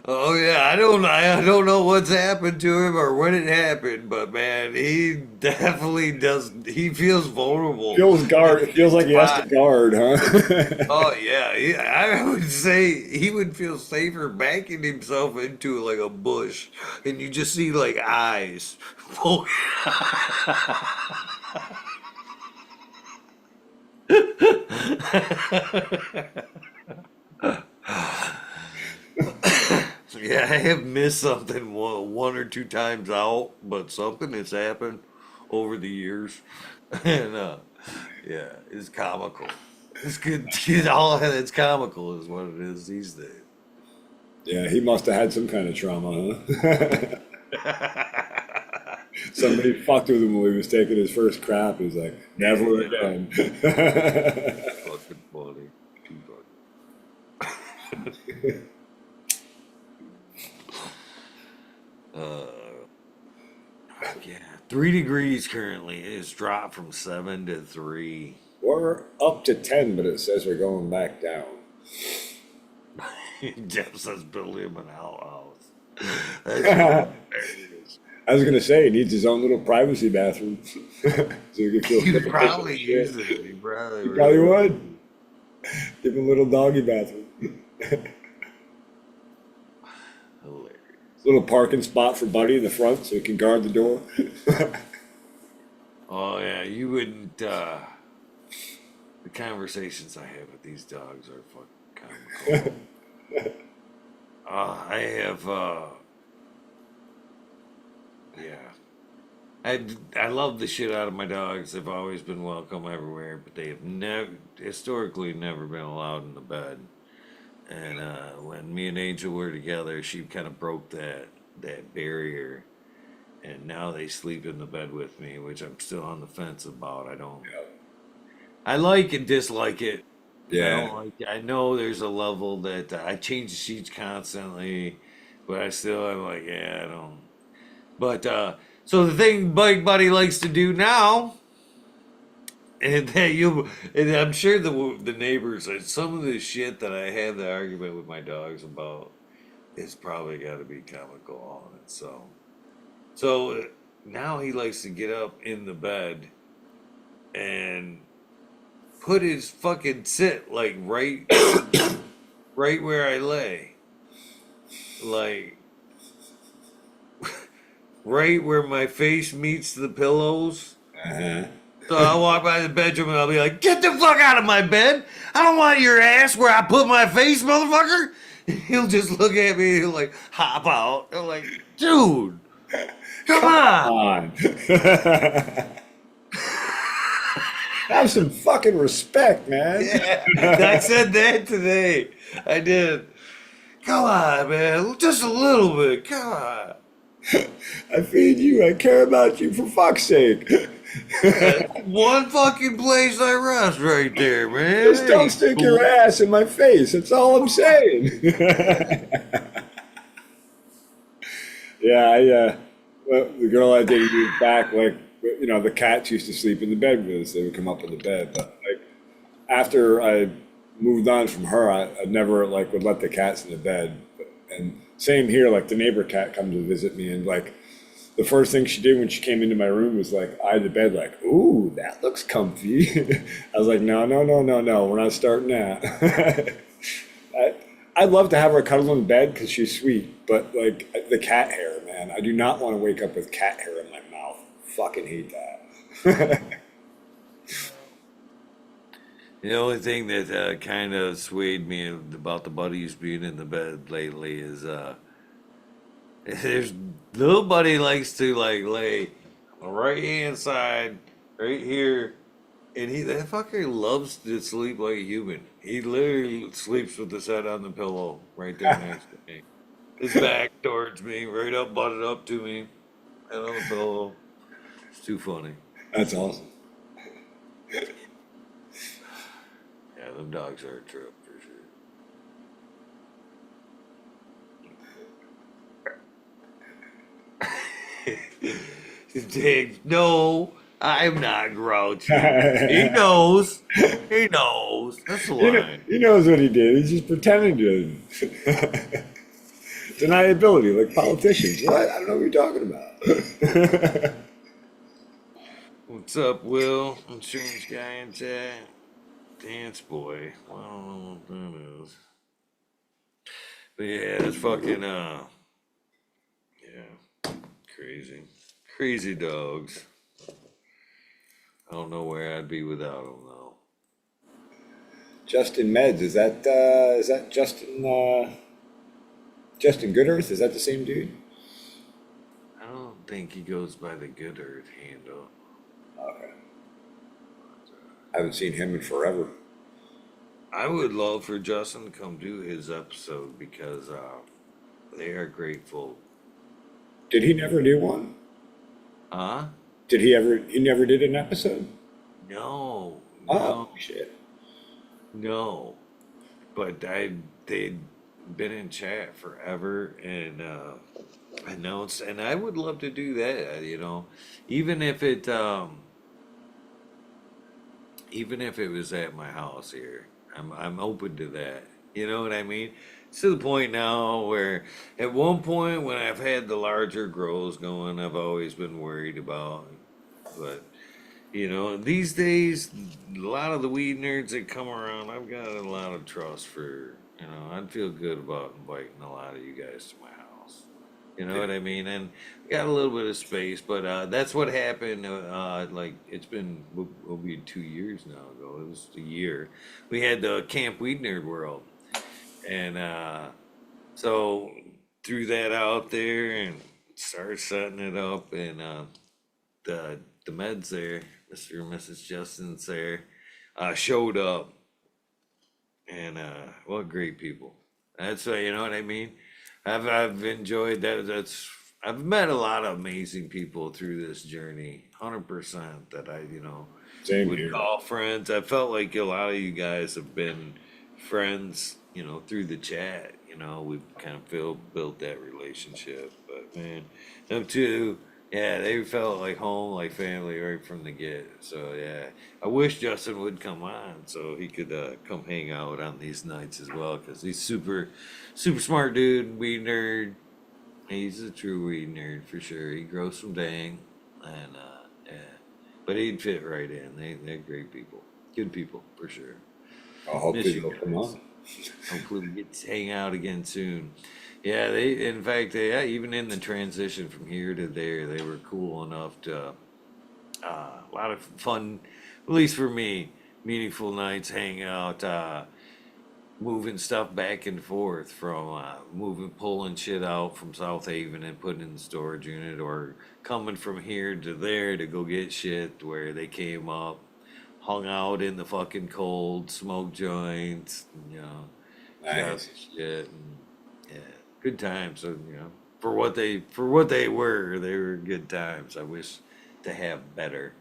Oh yeah, I don't know what's happened to him or when it happened, but man, he definitely does. He feels vulnerable. It feels like he has to guard, huh? Oh yeah, I would say he would feel safer backing himself into like a bush, and you just see like eyes. Yeah, I have missed something one or two times out, but something has happened over the years, and yeah, it's comical. It's good. It's comical is what it is these days. Yeah, he must have had some kind of trauma, huh? Somebody fucked with him when he was taking his first crap. He's like, never again. Fucking funny. Too funny. Yeah, 3 degrees currently. It's dropped from 7 to 3. We're up to 10, but it says we're going back down. Jeff says build him an outhouse. That's hilarious. I was gonna say he needs his own little privacy bathroom, so he can feel He would sympathetic probably and use shit. it. He probably, He probably really would. Give him a little doggy bathroom. hilarious. Little parking spot for Buddy in the front so he can guard the door. Oh yeah, you wouldn't. The conversations I have with these dogs are fucking comical. I have. Yeah. I love the shit out of my dogs. They've always been welcome everywhere, but they have never historically never been allowed in the bed. And when me and Angel were together, she kind of broke that barrier, and now they sleep in the bed with me, which I'm still on the fence about. I don't. I like and dislike it. I Yeah. don't like it. I know there's a level that I change the sheets constantly, but I still am like, yeah, I don't. But so the thing Bike Buddy likes to do now, and that and I'm sure the neighbors, some of the shit that I had the argument with my dogs about, is probably got to be comical on it. So now he likes to get up in the bed and put his fucking sit like right right where I lay, like right where my face meets the pillows. Uh-huh. So I'll walk by the bedroom and I'll be like, "Get the fuck out of my bed! I don't want your ass where I put my face, motherfucker!" He'll just look at me and he'll like hop out. I'm like, "Dude, come on!" On. Have some fucking respect, man. Yeah, I said that today. I did. Come on, man, just a little bit. Come on. I feed you. I care about you, for fuck's sake. One fucking place I rest right there, man. Just don't stick your ass in my face. That's all I'm saying. Yeah, well, the girl I dated moved back, like, the cats used to sleep in the bed with us. They would come up in the bed. But, like, after I moved on from her, I never, like, would let the cats in the bed. And same here, like, the neighbor cat comes to visit me, and, like, the first thing she did when she came into my room was, like, eye the bed, like, "Ooh, that looks comfy." I was like, no, we're not starting that. I'd love to have her cuddle in bed because she's sweet, but, like, the cat hair, man, I do not want to wake up with cat hair in my mouth. Fucking hate that. The only thing that kind of swayed me about the buddies being in the bed lately is there's little buddy likes to like lay on the right hand side right here, and that fucker loves to sleep like a human. He literally sleeps with his head on the pillow right there next to me, his back towards me, right up butted up to me, and on the pillow. It's too funny. That's awesome. Yeah, them dogs are a trip for sure. Dig, no, I'm not grouchy. He knows. He knows. That's the line. He knows what he did. He's just pretending to. Deniability, like politicians. What? I don't know what you're talking about. What's up, Will? Insurance guy in chat. Dance boy. Well, I don't know what that is. But yeah, it's fucking yeah. Crazy. Crazy dogs. I don't know where I'd be without them though. Justin Meds, is that Justin Goodearth? Is that the same dude? I don't think he goes by the Good Earth handle. Okay. I haven't seen him in forever. I would love for Justin to come do his episode because they are grateful. Did he never do one? Huh? Did he ever? He never did an episode? No. Oh, No. shit. No. but they'd been in chat forever, and announced, and I would love to do that. Even if it even if it was at my house here, I'm open to that. You know what I mean? It's to the point now where at one point when I've had the larger grows going, I've always been worried about, but these days, a lot of the weed nerds that come around, I've got a lot of trust for. I'd feel good about inviting a lot of you guys to my house. You know what I mean? And we got a little bit of space, but that's what happened. Like it's been, will be 2 years now ago. It was a year. We had the Camp Weed Nerd World, and so threw that out there and started setting it up, and the meds there, Mr. and Mrs. Justin's there, showed up, and what great people. That's you know what I mean. I've enjoyed that. I've met a lot of amazing people through this journey. 100% that I Same would here. call friends. I felt like a lot of you guys have been friends. Through the chat. We've kind of built that relationship. But man, them two. Yeah, they felt like home, like family right from the get. So yeah, I wish Justin would come on so he could come hang out on these nights as well because he's super smart dude, weed nerd. He's a true weed nerd for sure. He grows some dang, and yeah, but he'd fit right in. They're great people, good people for sure. Miss Hopefully you they'll come guys. on. Hopefully we get to hang out again soon. Yeah, in fact, yeah, even in the transition from here to there, they were cool enough to, a lot of fun, at least for me, meaningful nights, hang out, moving stuff back and forth from, pulling shit out from South Haven and putting in the storage unit, or coming from here to there to go get shit where they came up, hung out in the fucking cold, smoked joints, got Nice. some shit, and yeah, good times. So for what they were good times. I wish to have better,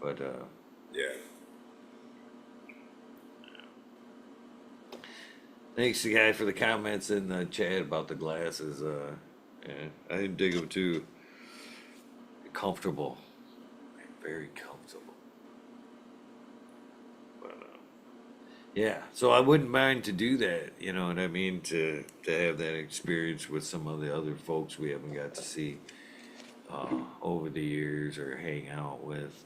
but Yeah. thanks to guy for the comments in the chat about the glasses. Yeah, I didn't dig them too. Comfortable, very comfortable. But yeah, so I wouldn't mind to do that. You know what I mean? To have that experience with some of the other folks we haven't got to see over the years or hang out with.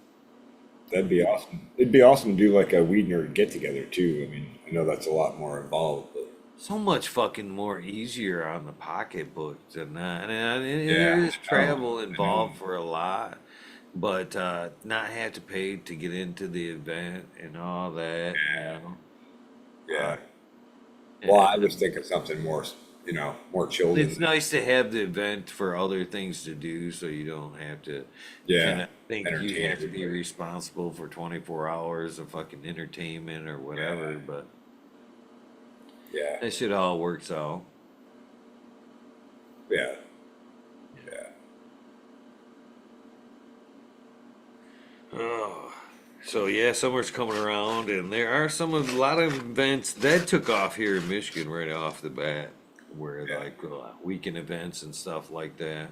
That'd be awesome. It'd be awesome to do like a weed nerd get together too. I mean, I know that's a lot more involved, but So much fucking more easier on the pocketbook than that. And there yeah, is I know. travel I know. involved for a lot, but not have to pay to get into the event and all that. Uh, Yeah. Well, I and was thinking something more, more chill it's than that. nice to have the event for other things to do, so you don't have to kind Yeah. of think you Entertain have to be everybody. responsible for 24 hours of fucking entertainment or whatever. Yeah. But Yeah. that shit all works out. Yeah. Yeah. Oh, so yeah, summer's coming around, and there are a lot of events that took off here in Michigan right off the bat, where Yeah. like weekend events and stuff like that,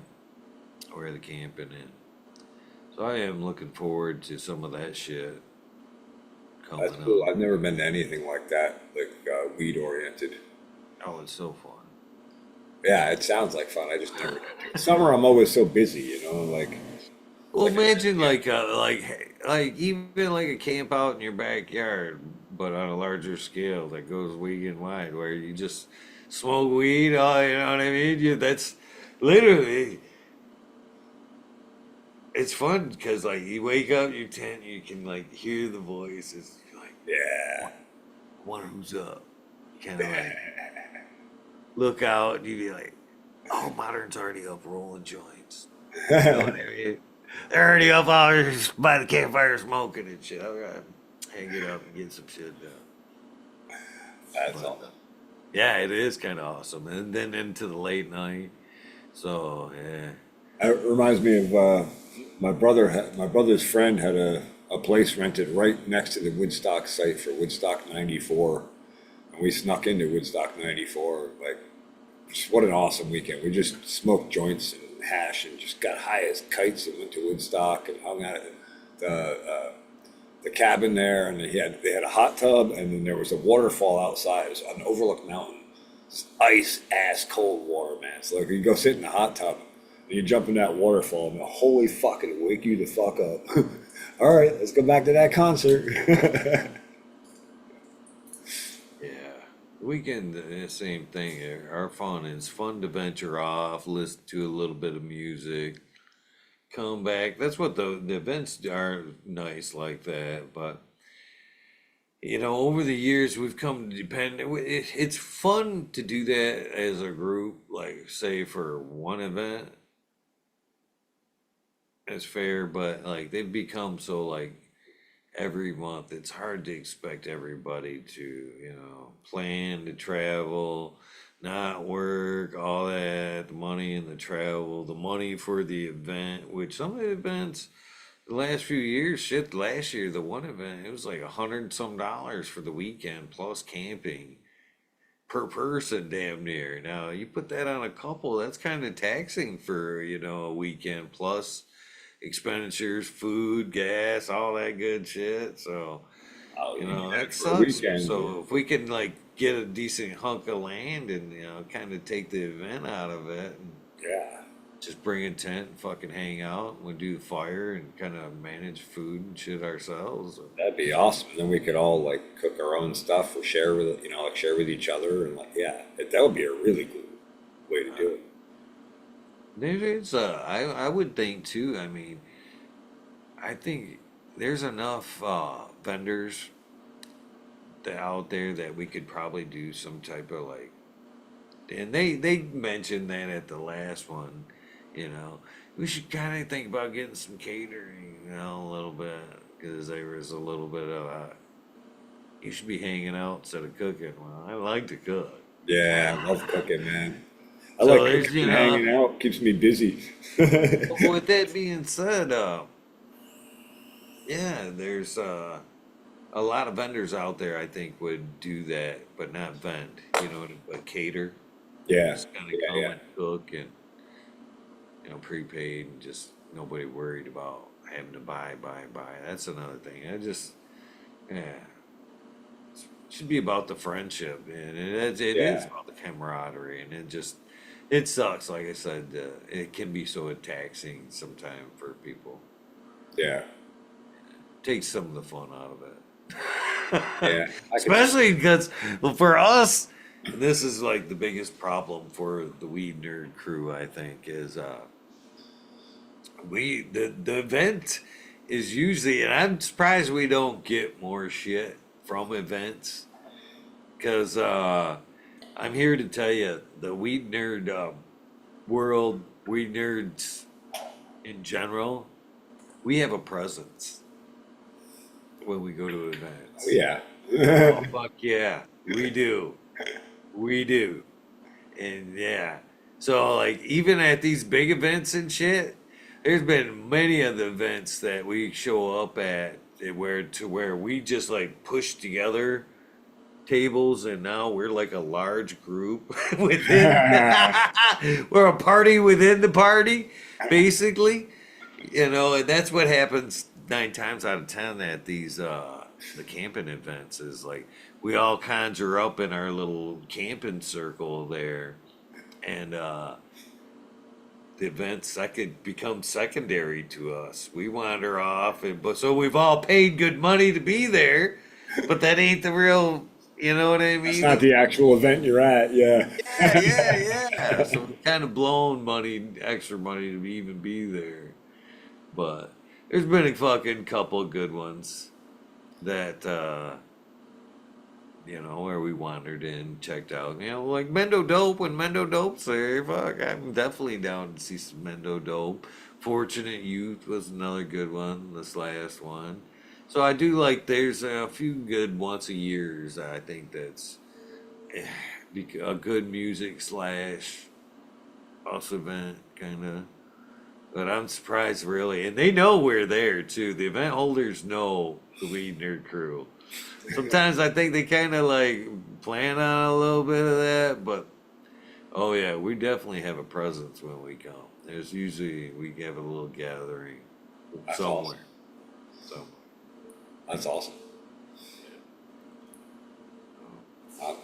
where the camping in. So I am looking forward to some of that shit coming That's cool. up. I've never been to anything like that, like weed oriented. Oh, it's so fun. Yeah, it sounds like fun. I just never get to. Summer, I'm always so busy, Well, like imagine like even like a camp out in your backyard, but on a larger scale that goes weekend wide, where you just smoke weed. Oh, you know what I mean? That's literally it's fun because like you wake up your tent, you can like hear the voices. You're like, yeah, wonder who's up. Kind of like look out, and you be like, oh, modern's already up rolling joints. You know what I mean? They're already up hours by the campfire smoking and shit. I gotta hang it up and get some shit done. that's But all. yeah, it is kind of awesome. And then into the late night. So yeah. It reminds me of my brother. My brother's friend had a place rented right next to the Woodstock site for Woodstock '94. and we snuck into Woodstock '94. Like, just what an awesome weekend! We just smoked joints and hash and just got high as kites and went to Woodstock and hung out at the cabin there, and they had a hot tub, and then there was a waterfall outside. It was on Overlook Mountain. It's ice ass cold water, man. So like you go sit in the hot tub and you jump in that waterfall, and holy fuck, it'll wake you the fuck up. All right, let's go back to that concert. Yeah. Weekend, the same thing. Our fun is fun to venture off, listen to a little bit of music, come back. That's what the events are nice like that. But, over the years, we've come to depend. It's fun to do that as a group, like, say, for one event. It's fair, but, like, they've become so, like, every month. It's hard to expect everybody to, plan to travel, not work, all that, the money and the travel, the money for the event, which some of the events, the last few years, shit, last year, the one event, it was like $100 and some for the weekend plus camping per person, damn near. Now, you put that on a couple, that's kind of taxing for, a weekend plus expenditures, food, gas, all that good shit. So, Oh, that for a sucks. weekend. So if we can like get a decent hunk of land and kind of take the event out of it and Yeah, just bring a tent and fucking hang out, we'll do the fire and kind of manage food and shit ourselves. that'd be awesome. And then we could all like cook our own stuff or share with like share with each other, and like that would be a really cool way to do it. There's I would think too. I mean, I think there's enough vendors out there that we could probably do some type of like, and they mentioned that at the last one, you know, we should kind of think about getting some catering, a little bit, because there was a little bit of you should be hanging out instead of cooking. Well, I like to cook. Yeah, I love cooking, man. I So like there's, cooking and hanging out. Keeps me busy. with that being said, yeah, there's a lot of vendors out there I think would do that, but not vend, but cater. Yeah, Just kind of yeah, come yeah, and cook and, prepaid and just nobody worried about having to buy. That's another thing. Yeah, should be about the friendship and it is yeah, about the camaraderie and it sucks. Like I said, it can be so taxing sometimes for people. yeah, Takes some of the fun out of it. yeah. I could, Especially because, well, for us, and this is like the biggest problem for the Weed Nerd crew, I think, is the event is usually, and I'm surprised we don't get more shit from events, because I'm here to tell you the Weed Nerd world, Weed Nerds in general, we have a presence when we go to events. yeah, Oh, fuck yeah, we do. We do. And yeah. So, like, even at these big events and shit, there's been many of the events that we show up at where we just like push together tables and now we're like a large group within we're a party within the party, basically. And that's what happens 9 times out of 10 at these the camping events is like we all conjure up in our little camping circle there, and the events become secondary to us. We wander off, but so we've all paid good money to be there, but that ain't the real. You know what I it's mean? not the actual event you're at. Yeah, Yeah. So we're kind of blowing extra money to even be there. But there's been a fucking couple good ones that where we wandered in, checked out. Like Mendo Dope. When Mendo Dope's there, fuck, I'm definitely down to see some Mendo Dope. Fortunate Youth was another good one. This last one. So I do like. There's a few good once a years. I think that's eh, a good music slash us event kind of. But I'm surprised, really, and they know we're there too. The event holders know the Weed Nerd crew. Sometimes I think they kind of like plan on a little bit of that, but oh yeah, we definitely have a presence when we come. There's usually we have a little gathering That's awesome. somewhere. Somewhere. That's awesome.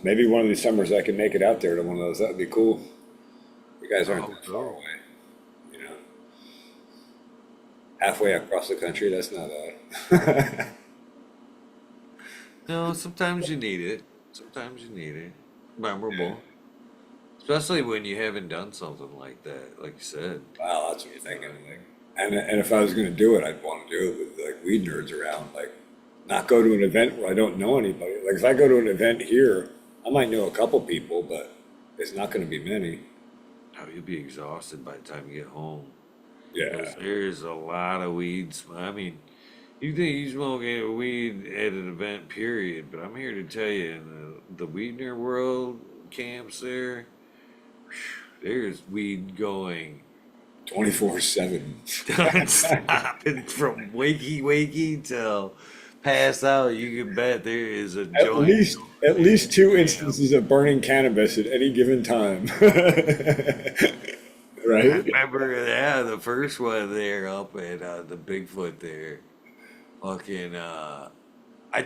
Maybe one of these summers I can make it out there to one of those. That'd be cool. You guys aren't Oh, that far cool. away. You know, halfway across the country. That's not bad. No, sometimes you need it. Sometimes you need it. Memorable. Especially when you haven't done something like that, like you said. Wow, that's what I'm thinking. Like, and if I was going to do it, I'd want to do it with like weed nerds around. Like, not go to an event where I don't know anybody. Like, if I go to an event here, I might know a couple people, but it's not going to be many. Oh, you'll be exhausted by the time you get home. Yeah. Because there's a lot of weeds. I mean, you think you smoking weed at an event, period. But I'm here to tell you, in the WEedNerdWorld camps there, there's weed going 24/7. non-stopping from wakey till pass out. You can bet there is a At joint. least two instances of burning cannabis at any given time. I Right? remember, yeah, the first one there up at the Bigfoot there. Fucking, I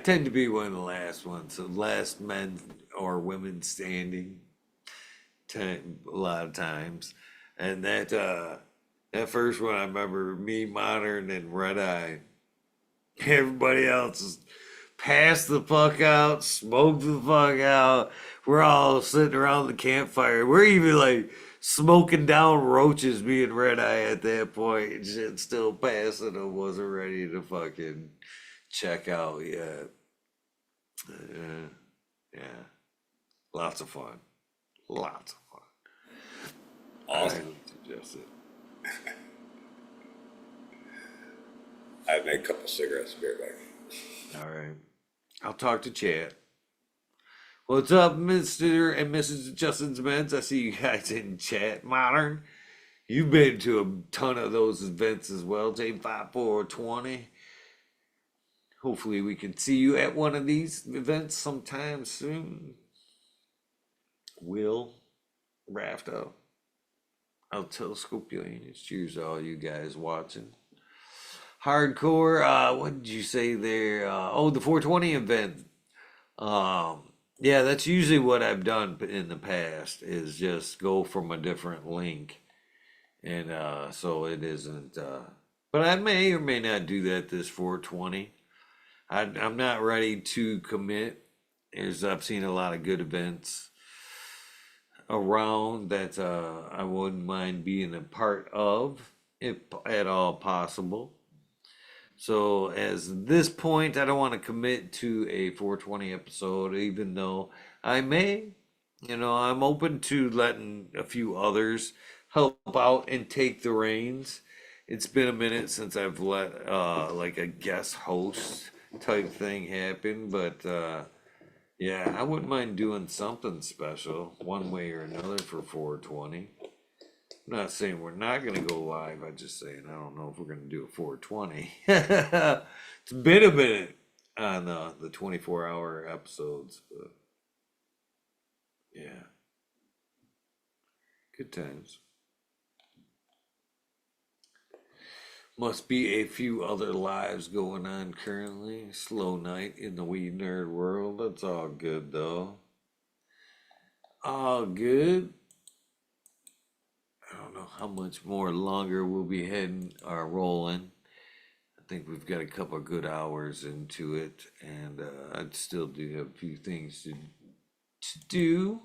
tend to be one of the last ones, the last men or women standing, a lot of times. And that first one, I remember me, Modern, and Red Eye. Everybody else is passed the fuck out, smoked the fuck out. We're all sitting around the campfire. We're even like smoking down roaches, me and Red Eye at that point, and shit still passing them. Wasn't ready to fucking check out yet. Yeah, lots of fun. Lots of fun. I Awesome. highly suggest it. I'd make a couple cigarettes, be right back. All right. I'll talk to Chad. What's up, Mr. and Mrs. Justin's Meds? I see you guys in chat. Modern. You've been to a ton of those events as well, J5420. Hopefully we can see you at one of these events sometime soon. Will Rafto. I'll telescope you. Cheers to all you guys watching. Hardcore, what did you say there? The 420 event. Yeah, that's usually what I've done in the past is just go from a different link. And so it isn't, but I may or may not do that this 420. I'm not ready to commit. I've seen a lot of good events around that I wouldn't mind being a part of, if at all possible. So as this point, I don't want to commit to a 420 episode, even though I may. I'm open to letting a few others help out and take the reins. It's been a minute since I've let like a guest host type thing happen, but yeah, I wouldn't mind doing something special one way or another for 420. I'm not saying we're not going to go live. I'm just saying I don't know if we're going to do a 420. It's been a minute on the 24-hour episodes, but yeah, good times. Must be a few other lives going on currently. Slow night in the weed nerd world. That's all good though. All good. I don't know how much more longer we'll be heading or rolling. I think we've got a couple of good hours into it, and I'd still do have a few things to do.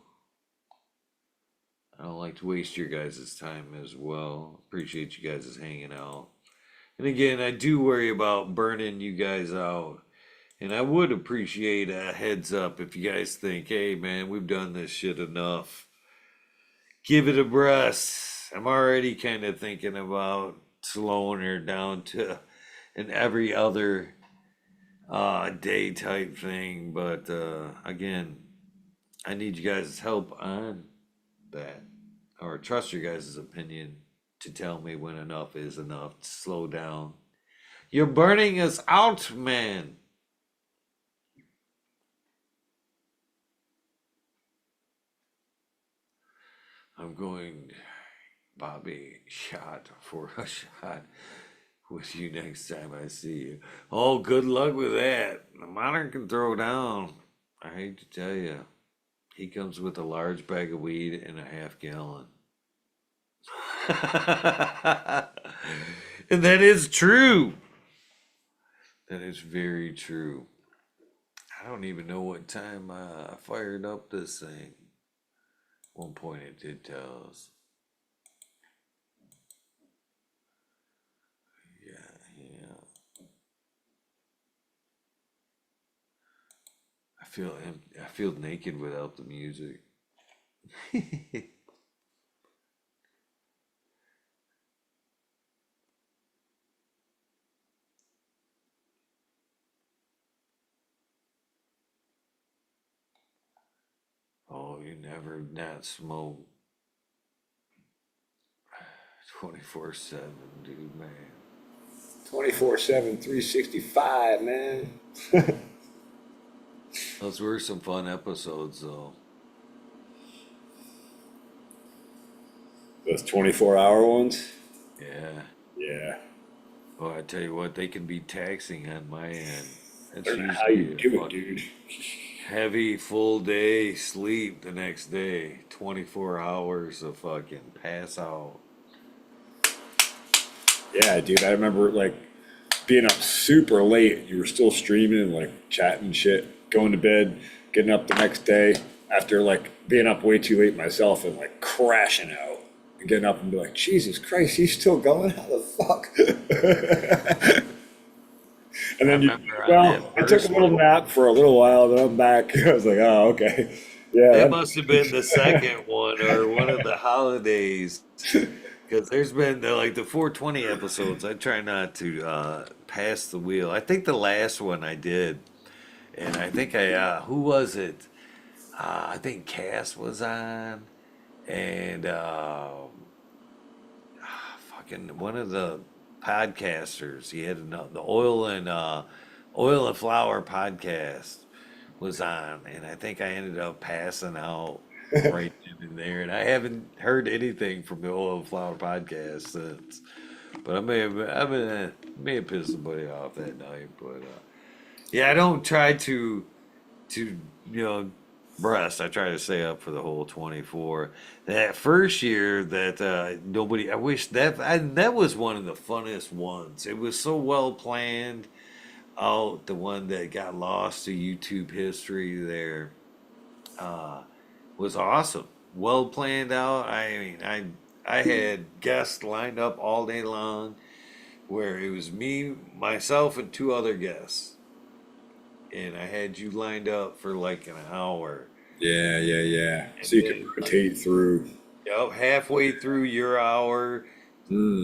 I don't like to waste your guys' time as well. Appreciate you guys hanging out. And again, I do worry about burning you guys out. And I would appreciate a heads up if you guys think, hey man, we've done this shit enough. Give it a rest. I'm already kind of thinking about slowing her down to an every other day type thing. But again, I need you guys' help on that. Or trust your guys' opinion to tell me when enough is enough to slow down. You're burning us out, man. I'm going, Bobby, shot for a shot with you next time I see you. Oh, good luck with that. The Modern can throw down. I hate to tell you. He comes with a large bag of weed and a half gallon. And that is true. That is very true. I don't even know what time I fired up this thing. One point it did tell us. Yeah, yeah. I feel naked without the music. Oh, you never not smoke 24/7, dude, man. 24/7, 365, man. Those were some fun episodes, though. Those 24-hour ones. Yeah. Yeah. Oh, I tell you what, they can be taxing on my end. I That's don't know how you usually a do it, fucking dude. heavy full day sleep the next day. 24 hours of fucking pass out. Yeah, dude. I remember like being up super late. You were still streaming and like chatting and shit. Going to bed, getting up the next day after like being up way too late myself and like crashing out. And getting up and be like, Jesus Christ, he's still going? How the fuck? And I then remember on well, that I took a first little one, nap for a little while, then I'm back. I was like, oh, okay. that Yeah, must have been the second one or one of the holidays. Because there's been like the 420 episodes. I try not to pass the wheel. I think the last one I did, and I think who was it? I think Cass was on, and fucking one of the podcasters. He had the oil and flour podcast was on, and I think I ended up passing out right then and there. And I haven't heard anything from the oil and flour podcast since. But may have pissed somebody off that night. But yeah, I don't try to you know breast. I try to stay up for the whole 24. That first year that nobody. I wish that was one of the funnest ones. It was so well planned out. The one that got lost to YouTube history there uh, was awesome. Well planned out. I mean, I had guests lined up all day long, where it was me, myself, and two other guests, and I had you lined up for like an hour. yeah, yeah, yeah. And So you can then, rotate through, yep, halfway through your hour,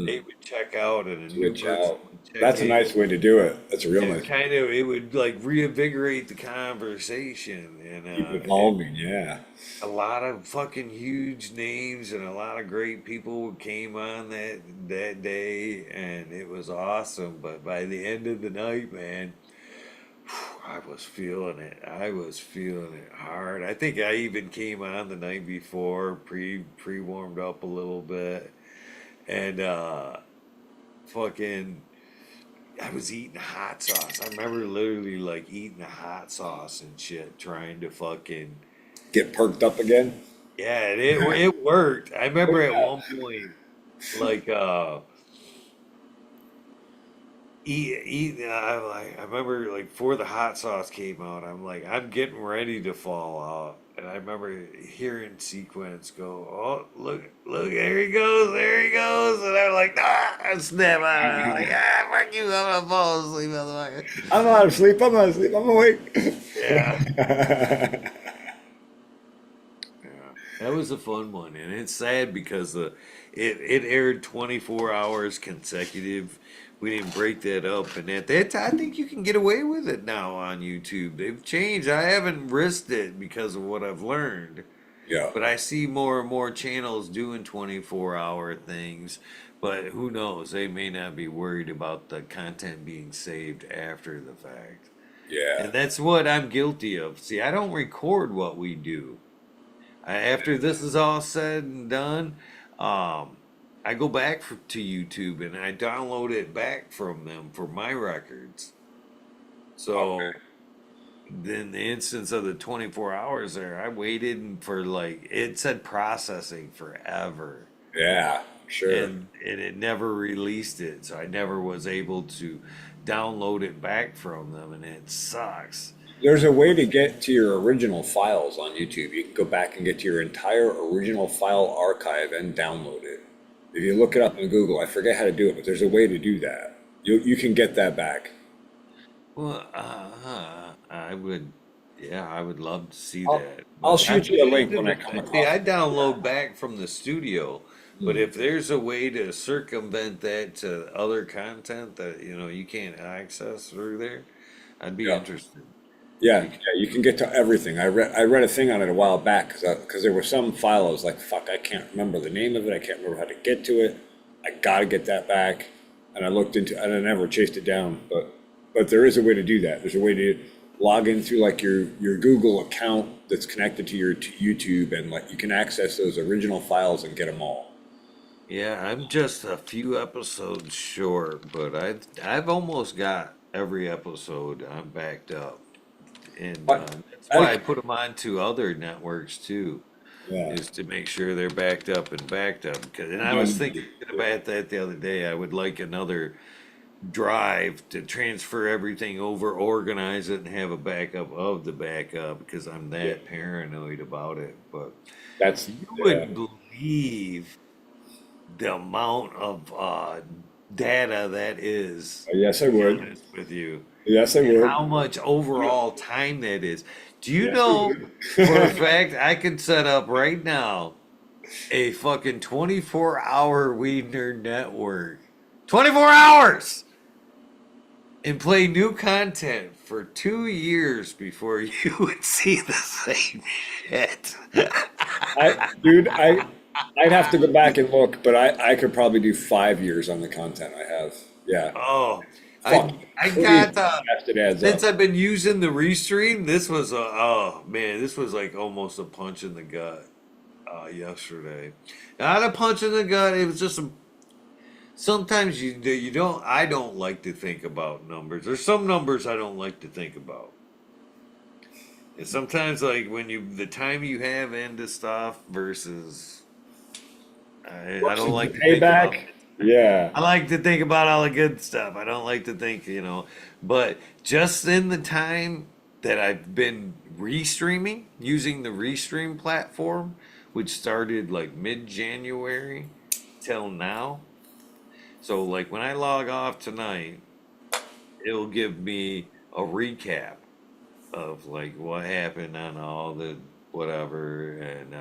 they would check out and a new switch person out. would check That's a in. nice way to do it. That's a real And nice. it would like reinvigorate the conversation. And Keep evolving, yeah. a lot of fucking huge names and a lot of great people came on that day, and it was awesome. But by the end of the night, man, I was feeling it. I was feeling it hard. I think I even came on the night before, pre warmed up a little bit, and fucking, I was eating hot sauce. I remember literally like eating the hot sauce and shit, trying to fucking, Get perked up again. yeah, it worked. I remember at one point, like I remember like before the hot sauce came out, I'm like, I'm getting ready to fall out. And I remember hearing Sequence go, "Oh, look, there he goes," and I'm like, "Ah!" I snap out of it. I'm like, "Ah, fuck you, I'm gonna fall asleep, motherfucker." I'm not asleep. I'm not asleep. I'm awake. Yeah, yeah, that was a fun one, and it's sad because it aired 24 hours consecutive. We didn't break that up, and at that time, I think you can get away with it now on YouTube. They've changed. I haven't risked it because of what I've learned, Yeah, but I see more and more channels doing 24-hour things. But who knows? They may not be worried about the content being saved after the fact. yeah, And that's what I'm guilty of. See, I don't record what we do. After this is all said and done, um, I go back to YouTube and I download it back from them for my records. So in the instance of the 24 hours there, I waited for like it said processing forever. Yeah, sure. And it never released it, so I never was able to download it back from them, and it sucks. There's a way to get to your original files on YouTube. You can go back and get to your entire original file archive and download it. If you look it up in Google, I forget how to do it, but there's a way to do that. You can get that back. Well, I would, yeah, I would love to see I'll, that. I'll But shoot you a link when I come see, across I it. download back from the studio, but Mm. if there's a way to circumvent that to other content that you can't access through there, I'd be Yeah. interested. Yeah, you can get to everything. I read a thing on it a while back because there was some file I was like, fuck, I can't remember the name of it. I can't remember how to get to it. I gotta get that back. And I looked into, and I never chased it down. But there is a way to do that. There's a way to log in through like your Google account that's connected to your YouTube, and like you can access those original files and get them all. Yeah, I'm just a few episodes short, but I've almost got every episode. I'm backed up, and But that's I, why I put them onto other networks too, yeah, is to make sure they're backed up and backed up. And I was um, thinking about that the other day. I would like another drive to transfer everything over, organize it, and have a backup of the backup because I'm yeah, that paranoid about it. But that's you yeah. wouldn't believe the amount of data that is, Yes, I to be would. honest with you, Yes, I and would. how much overall time that is. Do you Yes, I know for a would. fact I could set up right now a fucking 24-hour Weed Nerd Network? 24 hours! And play new content for 2 years before you would see the same shit. Dude, I'd have to go back and look, but I could probably do 5 years on the content I have. Yeah. Oh, Fuck. I Crazy got fast it adds since up. I've been using the restream, this was a oh man, this was like almost a punch in the gut yesterday. Not a punch in the gut. It was just sometimes you don't. I don't like to think about numbers. There's some numbers I don't like to think about. And sometimes like when the time you have into stuff versus I don't Versus the like to think about. payback. Yeah. I like to think about all the good stuff. I don't like to think, but just in the time that I've been restreaming, using the restream platform, which started like mid-January till now. So like when I log off tonight, it'll give me a recap of like what happened on all the whatever, and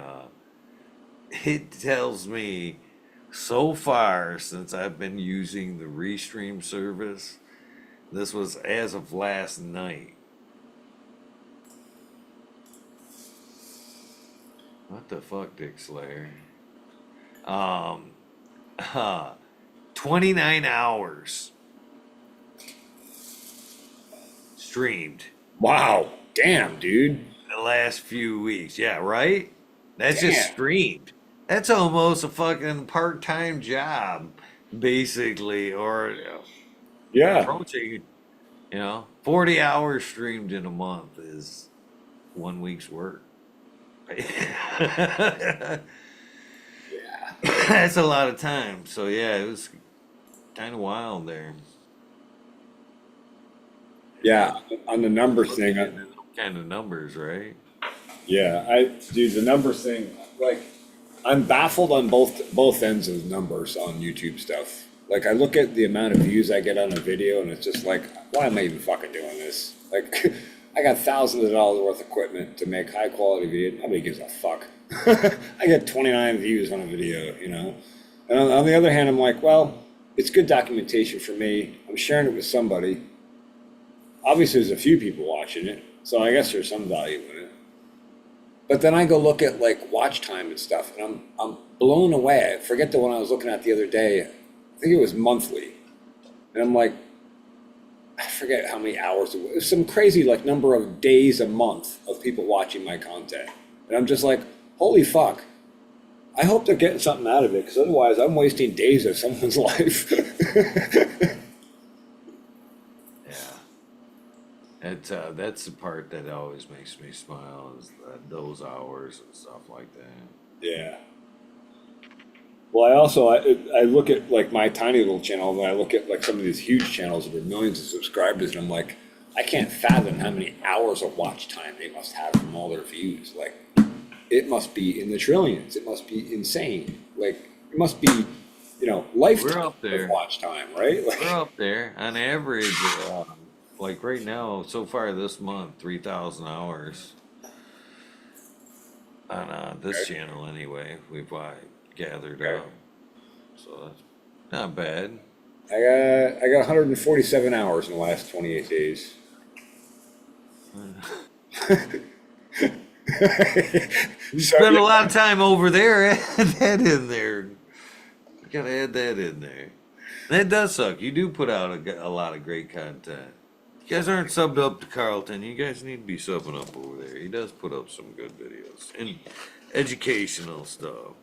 it tells me so far since I've been using the Restream service. This was as of last night. What the fuck, Dick Slayer? Um, 29 hours streamed Wow. Damn, dude. the last few weeks. Yeah, right? That's just Damn. streamed. That's almost a fucking part-time job, basically, or Yeah. approaching. 40 hours streamed in a month is 1 week's work. That's a lot of time. So yeah, it was kind of wild there. Yeah. On the numbers Looking thing, at those kind of numbers, right? yeah. Dude, the numbers thing, like, I'm baffled on both ends of numbers on YouTube stuff. Like, I look at the amount of views I get on a video, and it's just like, why am I even fucking doing this? Like, I got thousands of dollars worth of equipment to make high quality video. Nobody gives a fuck. I get 29 views on a video. And on the other hand, I'm like, well, it's good documentation for me. I'm sharing it with somebody. Obviously, there's a few people watching it, so I guess there's some value in it. But then I go look at like watch time and stuff, and I'm blown away. I forget the one I was looking at the other day. I think it was monthly, and I'm like, I forget how many hours. It was some crazy like number of days a month of people watching my content, and I'm just like, holy fuck. I hope they're getting something out of it, because otherwise I'm wasting days of someone's life. Yeah. That's the part that always makes me smile is those hours and stuff like that. Yeah. Well, I look at like my tiny little channel, and I look at like some of these huge channels with millions of subscribers, and I'm like, I can't fathom how many hours of watch time they must have from all their views. Like, it must be in the trillions. It must be insane. Like, it must be, We're lifetime up of there. watch time, right? We're Like, up there on average. Like right now, so far this month, 3,000 hours on this okay, channel anyway. We've gathered okay. up, so that's not bad. I got 147 hours in the last 28 days. You So spend yeah, a lot of time over there. Add that in there. You gotta add that in there. That does suck. You do put out a lot of great content. You guys aren't subbed up to Carlton. You guys need to be subbing up over there. He does put up some good videos and educational stuff.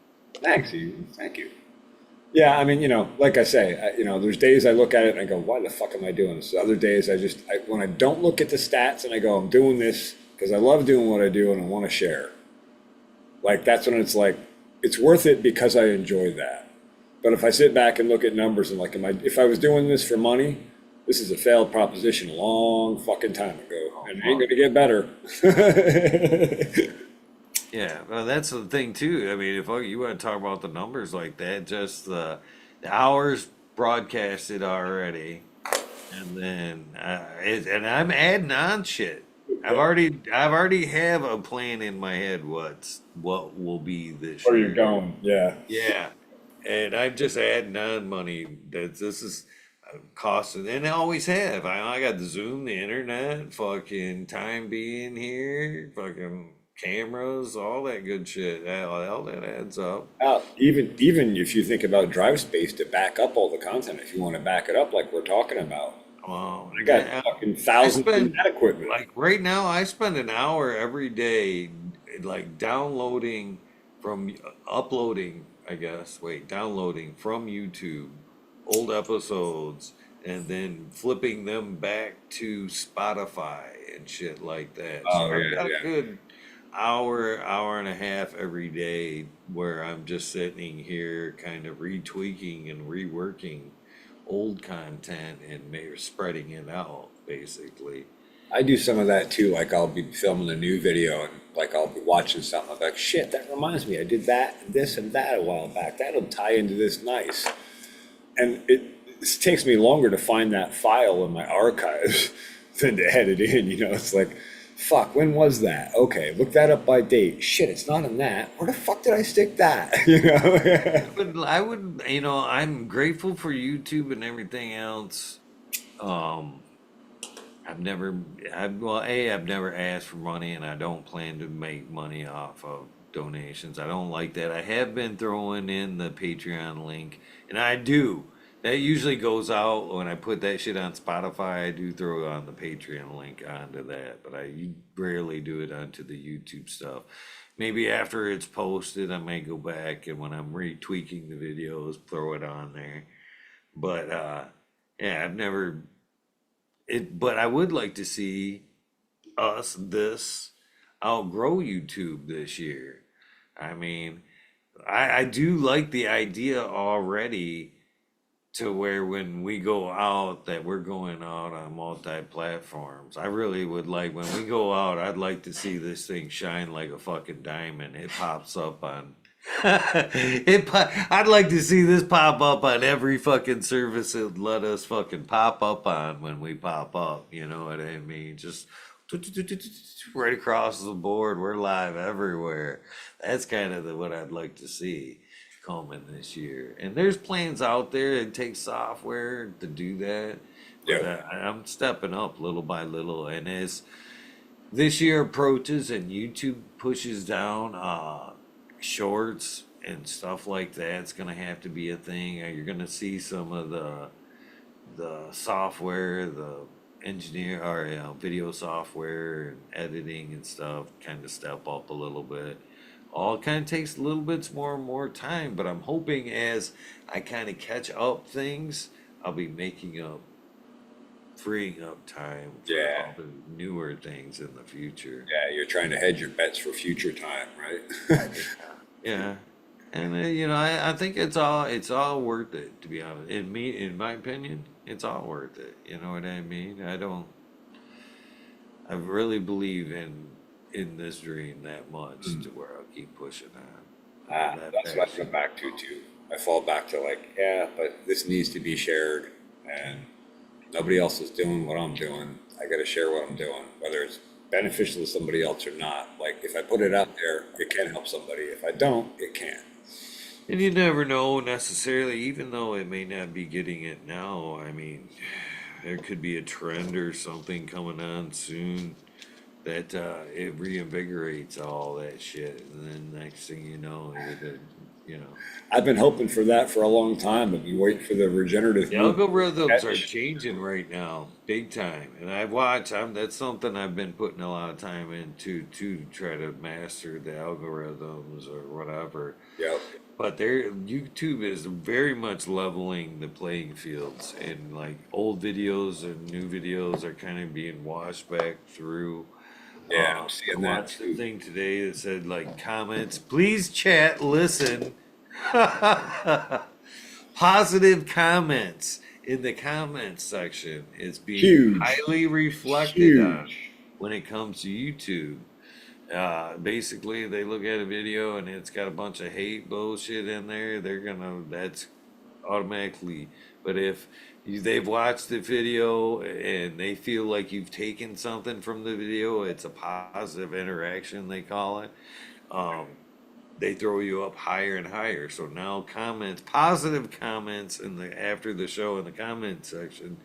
thanks, Ethan. Thank you. Yeah, I mean, like I say, there's days I look at it and I go, why the fuck am I doing this? Other days when I don't look at the stats and I go, I'm doing this because I love doing what I do and I want to share. Like, that's when it's like, it's worth it because I enjoy that. But if I sit back and look at numbers and like, if I was doing this for money, this is a failed proposition a long fucking time ago, Oh and it ain't fuck. gonna get better. Yeah, well, that's the thing too. I mean, if you want to talk about the numbers like that, just the hours broadcasted already, and then and I'm adding on shit. I've already have a plan in my head what will be this Where you're year. going, yeah. Yeah, and I'm just adding on money. That this is costing, and I always have. I got the Zoom, the internet, fucking time being here, fucking cameras, all that good shit. All that adds up. Even if you think about drive space to back up all the content, if you want to back it up like we're talking about, I got Yeah, fucking I thousands of spend that equipment. like right now. I spend an hour every day, like downloading from uploading. I guess wait, downloading from YouTube old episodes and then flipping them back to Spotify and shit like that. So Oh I've yeah, got a yeah. good hour and a half every day where I'm just sitting here kind of retweaking and reworking old content and maybe spreading it out basically. I do some of that too. Like I'll be filming a new video and like I'll be watching something. I'm like, shit, that reminds me. I did that and this and that a while back. That'll tie into this nice. And it takes me longer to find that file in my archives than to edit in. It's like, fuck, when was that? Okay, look that up by date. Shit, it's not in that. Where the fuck did I stick that? I'm grateful for YouTube and everything else. Um, I've never asked for money, and I don't plan to make money off of donations. I don't like that. I have been throwing in the Patreon link, and I do. That usually goes out when I put that shit on Spotify. I do throw on the Patreon link onto that, but I rarely do it onto the YouTube stuff. Maybe after it's posted, I may go back and when I'm retweaking the videos, throw it on there. But yeah, I've never but I would like to see this outgrow YouTube this year. I mean, I do like the idea already to where when we go out that we're going out on multi-platforms. I really would like when we go out, I'd like to see this thing shine like a fucking diamond. It pops up on I'd like to see this pop up on every fucking service it let us fucking pop up on when we pop up. You know what I mean? Just right across the board. We're live everywhere. That's kind of what I'd like to see coming this year. And there's plans out there. It takes software to do that. But Yeah. I'm stepping up little by little. And as this year approaches and YouTube pushes down shorts and stuff like that, it's gonna have to be a thing. You're gonna see some of the software, the engineer or video software and editing and stuff kind of step up a little bit. all kind of takes a little bit more and more time, but I'm hoping as I kind of catch up things, I'll be making up, freeing up time for Yeah, other newer things in the future. yeah, you're trying to hedge your bets for future time, right? Yeah, yeah. And you know, I think it's all worth it, to be honest. In my opinion, it's all worth it. You know what I mean? I really believe in this dream that much to where I'll keep pushing on. That That's what I come passion. back to too. I fall back to like, yeah, but this needs to be shared, and nobody else is doing what I'm doing. I got to share what I'm doing, whether it's beneficial to somebody else or not. Like if I put it out there, it can help somebody. If I don't, it can't. And you never know necessarily, even though it may not be getting it now. I mean, there could be a trend or something coming on soon that it reinvigorates all that shit, and then next thing you know, you know, I've been hoping for that for a long time. I've been waiting for the regenerative the movement. algorithms are changing right now, big time. And I've watched. That's something I've been putting a lot of time into to try to master the algorithms or whatever. Yep. But there, YouTube is very much leveling the playing fields, and like old videos and new videos are kind of being washed back through. Yeah, I'm I seeing that watched the too. thing today that said like comments, please chat, listen. Positive comments in the comments section is being Huge, highly reflected on huge. when it comes to YouTube. Basically, they look at a video and it's got a bunch of hate bullshit in there. That's automatically. But if they've watched the video and they feel like you've taken something from the video, it's a positive interaction, they call it. Um, they throw you up higher and higher. So now comments, positive comments in the after the show in the comment section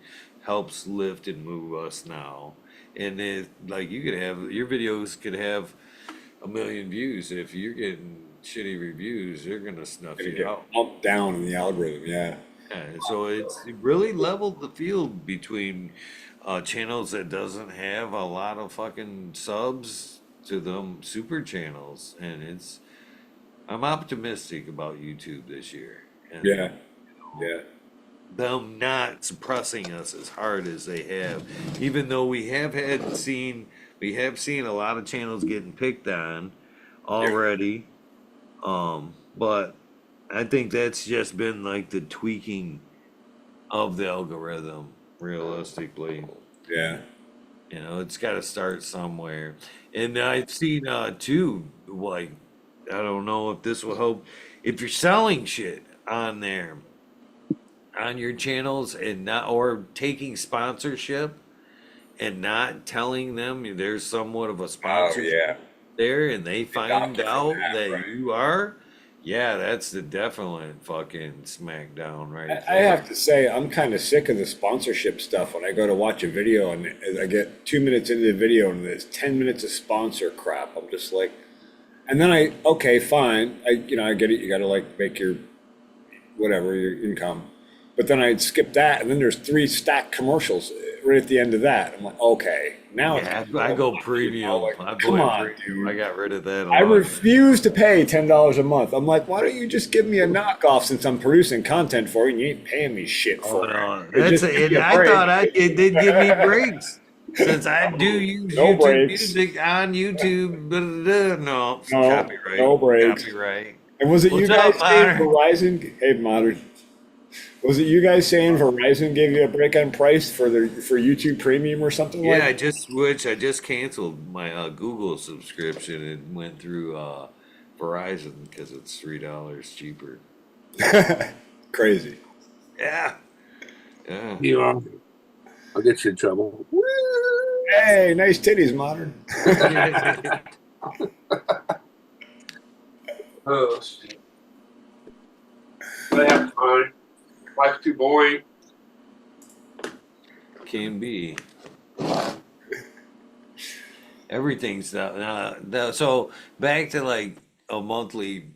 helps lift and move us now. And it like you could have your videos could have 1 million views. If you're getting shitty reviews, they're gonna snuff Gonna you get out. bumped down in the algorithm. Yeah. And so it really leveled the field between channels that doesn't have a lot of fucking subs to them super channels, and I'm optimistic about YouTube this year, and Yeah. Yeah. them not suppressing us as hard as they have, even though we have seen a lot of channels getting picked on Yeah. already. But I think that's just been like the tweaking of the algorithm, realistically. Yeah. You know, it's got to start somewhere. And I've seen too, like, I don't know if this will help. If you're selling shit on there, on your channels, and not, or taking sponsorship and not telling them there's somewhat of a Oh sponsorship yeah. there, and they Adopt find it from out that, that right? you are, yeah, that's the definite fucking smackdown right I there. have to say, I'm kind of sick of the sponsorship stuff when I go to watch a video and I get 2 minutes into the video and there's 10 minutes of sponsor crap. I'm just like, and then okay, fine. I get it. You got to like make your, whatever, your income. But then I'd skip that and then there's three stacked commercials right at the end of that. I'm like, okay, now it's Yeah, getting a I little go much, premium. like, I come go on, premium. I dude. got rid of that a I long time refuse to ago. pay $10 a month. I'm like, why don't you just give me a knockoff since I'm producing content for you and you ain't paying me shit Oh for no, it? Or that's just give it. me a I thought break. it did give me breaks since I do use No YouTube breaks. Music on YouTube. No, No, no copyright, breaks. copyright. And was it you What's up, guys saying Honor? Verizon? Hey, modern. Was it you guys saying Verizon gave you a break on price for YouTube Premium or something Yeah, like I just switched. I just canceled my Google subscription and went through Verizon because it's $3 cheaper. that? Crazy. Yeah, yeah. You I'll get you in trouble. Woo! Hey, nice titties, modern. Oh, shit. But I have fun. Life's too boring. Can be. Everything's so back to like a monthly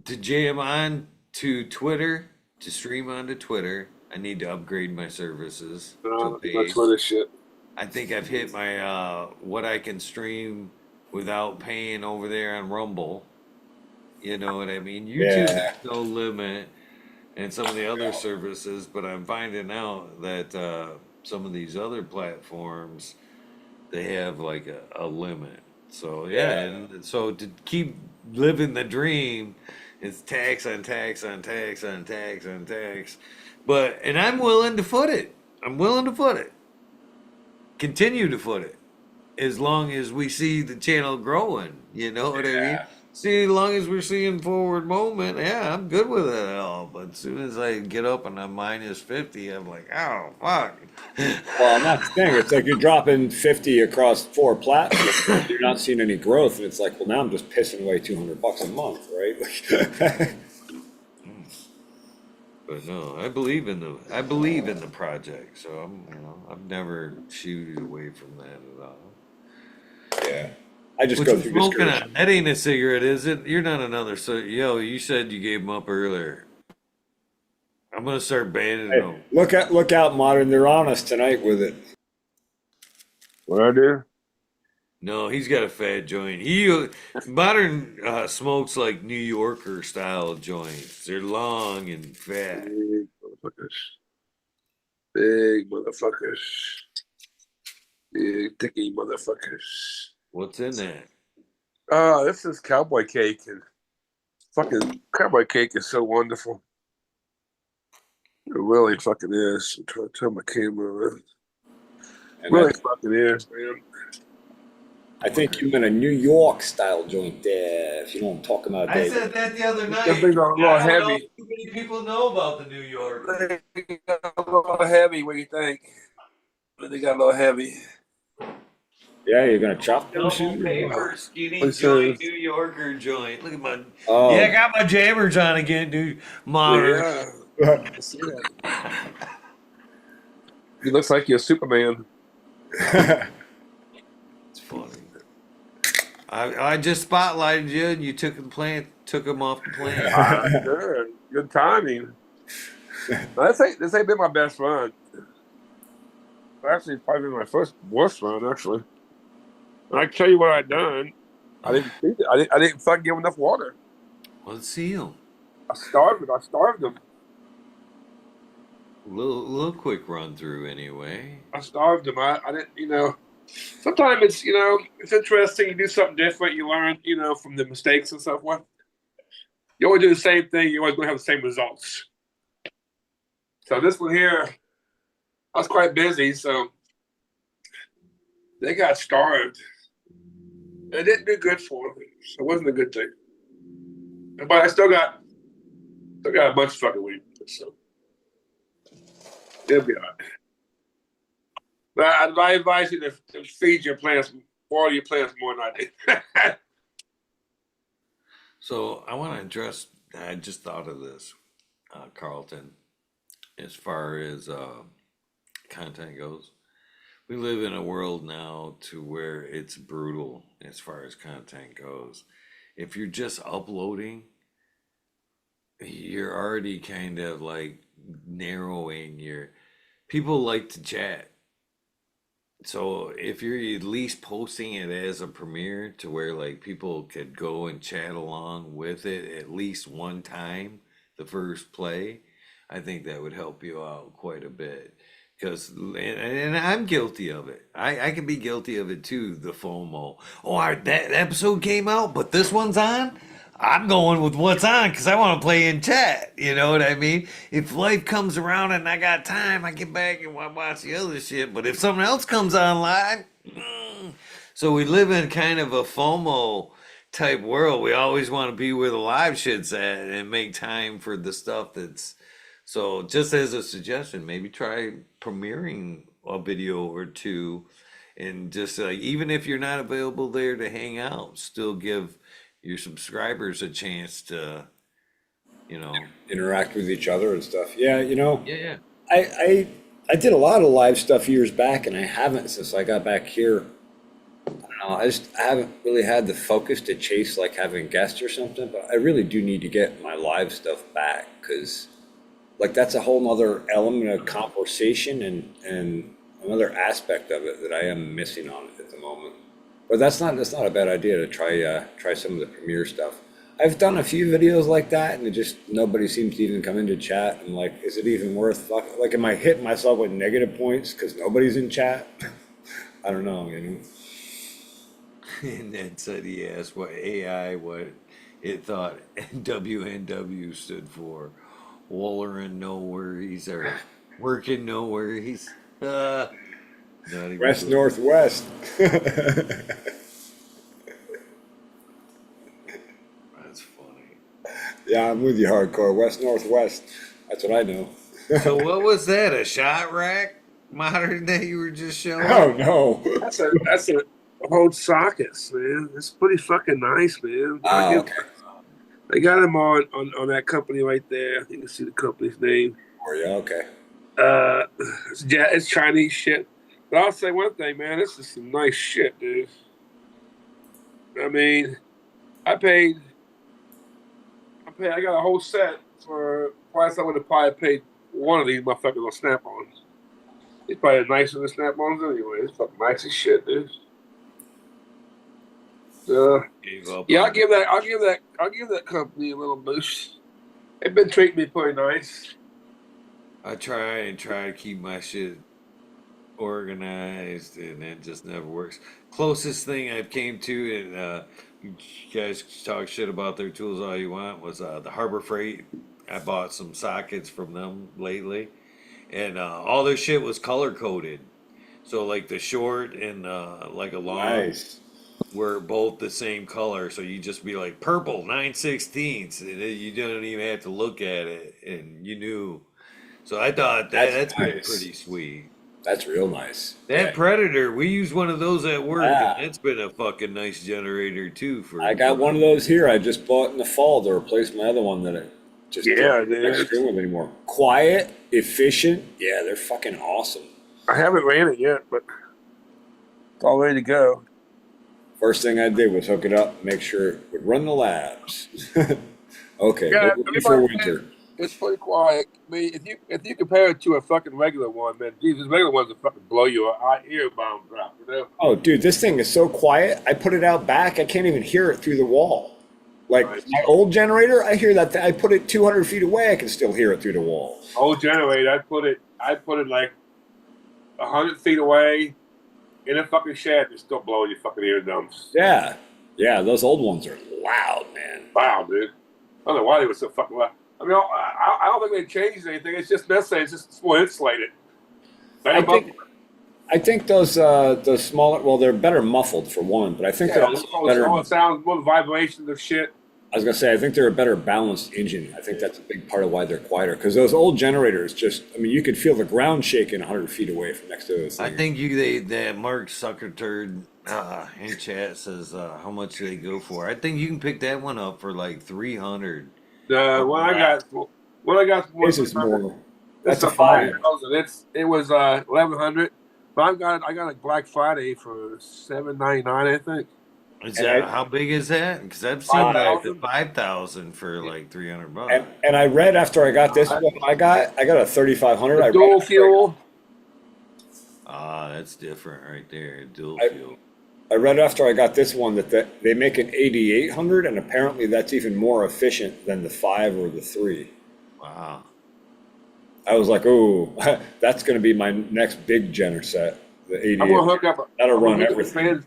to jam on to Twitter to stream onto Twitter. I need to upgrade my services to a That's paid. Twitter shit. I think I've hit my what I can stream without paying over there on Rumble. You know what I mean? YouTube, Yeah. there's no limit, and some of the other services, but I'm finding out that some of these other platforms, they have like a limit. So yeah, Yeah. and so to keep living the dream, it's tax on tax on tax on tax on tax. But and I'm willing to foot it. I'm willing to foot it. Continue to foot it as long as we see the channel growing. You know what I mean? See, as long as we're seeing forward movement, yeah, I'm good with it all. But as soon as I get up and I'm minus 50, I'm like, oh, fuck. Well, and that's the thing. It's like you're dropping 50 across 4 platforms. You're not seeing any growth, and it's like, well, now I'm just pissing away $200 a month, right? But no, I believe in the project. So I've never shooed away from that at all. Yeah. I just What go you through smoking discouragement. on? That ain't a cigarette, is it? You're not another. So, yo, you said you gave them up earlier. I'm gonna start banning Hey, them. look out, Modern. They're on us tonight with it. What I do? No, he's got a fat joint. Modern smokes like New Yorker style joints. They're long and fat. Big motherfuckers. Big motherfuckers. Big thicky motherfuckers. What's in that? This is cowboy cake, and fucking cowboy cake is so wonderful. It really fucking is. I'm trying to turn my camera around. And Really fucking is, man. I think you meant a New York style joint there, if you know what I'm talking about, I Dave. said that the other night. That thing's a little I don't know heavy. if too many people know about the New York. They got a little heavy. What do you think? They got a little heavy. Yeah, you're gonna chop them Double shoes? paper, skinny What's joint, this? New Yorker joint. Look at my. Oh. Yeah, I got my jammers on again, dude. Modern. Yeah. I see that. He looks like you're Superman. It's funny. I just spotlighted you, and you took them off the plant. Good timing. This ain't been my best run. Actually, it's probably been my first worst run. Actually, and I tell you what I done. I didn't feed it. I didn't fucking give him enough water. Let's see them. I starved them. Little quick run through anyway. I starved them. I didn't. Sometimes it's interesting. You do something different. You learn. From the mistakes and so forth. You always do the same thing. You always going to have the same results. So this one here, I was quite busy, so they got starved. It didn't do good for them. So it wasn't a good thing. But I still got a bunch of fucking weed. So it'll be all right. But I advise you to feed your plants, water your plants more than I did. So I want to address. I just thought of this, Carlton. As far as content goes, we live in a world now to where it's brutal as far as content goes. If you're just uploading, you're already kind of like narrowing your. People like to chat. So if you're at least posting it as a premiere to where like people could go and chat along with it at least one time, the first play, I think that would help you out quite a bit. Because and I'm guilty of it. I can be guilty of it too. The FOMO. Oh, that episode came out, but this one's on. I'm going with what's on because I want to play in chat. You know what I mean? If life comes around and I got time, I get back and watch the other shit. But if something else comes on live, so we live in kind of a FOMO type world. We always want to be where the live shit's at and make time for the stuff that's. So just as a suggestion, maybe try premiering a video or two, and just like even if you're not available there to hang out, still give your subscribers a chance to, Interact with each other and stuff. Yeah, yeah. I did a lot of live stuff years back, and I haven't since I got back here. I don't know, I haven't really had the focus to chase like having guests or something, but I really do need to get my live stuff back because like that's a whole nother element of conversation and another aspect of it that I am missing on it at the moment. But that's not a bad idea to try some of the Premiere stuff. I've done a few videos like that, and it just nobody seems to even come into chat. And like, is it even worth like? Am I hitting myself with negative points because nobody's in chat? I don't know. You know. And then said he asked what AI, what it thought WNW stood for. Wallering no worries or working no worries. Not even West close. Northwest. That's funny. Yeah, I'm with you hardcore. West Northwest. That's what I know. So what was that? A shot rack modern that you were just showing? Oh no. That's a whole sockets, man. It's pretty fucking nice, man. Oh, okay. I got them on that company right there. You can see the company's name. Oh yeah, okay. It's Chinese shit. But I'll say one thing, man. This is some nice shit, dude. I mean, I paid. I got a whole set for price I would have probably paid one of these motherfuckers on Snap-ons. It's probably nicer than Snap-ons anyway. It's fucking nice as shit, dude. Gave up Yeah, on I'll give that company a little boost. They've been treating me pretty nice. I try to keep my shit organized, and it just never works. Closest thing I've came to, and you guys talk shit about their tools all you want, was the Harbor Freight. I bought some sockets from them lately, and all their shit was color coded. So like the short and like a long Nice. were both the same color. So you just be like purple 9/16, and you didn't even have to look at it, and you knew. So I thought that's been Nice. pretty sweet. That's real nice. That Yeah. Predator, we use one of those at work, and Yeah. that's been a fucking nice generator too. I got one of those here. I just bought in the fall to replace my other one that I just Yeah, don't extra with anymore. Quiet, efficient. Yeah, they're fucking awesome. I haven't ran it yet, but it's all ready to go. First thing I did was hook it up, make sure it would run the labs. Okay, Yeah, get ready for everybody winter. it's pretty quiet. I mean, if you compare it to a fucking regular one, man, Jesus, regular ones will fucking blow your ear bombs out, you know? Oh, dude, this thing is so quiet. I put it out back. I can't even hear it through the wall. Like Nice. my old generator, I hear that. I put it 200 feet away. I can still hear it through the wall. Old generator, I put it like 100 feet away in a fucking shed. It's still blowing your fucking eardrums. Yeah, yeah. Those old ones are loud, man. Wow, dude. I don't know why they were so fucking loud. I mean, I don't think they changed anything. It's just necessary. It's just more insulated. I think those smaller. Well, they're better muffled for one, but I think they're also better. All the sounds, more vibrations of shit. I was gonna say, I think they're a better balanced engine. I think that's a big part of why they're quieter. Because those old generators, I mean, you could feel the ground shaking 100 feet away from next to those I things. think that Mark Suckerturd in chat says how much they go for. I think you can pick that one up for like 300. What I got This is more. That's That's a 5. It was 1,100, but I got a Black Friday for $7.99, I think. How big is that? Because I've seen like the 5,000 for like $300. And I read after I got this one, I got a 3,500. I Dual fuel. That's different right there. Dual fuel. I read after I got this one that they make an 8,800, and apparently that's even more efficient than the 5 or the 3. Wow. I was like, oh, that's going to be my next big Jenner set. The 88. I'm gonna hook up. That'll I'm run gonna hook up everything.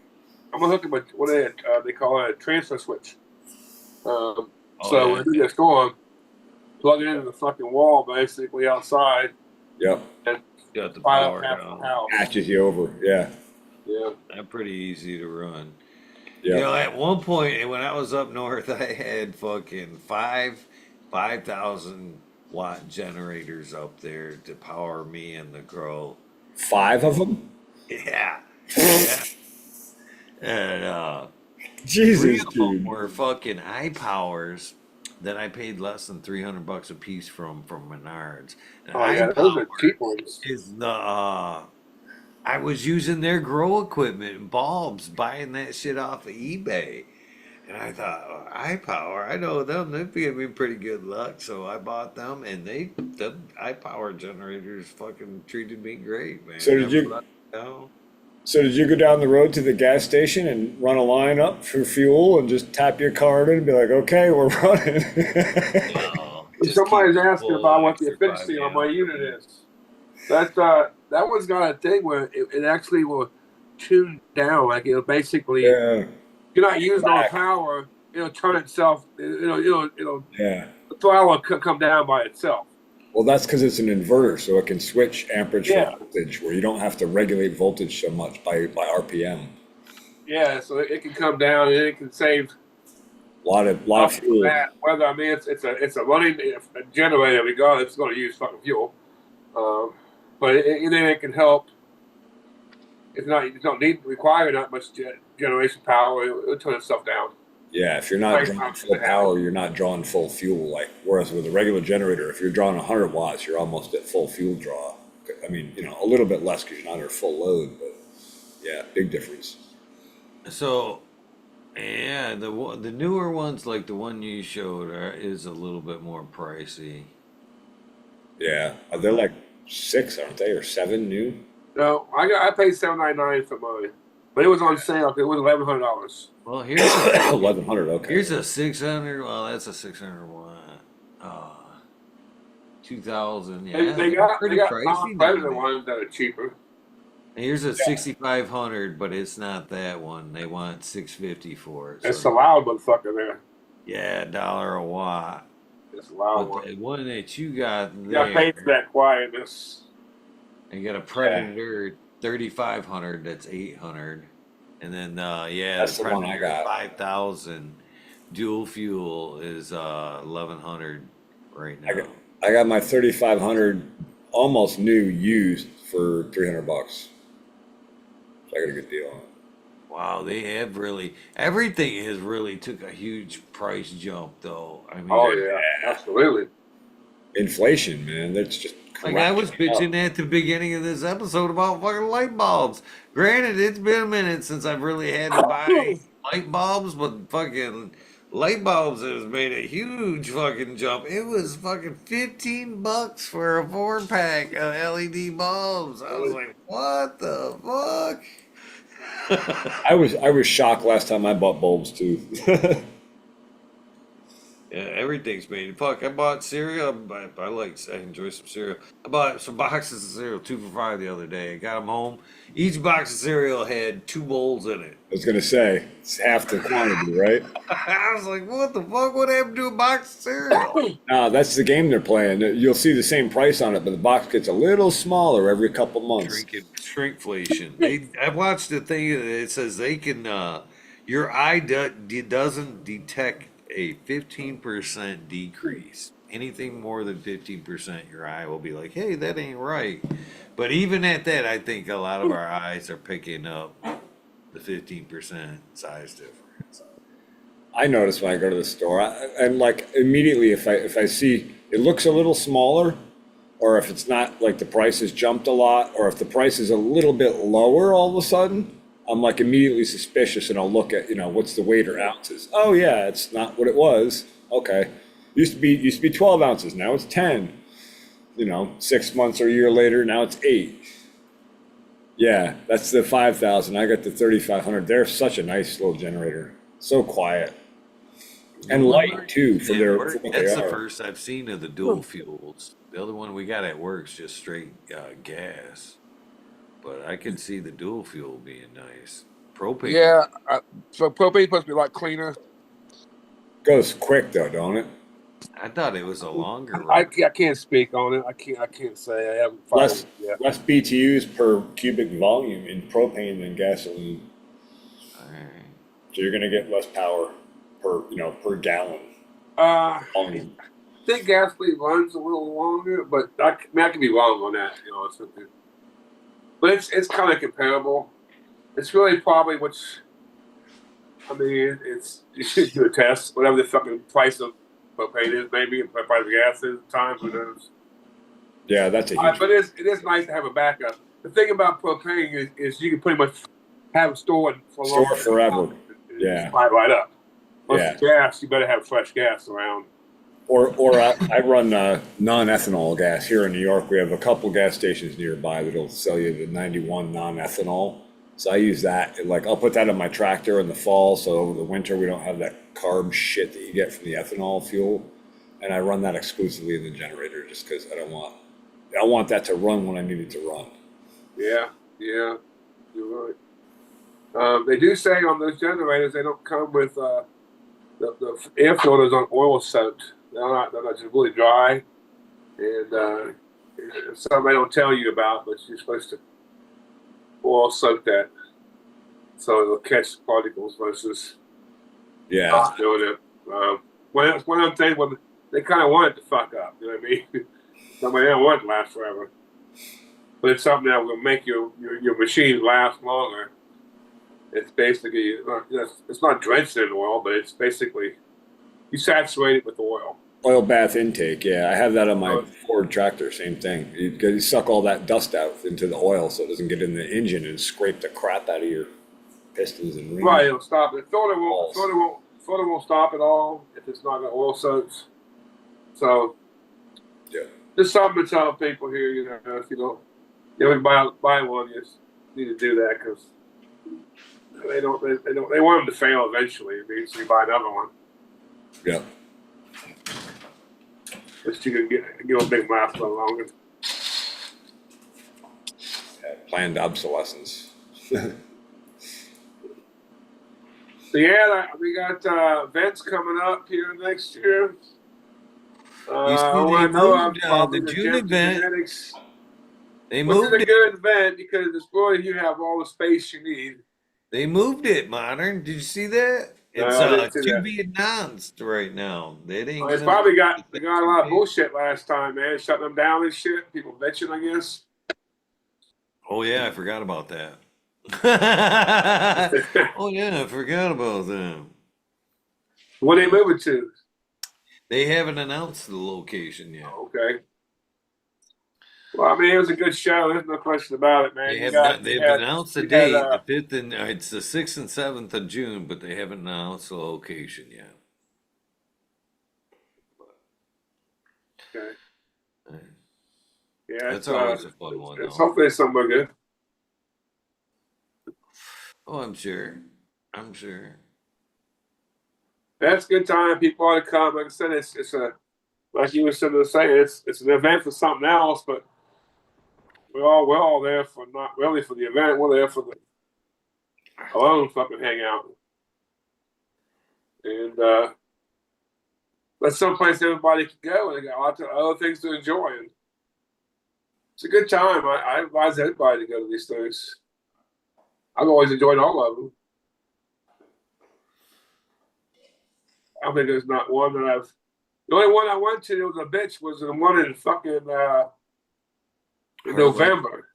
I'm gonna hook up what they call it a transfer switch. So yeah. when you just go on, plug it into the fucking wall basically outside, Yep. and Got the fire power up half the down. house. Patches you over. Yeah. Yeah. They're pretty easy to run. Yeah. You know, at one point when I was up north, I had fucking 5,000 watt generators up there to power me and the girl. 5 of them? Yeah. Yeah. And Jesus, 3 of them dude. were fucking iPowers that I paid less than $300 a piece from Menards. And Oh yeah, those are iPower cheap ones. is I was using their grow equipment and bulbs, buying that shit off of eBay. And I thought, iPower, I know them. They'd give me pretty good luck. So I bought them, and the iPower generators fucking treated me great, man. So did you- No. So did you go down the road to the gas station and run a line up for fuel and just tap your card in and be like, okay, we're running? No, If just keep somebody's it asking full about what the extra 5 efficiency on my gallons. unit is, that one's got a thing where it actually will tune down. Like it'll basically, if Yeah, you're not using all the back. power, it'll turn itself. It'll Yeah. the throttle will come down by itself. Well, that's because it's an inverter, so it can switch amperage for Yeah. voltage, where you don't have to regulate voltage so much by RPM. Yeah, so it can come down and it can save Lot of off of fuel. that. Whether I mean it's a running generator, regardless, it's going to use fucking fuel. But then it can help. If not, you don't require not much generation power. It'll turn itself down. Yeah, if you're not Right, drawing full power, you're not drawing full fuel. Like whereas with a regular generator, if you're drawing 100 watts, you're almost at full fuel draw. I mean, a little bit less because you're not at full load, but yeah, big difference. So, yeah, the newer ones like the one you showed is a little bit more pricey. Yeah, they're like 6, aren't they, or 7 new? No, I paid $7.99 for mine, but it was on sale. It was $1,100. Well, here's 1100. Okay. here's a 600. Well, that's a 600 one. 2000. Yeah, They they're got pretty pricey. predator ones that are cheaper. And here's a 6500, but it's not that one. They want 650 for it. It's a loud motherfucker there. Yeah, $1 a watt. It's a loud But one. the one that you got You got to pay for there, that quietness. you got a Predator 3500. That's 800, and then That's the one I got. 5000 dual fuel is 1100 right now. I got my 3500 almost new used for $300. So I got a good deal on it. Wow, they have really everything has really took a huge price jump though. I mean, Oh yeah, absolutely. Inflation, man, that's just like I was cracking up. bitching at the beginning of this episode about fucking light bulbs. Granted, it's been a minute since I've really had to buy light bulbs, but fucking light bulbs has made a huge fucking jump. It was fucking $15 for a 4-pack of LED bulbs. I was like, what the fuck? I was shocked last time I bought bulbs too. Yeah, everything's made. Fuck, I bought cereal. I enjoy some cereal. I bought some boxes of cereal, 2 for $5 the other day. I got them home. Each box of cereal had 2 bowls in it. I was gonna say it's half the quantity, right? I was like, what the fuck? What happened to a box of cereal? That's the game they're playing. You'll see the same price on it, but the box gets a little smaller every couple months. Shrinkflation. I watched the thing that it says they can, your eye doesn't detect a 15% decrease. Anything more than 15%, your eye will be like, hey, that ain't right. But even at that, I think a lot of our eyes are picking up the 15% size difference. I notice when I go to the store, I'm like immediately if I see it looks a little smaller, or if it's not like the price has jumped a lot, or if the price is a little bit lower all of a sudden, I'm like immediately suspicious, and I'll look at what's the weight or ounces. Oh yeah, it's not what it was. Okay, used to be 12 ounces. Now it's 10. 6 months or a year later, now it's 8. Yeah, that's the 5000. I got the 3500. They're such a nice little generator. So quiet and light too for what they That's the are. first I've seen of the dual fuels. The other one we got at work's just straight gas. But I can see the dual fuel being nice. Propane. Yeah, so propane supposed to be a lot cleaner. Goes quick though, don't it? I thought it was a longer I run. can't speak on it. I can't say. I haven't followed Less it yet. less BTUs per cubic volume in propane than gasoline. Alright. So you're gonna get less power per gallon I volume. think gasoline runs a little longer, but I could be wrong on that. It's something. But it's kind of comparable. It's really probably you should do a test, whatever the fucking price of propane is, maybe, and the price of gas is at the time, who knows. Yeah, that's a huge. But it is nice to have a backup. The thing about propane is you can pretty much have it stored for a long time. Forever. And Yeah. Slide right up. Once Yeah. it's gas, you better have fresh gas around. Or I run non-ethanol gas here in New York. We have a couple gas stations nearby that'll sell you the 91 non-ethanol. So I use that. And, like I'll put that on my tractor in the fall, so over the winter we don't have that carb shit that you get from the ethanol fuel. And I run that exclusively in the generator just because I want that to run when I need it to run. Yeah, yeah, you're right. They do say on those generators they don't come with the air filters on oil soaked. They're not just really dry, and some they don't tell you about, but you're supposed to oil soak that so it'll catch particles versus Yeah. not doing it. It's one of them things when they kind of want it to fuck up. You know what I mean? Somebody don't want it to last forever, but it's something that will make your machine last longer. It's basically it's not drenched in oil, but it's basically you saturate it with oil. Oil bath intake, yeah. I have that on my Oh. Ford tractor, same thing. You suck all that dust out into the oil so it doesn't get in the engine and scrape the crap out of your pistons and rings. Right, it'll stop it. Balls. Filter won't stop at all if it's not got oil soaks. So Yeah. just something to tell people here, you know, if you don't buy one, you just need to do that because they want them to fail eventually. It means you buy another one, Yeah. but you can get a big last a little longer. Yeah, planned obsolescence. So yeah, we got events coming up here next year. You see, I they want to know I'm moved probably the the June Gems of event. Genetics, They which is moved a it. good event because it's really you have all the space you need. They moved it, Modern. Did you see that? It's I didn't see to that. be announced right now. They ain't They gonna probably announce they it got a till lot of May. bullshit last time, man. Shutting them down and shit. People bitching, I guess. Oh yeah, I forgot about that. Oh yeah, I forgot about that. What they Yeah. moving to? They haven't announced the location yet. Okay. Well, I mean, it was a good show. There's no question about it, man. They have not. They've announced the You had date, the 5th, and it's the 6th and 7th of June, but they haven't announced the location yet. okay. Uh, Yeah, That's always a fun one, it's though. hopefully somewhere good. Oh, I'm sure. I'm sure. That's a good time. People ought to come. Like I said, it's a like you were saying, it's an event for something else, but we're all there for not really for the event. We're there for the alone fucking hang out and that's someplace everybody can go and they got lots of other things to enjoy. And it's a good time. I advise everybody to go to these things. I've always enjoyed all of them. I think there's not one that I've. The only one I went to that was a bitch was the one in fucking in Heartland. November.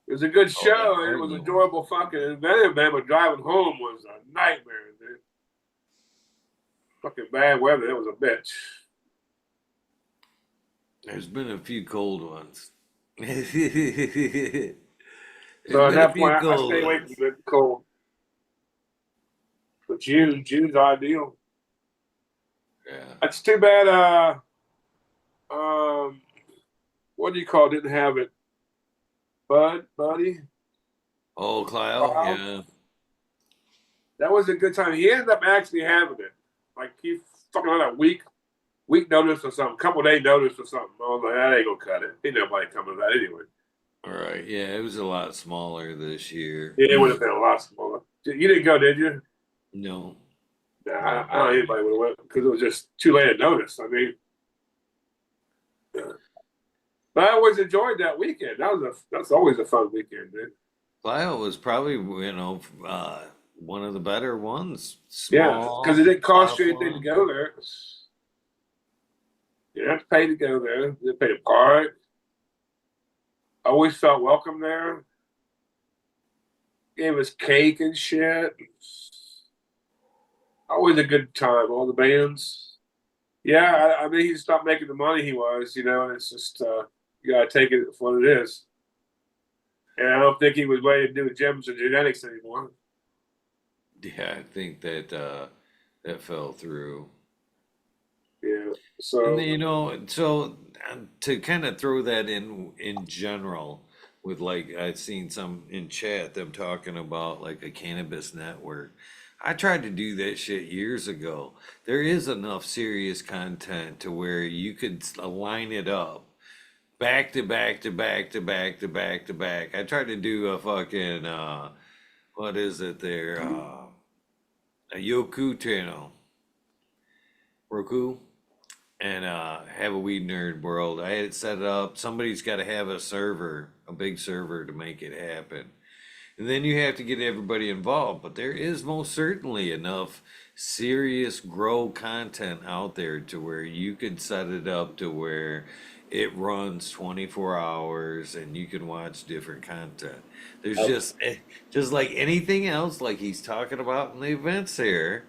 It was a good Oh, that show and it was Heartland one. enjoyable fucking. And then but driving home was a nightmare, dude. Fucking bad weather. It was a bitch. There's been a few cold ones. There's So at been a that few point, I cold stay away ones. from the cold. But June's ideal. Yeah. It's too bad. What do you call it? Didn't have it, buddy. Oh, Clio, Wow. yeah. That was a good time. He ended up actually having it. Like he fucking had a week notice or something, couple day notice or something. I was like, that ain't gonna cut it. Ain't nobody coming to that anyway. All right, yeah, it was a lot smaller this year. Yeah, it would have been a lot smaller. You didn't go, did you? No, Nah, not I don't think that anybody would have went because it was just too late to notice. I mean, yeah. But I always enjoyed that weekend. That's always a fun weekend, dude. Clio was probably, one of the better ones. Yeah, Small, because it didn't a lot cost of you anything to fun. go there. You didn't have to pay to go there. You didn't pay to park. I always felt welcome there. Gave us cake and shit. Always a good time. All the bands. Yeah, I mean, he stopped making the money he was. You know, it's just you gotta take it for what it is. And I don't think he was ready to do gems and genetics anymore. Yeah, I think that fell through. Yeah. And So so to kind of throw that in general, with like I've seen some in chat them talking about like a cannabis network. I tried to do that shit years ago. There is enough serious content to where you could line it up back to back to back to back to back to back. I tried to do a fucking what is it there? A Yoku channel. Roku and have a Weed Nerd World. I had it set up. Somebody's got to have a server, a big server to make it happen. And then you have to get everybody involved. But there is most certainly enough serious grow content out there to where you could set it up to where it runs 24 hours and you can watch different content. There's Oh, just like anything else, like he's talking about in the events here,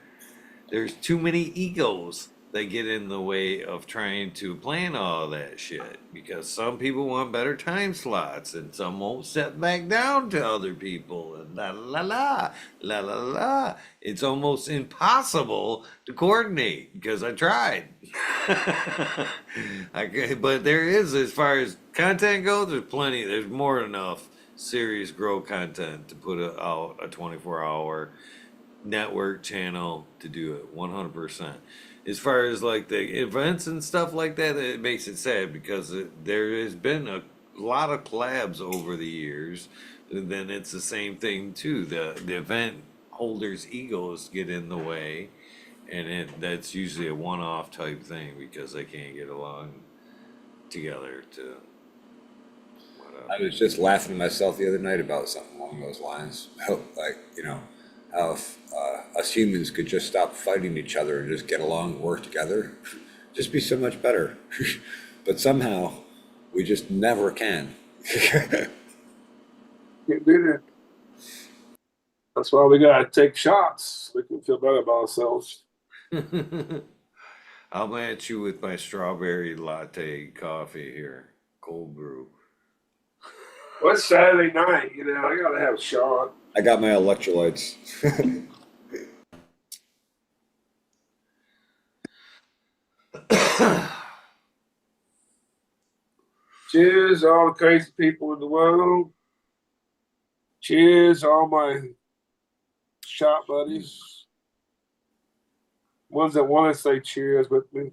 there's too many egos that get in the way of trying to plan all that shit because some people want better time slots and some won't step back down to other people and la la la la la la. It's almost impossible to coordinate because I tried. But there is, as far as content goes, there's plenty. There's more than enough serious grow content to put out a 24-hour network channel to do it 100%. As far as like the events and stuff like that, it makes it sad because there has been a lot of collabs over the years. And then it's the same thing too. The event holders' egos get in the way, and that's usually a one-off type thing because they can't get along together to I whatever. was just laughing to myself the other night about something along those lines. Like, how if us humans could just stop fighting each other and just get along and work together, just be so much better. But somehow we just never can. Can't do that. That's why we gotta take shots. We can feel better about ourselves. I'll match you with my strawberry latte coffee here, cold brew. Well, it's Saturday night, I gotta have a shot. I got my electrolytes. Cheers, all the crazy people in the world. Cheers, all my shot buddies. Ones that want to say cheers with me.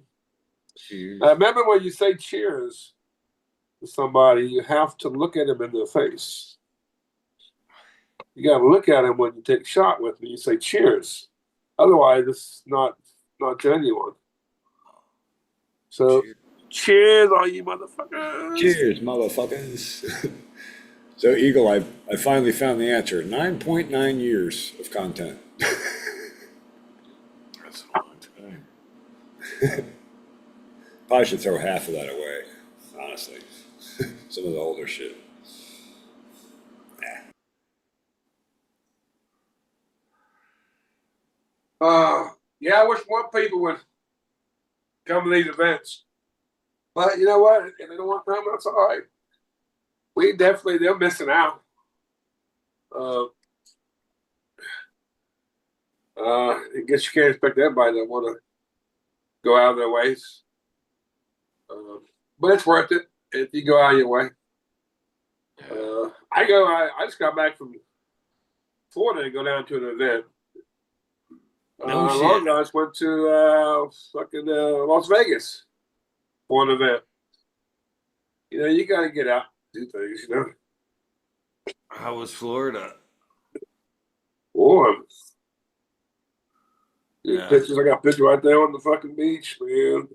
Cheers. Now, remember when you say cheers to somebody, you have to look at them in the face. You got to look at them when you take a shot with me. You say cheers. Otherwise, it's not genuine. So, cheers, all you motherfuckers. Cheers, motherfuckers. So, Eagle, I finally found the answer. 9.9 years of content. That's a long time. Probably should throw half of that away, honestly. Some of the older shit. Yeah, I wish more people would come to these events. But you know what? If they don't want to come, that's all right. They're missing out. I guess you can't expect everybody to want to go out of their ways. But it's worth it if you go out of your way. I just got back from Florida to go down to an event. No shit. Long guys went to Las Vegas for an event. You got to get out and do things, How was Florida? Warm. Yeah. Pictures. I got a picture right there on the fucking beach, man.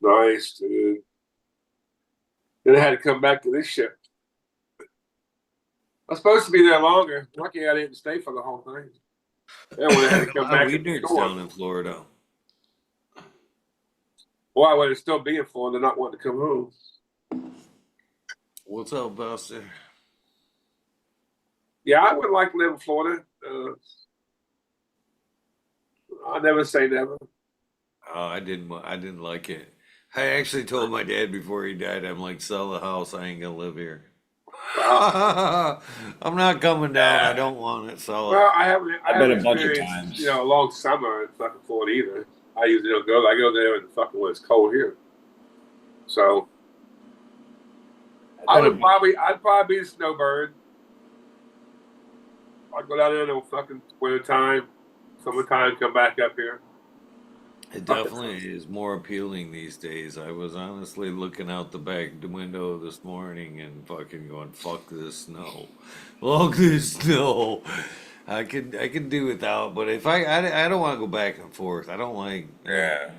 Nice, dude. Then I had to come back to this shit. I was supposed to be there longer. Lucky I didn't stay for the whole thing. Then when I had to A come lot back of to weed the nerds store. down in Florida. Why would it still be in Florida, not wanting to come home? What's up, Buster? Yeah, I would like to live in Florida. I never say never. Oh, I didn't like it. I actually told my dad before he died, I'm like, sell the house. I ain't gonna live here. I'm not coming down. I don't want it. Sell it. Well, I haven't been a bunch of experienced, times. a long summer in fucking Florida either. I usually don't go. I go there in fucking when it's cold here. So I'd probably be a snowbird. I'd go down there in the fucking winter time, summertime, come back up here. It definitely is more appealing these days. I was honestly looking out the back window this morning and fucking going, "Fuck this snow, fuck this snow." I could do without, but if I don't want to go back and forth. I don't like. Yeah.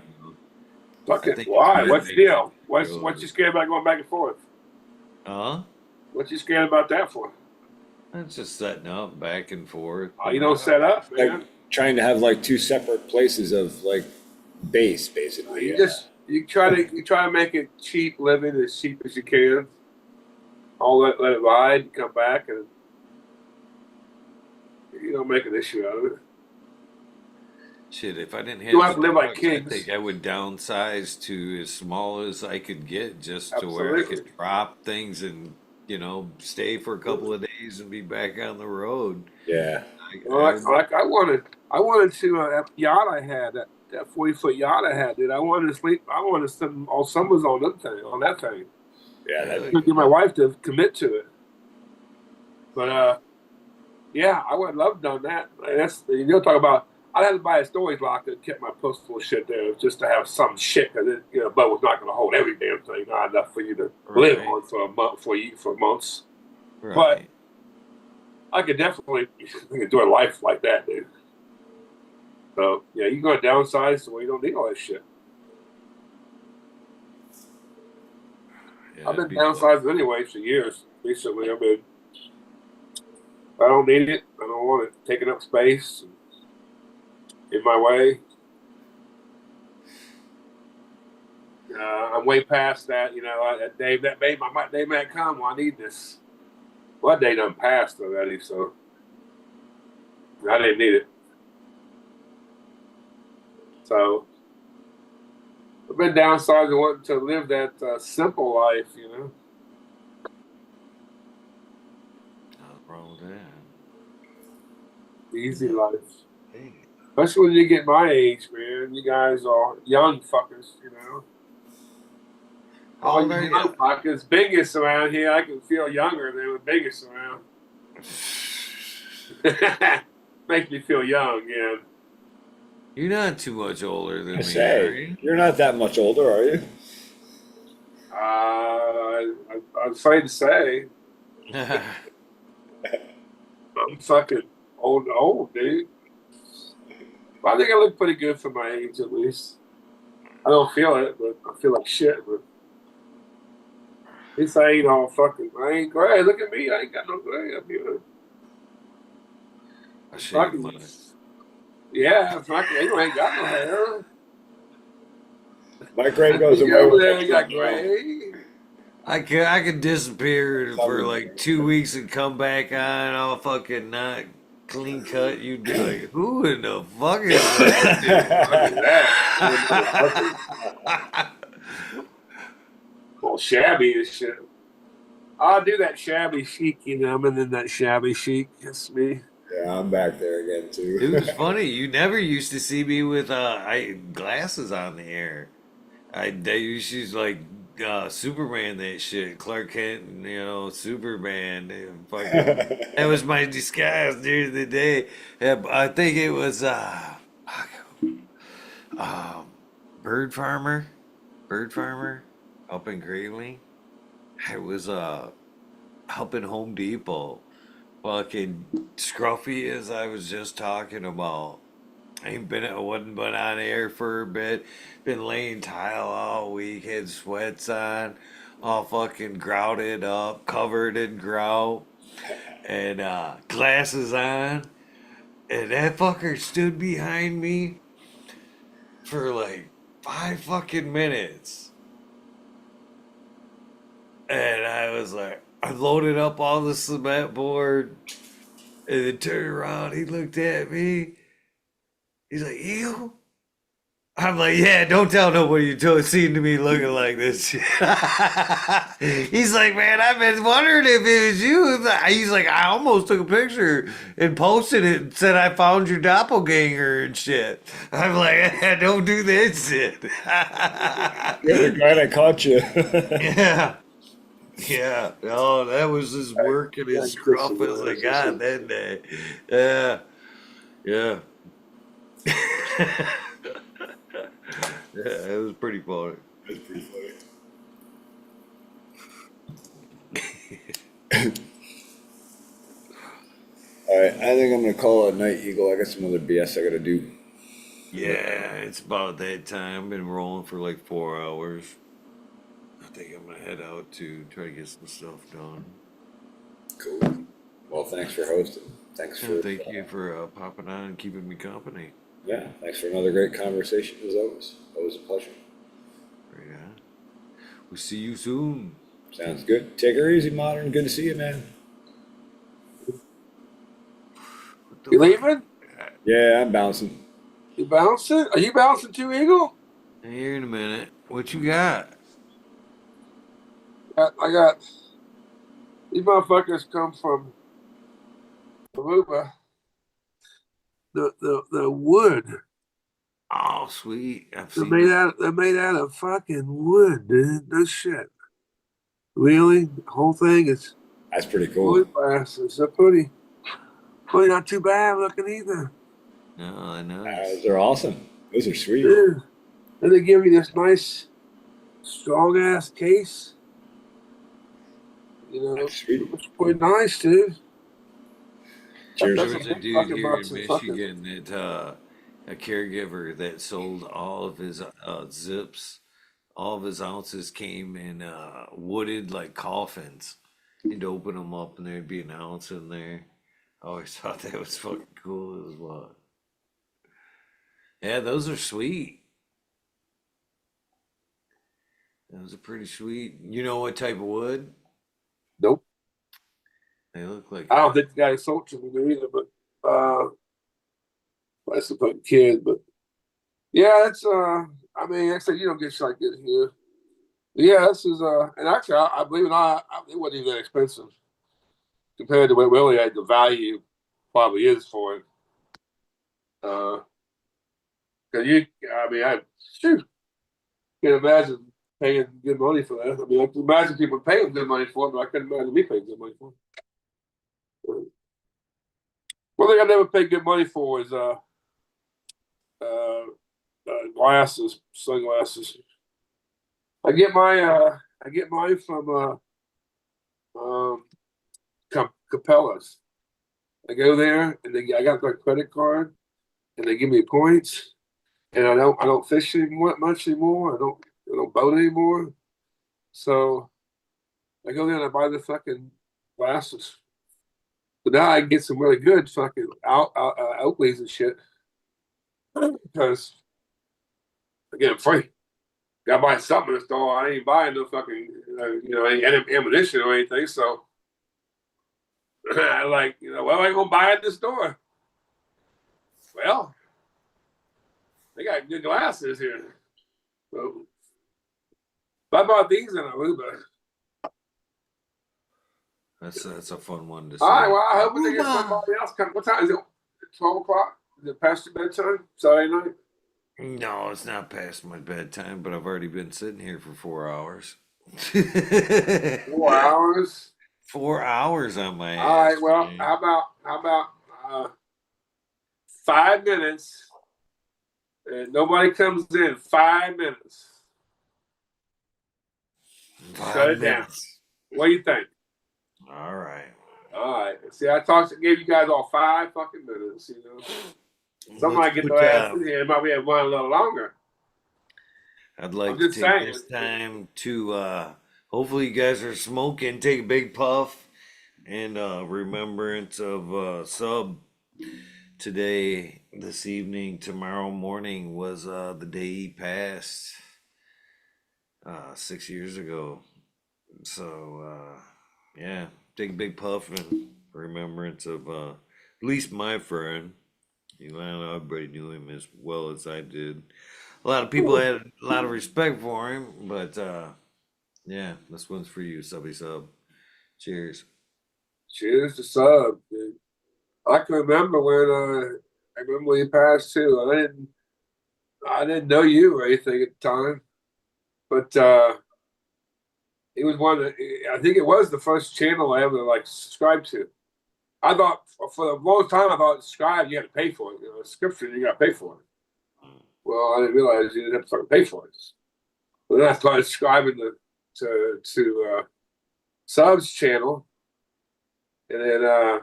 Fuck I it. think Why? it What's the makes deal? it What's go- what you scared about going back and forth? Huh? What you scared about that for? It's just setting up back and forth. Oh, you don't set up, Like man. trying to have like two separate places of like base, basically. You Yeah. just you try to make it cheap living as cheap as you can. All let it ride, come back, and you don't make an issue out of it. Shit, if I didn't have You have to the live like dogs, I kings. think I would downsize to as small as I could get, just to where I Absolutely. could drop things and stay for a couple of days and be back on the road. Yeah. Well, like I wanted to that yacht I had, that 40-foot yacht I had, dude. I wanted to sleep. I wanted to spend all summers on that thing. Yeah. Hell That'd I be could get my wife to commit to it. But yeah, I would love done that. Like, that's you'll talk about. I had to buy a storage locker and kept my postal shit there just to have some shit because the boat was not going to hold every damn thing. Not enough for you to live Right. on for a month for months. Right. I could definitely enjoy life like that, dude. So yeah, you go downsize to where you don't need all that shit. Yeah, I've been that'd be downsizing anyway for years. Recently, I've been. I don't need it. I don't want it taking up space in my way. I'm way past that. That day might come. Well, I need this. Well, that day done passed already, so I didn't need it. So I've been downsizing, wanting to live that simple life, nothing wrong with that. the easy life. Hey, Especially when you get my age, man. You guys are young fuckers, how All old you are young you? fuckers, biggest around here, I can feel younger than the biggest around. Makes me feel young, yeah. You're not too much older than I me, are say, you? you're not that much older, are you? I'm afraid to say, I'm fucking old, dude. But I think I look pretty good for my age, at least. I don't feel it, but I feel like shit. But at least I ain't all fucking. I ain't gray. Look at me. I ain't got no gray up here. I shaved Fucking, mine. yeah, fucking. You ain't got no hair. My gray goes You away over with there my ain't got trim now. gray. I could disappear for Covered like in 2 weeks and come back on all fucking not clean cut. You'd be like, who in the fuck is that Look dude? at that. All shabby and shit. I'll do that shabby chic, I'm in that shabby chic. That's me. Yeah, I'm back there again It too. was funny. You never used to see me with glasses on the air. They used to use like Superman that shit. Clark Kent, Superman. And fucking, that was my disguise during the day. Yeah, I think it was bird farmer, bird farmer up in Greeley. It was up in Home Depot. Fucking scruffy as I was just talking about. I wasn't been on air for a bit. Been laying tile all week. Had sweats on, all fucking grouted up, covered in grout, and glasses on. And that fucker stood behind me for like 5 fucking minutes. And I was like, I loaded up all the cement board, and then turned around. He looked at me. He's like, you? I'm like, yeah, don't tell nobody you told seen to me looking like this. He's like, man, I've been wondering if it was you. He's like, I almost took a picture and posted it and said I found your doppelganger and shit. I'm like, don't do that shit. You're the guy that caught you. Yeah. Yeah. Oh, that was as working Yeah, as get some, scruff as I some, got that day. Yeah. Yeah. Yeah, it was pretty funny. That's pretty funny. All right, I think I'm gonna call it a night, Eagle. I got some other BS I gotta do. Yeah, it's about that time. Been rolling for like 4 hours. I think I'm gonna head out to try to get some stuff done. Cool. Well, thanks for hosting. Thanks for And thank you for popping on and keeping me company. yeah, thanks for another great conversation as always. Always a pleasure. Right on. We'll see you soon. Sounds good. Take her easy, Modern. Good to see you, man. What the You fuck? leaving? Yeah, I'm bouncing. You bouncing? Are you bouncing too, Eagle? Here in a minute. What you got? I got these motherfuckers come from Aruba. The wood. Oh, sweet. I've They're seen made this. out. They're made out of fucking wood, dude. No shit. Really, the whole thing is That's pretty cool. wood glasses. They're pretty not too bad looking either. Oh, nice. They're awesome. Those are sweet. Yeah. And they give you this nice, strong ass case. You know, That's sweet. it's pretty nice, dude. Cheers. There That's a was a big dude fucking here box in of fucking. Michigan that a caregiver that sold all of his zips, all of his ounces came in wooded like coffins. He'd open them up and there'd be an ounce in there. I always thought that was fucking cool as well. Yeah, those are sweet. Those are pretty sweet. You know what type of wood? Nope. They look like I don't think the guy sold to me either, but that's a fucking kid. But yeah, it's I mean, actually, you don't get shit like it here. But yeah, this is and actually, I believe it or not, it wasn't even that expensive compared to what really the value probably is for it. Uh, cause I mean, shoot, can't imagine paying good money for that. I mean, I can imagine people paying good money for it, but I couldn't imagine me paying good money for it. One thing I never paid good money for is uh, glasses, sunglasses. I get mine from um, Capella's. I go there and I got my credit card and they give me points. And I don't fish anymore, much anymore. I don't boat anymore. So I go there and I buy the fucking glasses. But now I can get some really good fucking Oakleys and shit because I get them free. Gotta buy something in the store. I ain't buying no fucking, any ammunition or anything. So I like, what am I gonna buy at the store? Well, they got good glasses here. So I bought these in Aruba. that's a fun one to All right, say. well, I hope they get Uma. somebody else come. What time is it? 12 o'clock? Is it past your bedtime? Saturday night? No, it's not past my bedtime, but I've already been sitting here for 4 hours. 4 hours. 4 hours on my All right, ass, well, man. how about 5 minutes and nobody comes in 5 minutes? Shut Five it down. minutes. What do you think? All right. All right. See, gave you guys all 5 fucking minutes. Let's Somebody get put. their ass in here. It might be one a little longer. I'd I'm like to just take saying. this time to. Hopefully, you guys are smoking. Take a big puff and remembrance of Sub today, this evening, tomorrow morning was the day he passed 6 years ago. So yeah, take a big puff in remembrance of at least my friend. Everybody knew him as well as I did. A lot of people had a lot of respect for him, but yeah, this one's for you, Subby Sub. Cheers. Cheers to Sub, dude. I can remember I remember when he passed too. I didn't know you or anything at the time, but It was one that I think it was the first channel I ever like subscribed to. I thought for the long time I thought subscribe you had to pay for it. You know, subscription you got to pay for it. Well, I didn't realize you didn't have to fucking pay for it. But then I started subscribing to Sub's channel, and then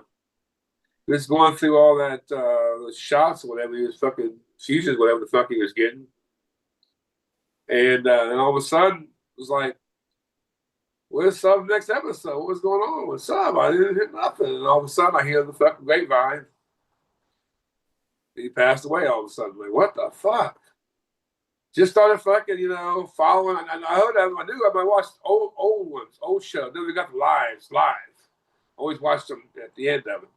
just going through all that those shots or whatever he was fucking fusions, whatever the fuck he was getting, and then all of a sudden it was like, "Where's Sub's next episode? What's going on with Sub? I didn't hear nothing." And all of a sudden I hear the fucking grapevine. He passed away all of a sudden. I'm like, what the fuck? Just started fucking, following. And I heard that. I knew I watched old ones, old shows. Then we got the live. Always watched them at the end of it,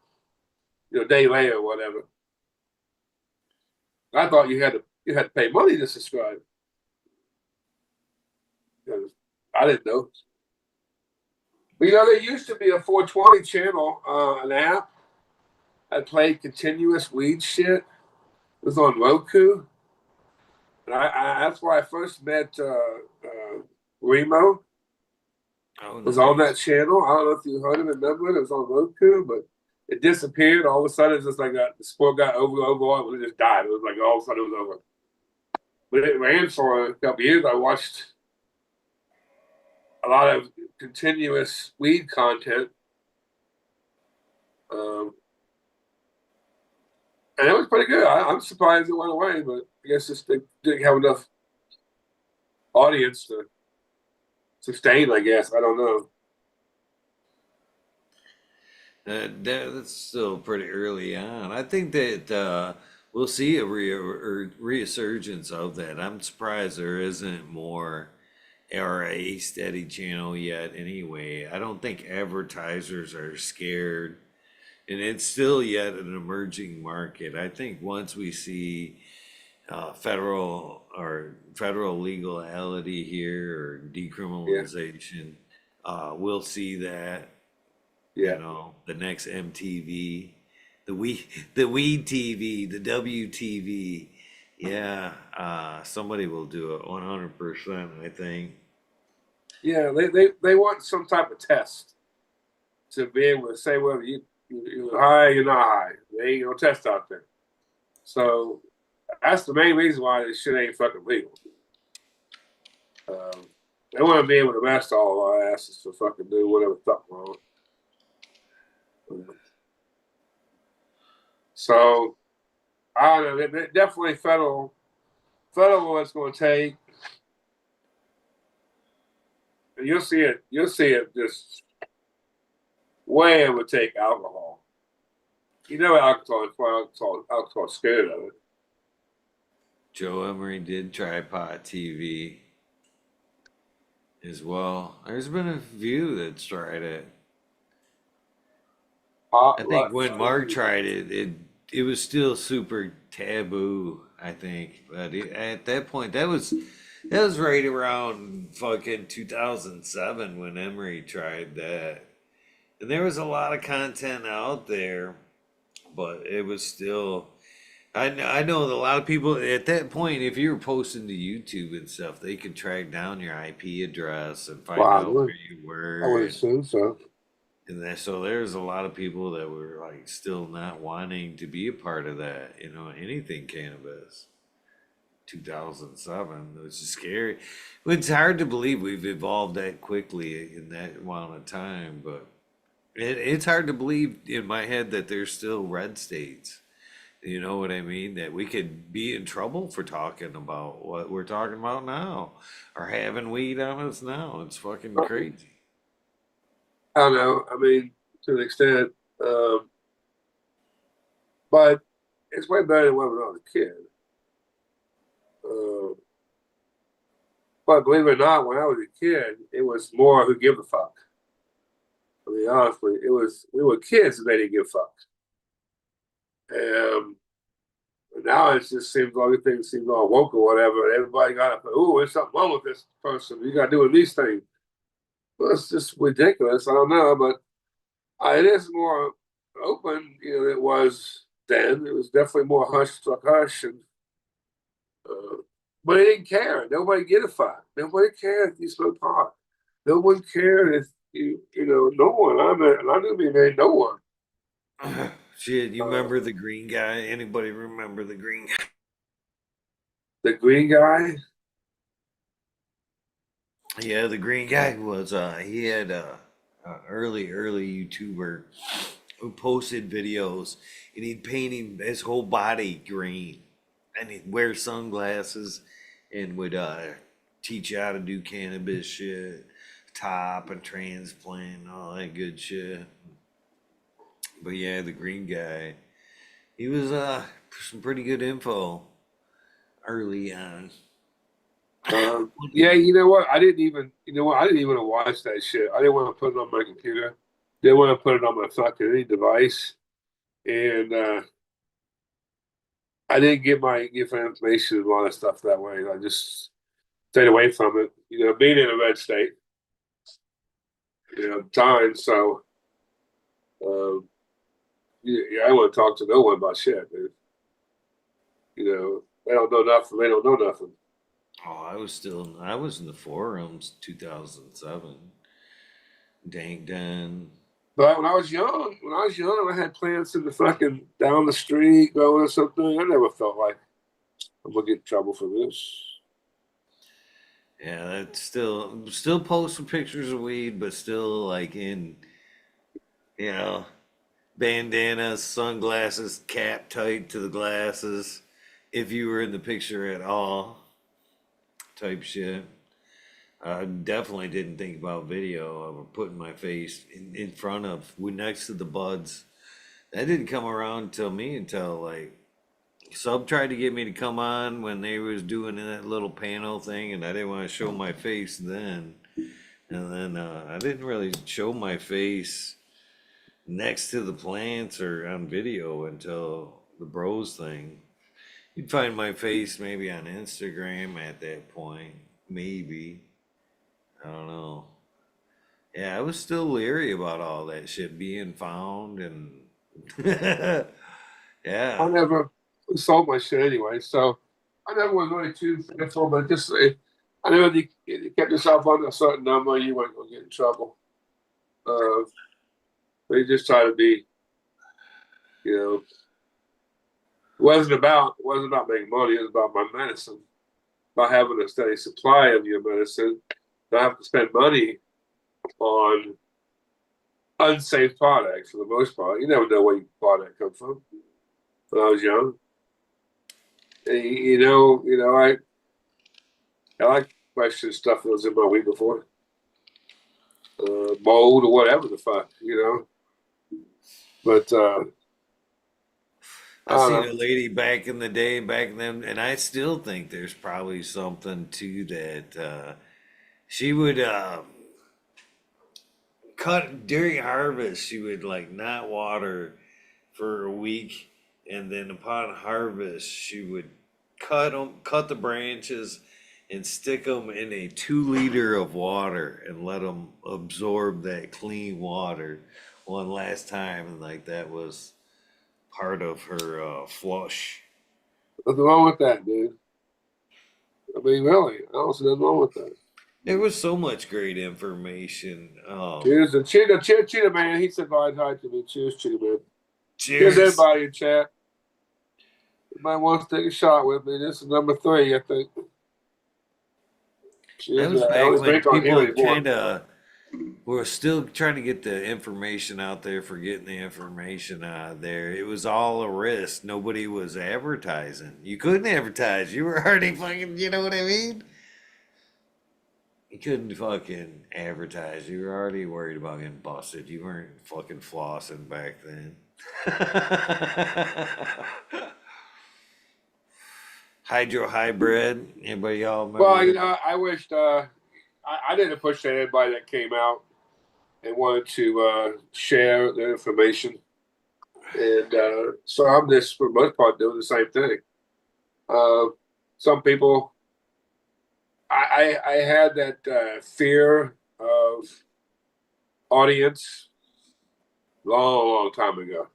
a day later or whatever. I thought you had to pay money to subscribe. I didn't know. But there used to be a 420 channel, an app that played continuous weed shit. It was on Roku. And that's where I first met Remo. It was on that channel. I don't know if you heard of it, remember it? It was on Roku, but it disappeared. All of a sudden, it's just like the sport got over, and it just died. It was like all of a sudden it was over. But it ran for a couple of years. I watched a lot of continuous weed content. And it was pretty good. I'm surprised it went away, but I guess just they didn't have enough audience to sustain, I guess. I don't know. That's still pretty early on. I think that we'll see a resurgence of that. I'm surprised there isn't more or a steady channel yet anyway. I don't think advertisers are scared. And it's still yet an emerging market. I think once we see federal legality here or decriminalization, we'll see that. The next MTV, the Weed TV, the WTV. Yeah, somebody will do it 100%. I think. Yeah, they want some type of test to be able to say whether you're high, you're not high. There ain't no test out there. So that's the main reason why this shit ain't fucking legal. They want to be able to master all our asses to fucking do whatever the fuck wrong. So I don't know. Definitely federal is going to take. And you'll see it just way overtake alcohol. You know alcohol's scared of it. Joe Emery did Tripod TV as well. There's been a few that's tried it. I think when Mark tried it, it was still super taboo, I think. But at that point, that was right around fucking 2007 when Emery tried that. And there was a lot of content out there, but it was still. I know that a lot of people at that point, if you were posting to YouTube and stuff, they could track down your IP address and find out where you were. I would assume so. And so there's a lot of people that were like still not wanting to be a part of that, anything cannabis. 2007, it was just scary. It's hard to believe we've evolved that quickly in that amount of time, but it's hard to believe in my head that there's still red states. You know what I mean? That we could be in trouble for talking about what we're talking about now or having weed on us now. It's fucking crazy. I don't know. I mean, to an extent. But it's way better than when I was a kid. But believe it or not, when I was a kid, it was more who give a fuck. I mean, honestly, we were kids and they didn't give a fuck. Now it just seems like everything seems all woke or whatever. And everybody got up, there's something wrong with this person. You got to do with these things. Well, it's just ridiculous. I don't know, but it is more open, than it was then. It was definitely more hush, and but they didn't care. Nobody gave a fuck. Nobody cared if you smoked pot. No one cared if no one. I knew me, man, no one. Shit, you Uh, remember the green guy? Anybody remember the green guy? the green guy. Yeah, the green guy was he had early YouTuber who posted videos and he'd paint his whole body green and he'd wear sunglasses and would teach you how to do cannabis shit, top and transplant and all that good shit. But yeah, the green guy, he was some pretty good info early on. Yeah, you know what? I didn't even, I didn't even want to watch that shit. I didn't want to put it on my computer. Didn't want to put it on my fucking any device. And I didn't get my information and a lot of stuff that way. I just stayed away from it. Being in a red state, time. So, um, yeah, I don't want to talk to no one about shit, dude. They don't know nothing. They don't know nothing. Oh, I was in the forums 2007. Dank Den. But when I was young, I had plants in the fucking down the street going or something. I never felt like I'm gonna get in trouble for this. Yeah, that's still posting pictures of weed, but still like in you know bandanas, sunglasses, cap tight to the glasses. If you were in the picture at all, type shit. I definitely didn't think about video of putting my face in front of, next to the buds. That didn't come around till me until like Sub tried to get me to come on when they was doing that little panel thing, and I didn't want to show my face then. And then I didn't really show my face next to the plants or on video until the bros thing. You'd find my face maybe on Instagram at that point, maybe. I don't know. Yeah, I was still leery about all that shit being found and I yeah. never sold my shit anyway, so I never was really too fearful. But just I knew if you kept yourself under a certain number, you weren't gonna get in trouble. Uh, they just try to be, you know, it wasn't about making money. It was about my medicine, about having a steady supply of your medicine. Not have to spend money on unsafe products for the most part. You never know where your product come from. When I was young, and, I like question stuff that was in my week before, mold or whatever the fuck. But I I don't seen know. a lady back in the day, back then, and I still think there's probably something to that. She would cut during harvest. She would like not water for a week, and then upon harvest, she would cut the branches, and stick them in a 2 liter of water and let them absorb that clean water one last time, and like that was part of her flush. Nothing wrong with that, dude. I mean, really, I don't see nothing wrong with that. There was so much great information. Cheers to Cheetah Man. He said hi to me. Cheers, Cheetah Man. Here's Cheers. everybody in chat. Everybody wants to take a shot with me. This is number 3, I think. That Cheers. was I back don't when drink on here people anymore. kind of were still trying to get the information out there for getting the information out there. It was all a risk. Nobody was advertising. You couldn't advertise. You were already fucking, you know what I mean? You couldn't fucking advertise. You were already worried about getting busted. You weren't fucking flossing back then. Hydro hybrid. Anybody y'all Well, remember that? I wished I didn't push to anybody that came out and wanted to share their information. And so I'm just, for the most part, doing the same thing. Uh, some people, I had that fear of audience long, long time ago.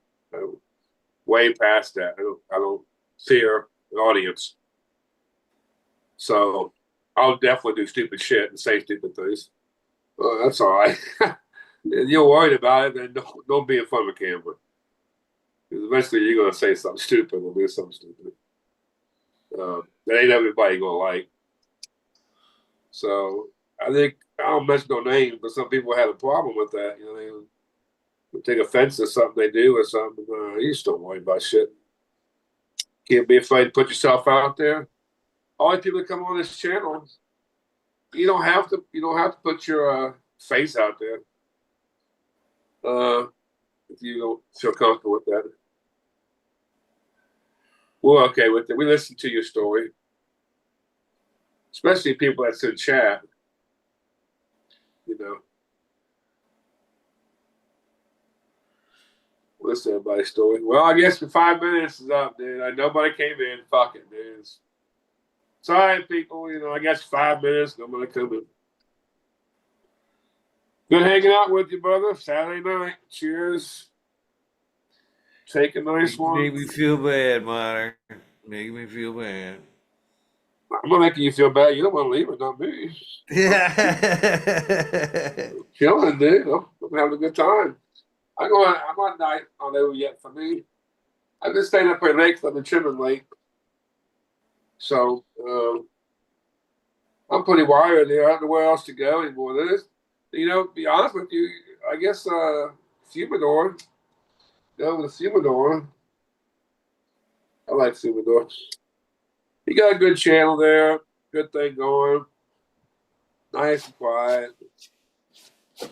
Way past that. I don't fear an audience. So I'll definitely do stupid shit and say stupid things. Oh, that's all right. If you're worried about it, then don't be in front of a camera. Because eventually you're going to say something stupid or do something stupid. That ain't everybody going to like. So I think, I don't mention no names, but some people had a problem with that. You know, they take offense to something they do or something. You just don't worry about shit. Can't be afraid to put yourself out there. All the people that come on this channel, you don't have to. You don't have to put your face out there if you don't feel comfortable with that. We're okay with it. We listen to your story, especially people that's in chat. You know, listen to everybody's story. Well, I guess the 5 minutes is up, dude. Nobody came in. Fuck it, dude. Sorry, people. You know, I guess 5 minutes. Nobody come in. Good hanging out with you, brother. Saturday night. Cheers. Take a nice one. Make me feel bad, Modern. Make me feel bad. I'm not making you feel bad. You don't want to leave it, not me. Yeah. Chilling, dude. I'm having a good time. I'm on night on over yet for me. I've been staying up here late because I've been trimming late. So I'm pretty wired there. I don't know where else to go anymore. You know, to be honest with you, I guess Fumidor. Go with Fumidor. I like Fumidor. He got a good channel there. Good thing going. Nice and quiet. I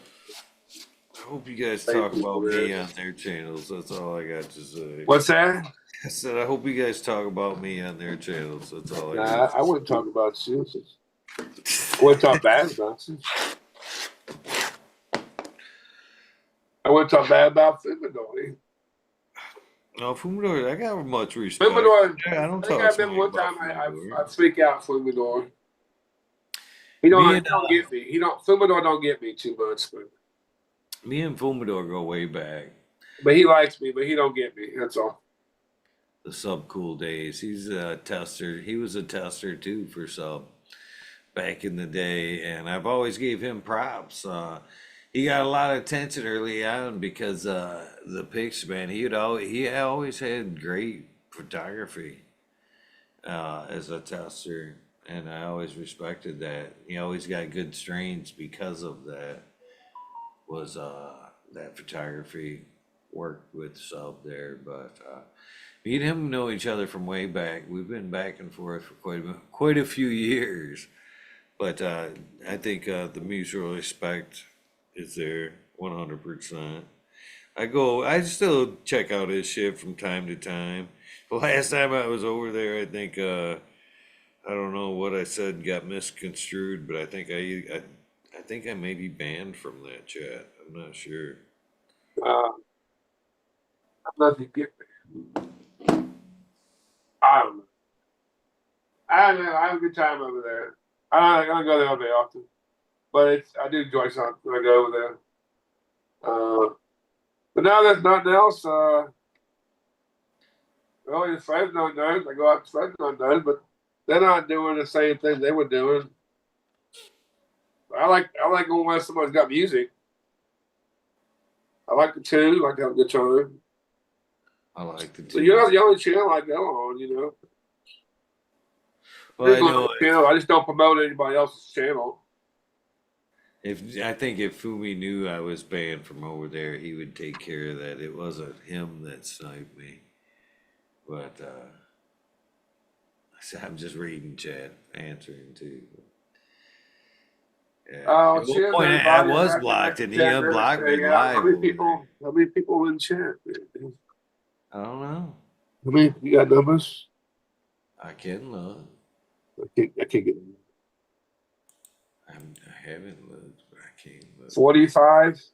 hope you guys talk about me on their channels. That's all I got to say. What's that? I said, I hope you guys talk about me on their channels. That's all I got. Nah, I wouldn't talk about you. I wouldn't talk bad about you. I wouldn't talk bad about Fumidor. No, Fumidor, I got much respect. Fumidor, I don't I think I talk remember one time Fumidor. I freak out Fumidor. He don't get me. Fumidor don't get me too much, but me and Fumidor go way back. But he likes me, but he don't get me. That's all. The sub cool days. He's a tester. He was a tester too for sub back in the day, and I've always gave him props. He got a lot of attention early on because the pics, man. He always had great photography as a tester, and I always respected that. He always got good strains because of that. Was that photography worked with sub there, but me and him know each other from way back. We've been back and forth for quite a few years, but I think the mutual respect is there 100%. I still check out his shit from time to time. The last time I was over there, I think I don't know what I said got misconstrued, but I think I may be banned from that chat. I'm not sure. I'm not to get me. I don't know. I have a good time over there. I don't go there all day often, but I do enjoy something when I go over there. But now there's nothing else. Really, the Fresno does. I go out to Fresno does, but they're not doing the same thing they were doing. I like going where somebody's got music. I like the tune. I like to have a good time. I like the So you're not the only channel I go on, you know. Well, I know. Channel. I just don't promote anybody else's channel. I think if Fumi knew I was banned from over there, he would take care of that. It wasn't him that sniped me, but I'm just reading chat, answering too. Yeah. Oh, At one point, I was blocked, and he unblocked me live. How many people in chat? I don't know. How many? You got numbers? I can look. I can't get them. I haven't looked, but I can't look. 45. Is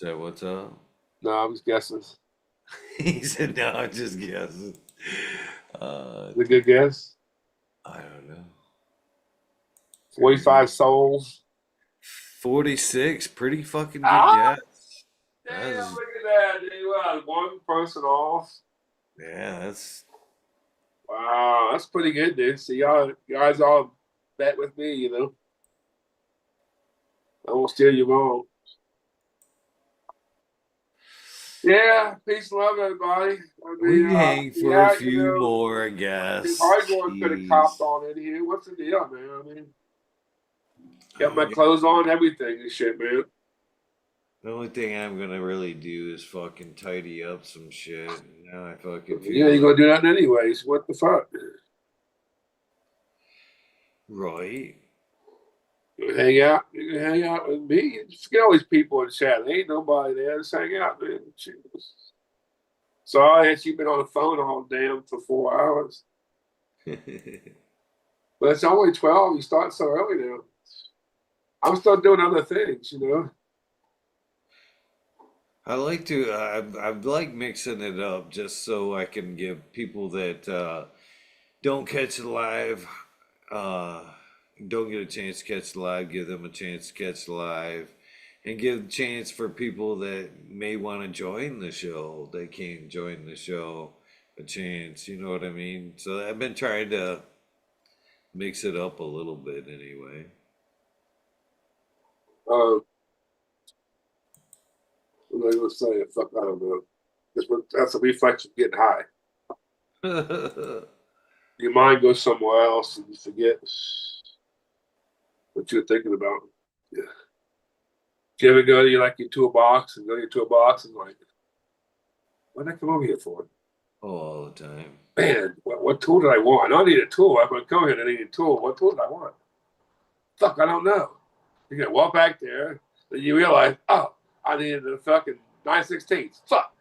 that what's up? No, I'm just guessing. He said, "No, I'm just guessing." A good guess. I don't know. 45 souls. 46, pretty fucking good guess. Damn, look at that, dude. Wow, one person off. Yeah, that's wow, that's pretty good, dude. So y'all guys all bet with me, you know. I won't steer you wrong. Yeah, peace and love, everybody. I mean, We hang for a yeah, few more, I if guess. Hardcore could have copped Jeez. on in here, what's the deal, man? I mean, got my I clothes on, everything and shit, man. The only thing I'm gonna really do is fucking tidy up some shit. Now I fucking You feel ain't like gonna do nothing anyways. What the fuck? right. You can hang out. You can hang out with me. Just get all these people in chat. There ain't nobody there. Just hang out, man. Jesus. Sorry that you've been on the phone all damn for 4 hours. But it's only 12. You start so early now. I'm still doing other things, you know. I like to. I like mixing it up just so I can give people that don't catch it live, uh, don't get a chance to catch it live, give them a chance to catch it live, and give a chance for people that may want to join the show. They can't join the show, a chance. You know what I mean? So I've been trying to mix it up a little bit anyway. Uh, what was I gonna say? Fuck, I don't know. That's a reflection of getting high. Your mind goes somewhere else and you forget what you're thinking about. Yeah. Do you ever go to your toolbox and go to your toolbox and like, what did I come over here for? Oh, all the time. Man, what tool did I want? I don't need a tool. I'm gonna come here and I need a tool. What tool did I want? Fuck, I don't know. You can walk back there, then you realize, oh, I needed a fucking 9/16. Fuck.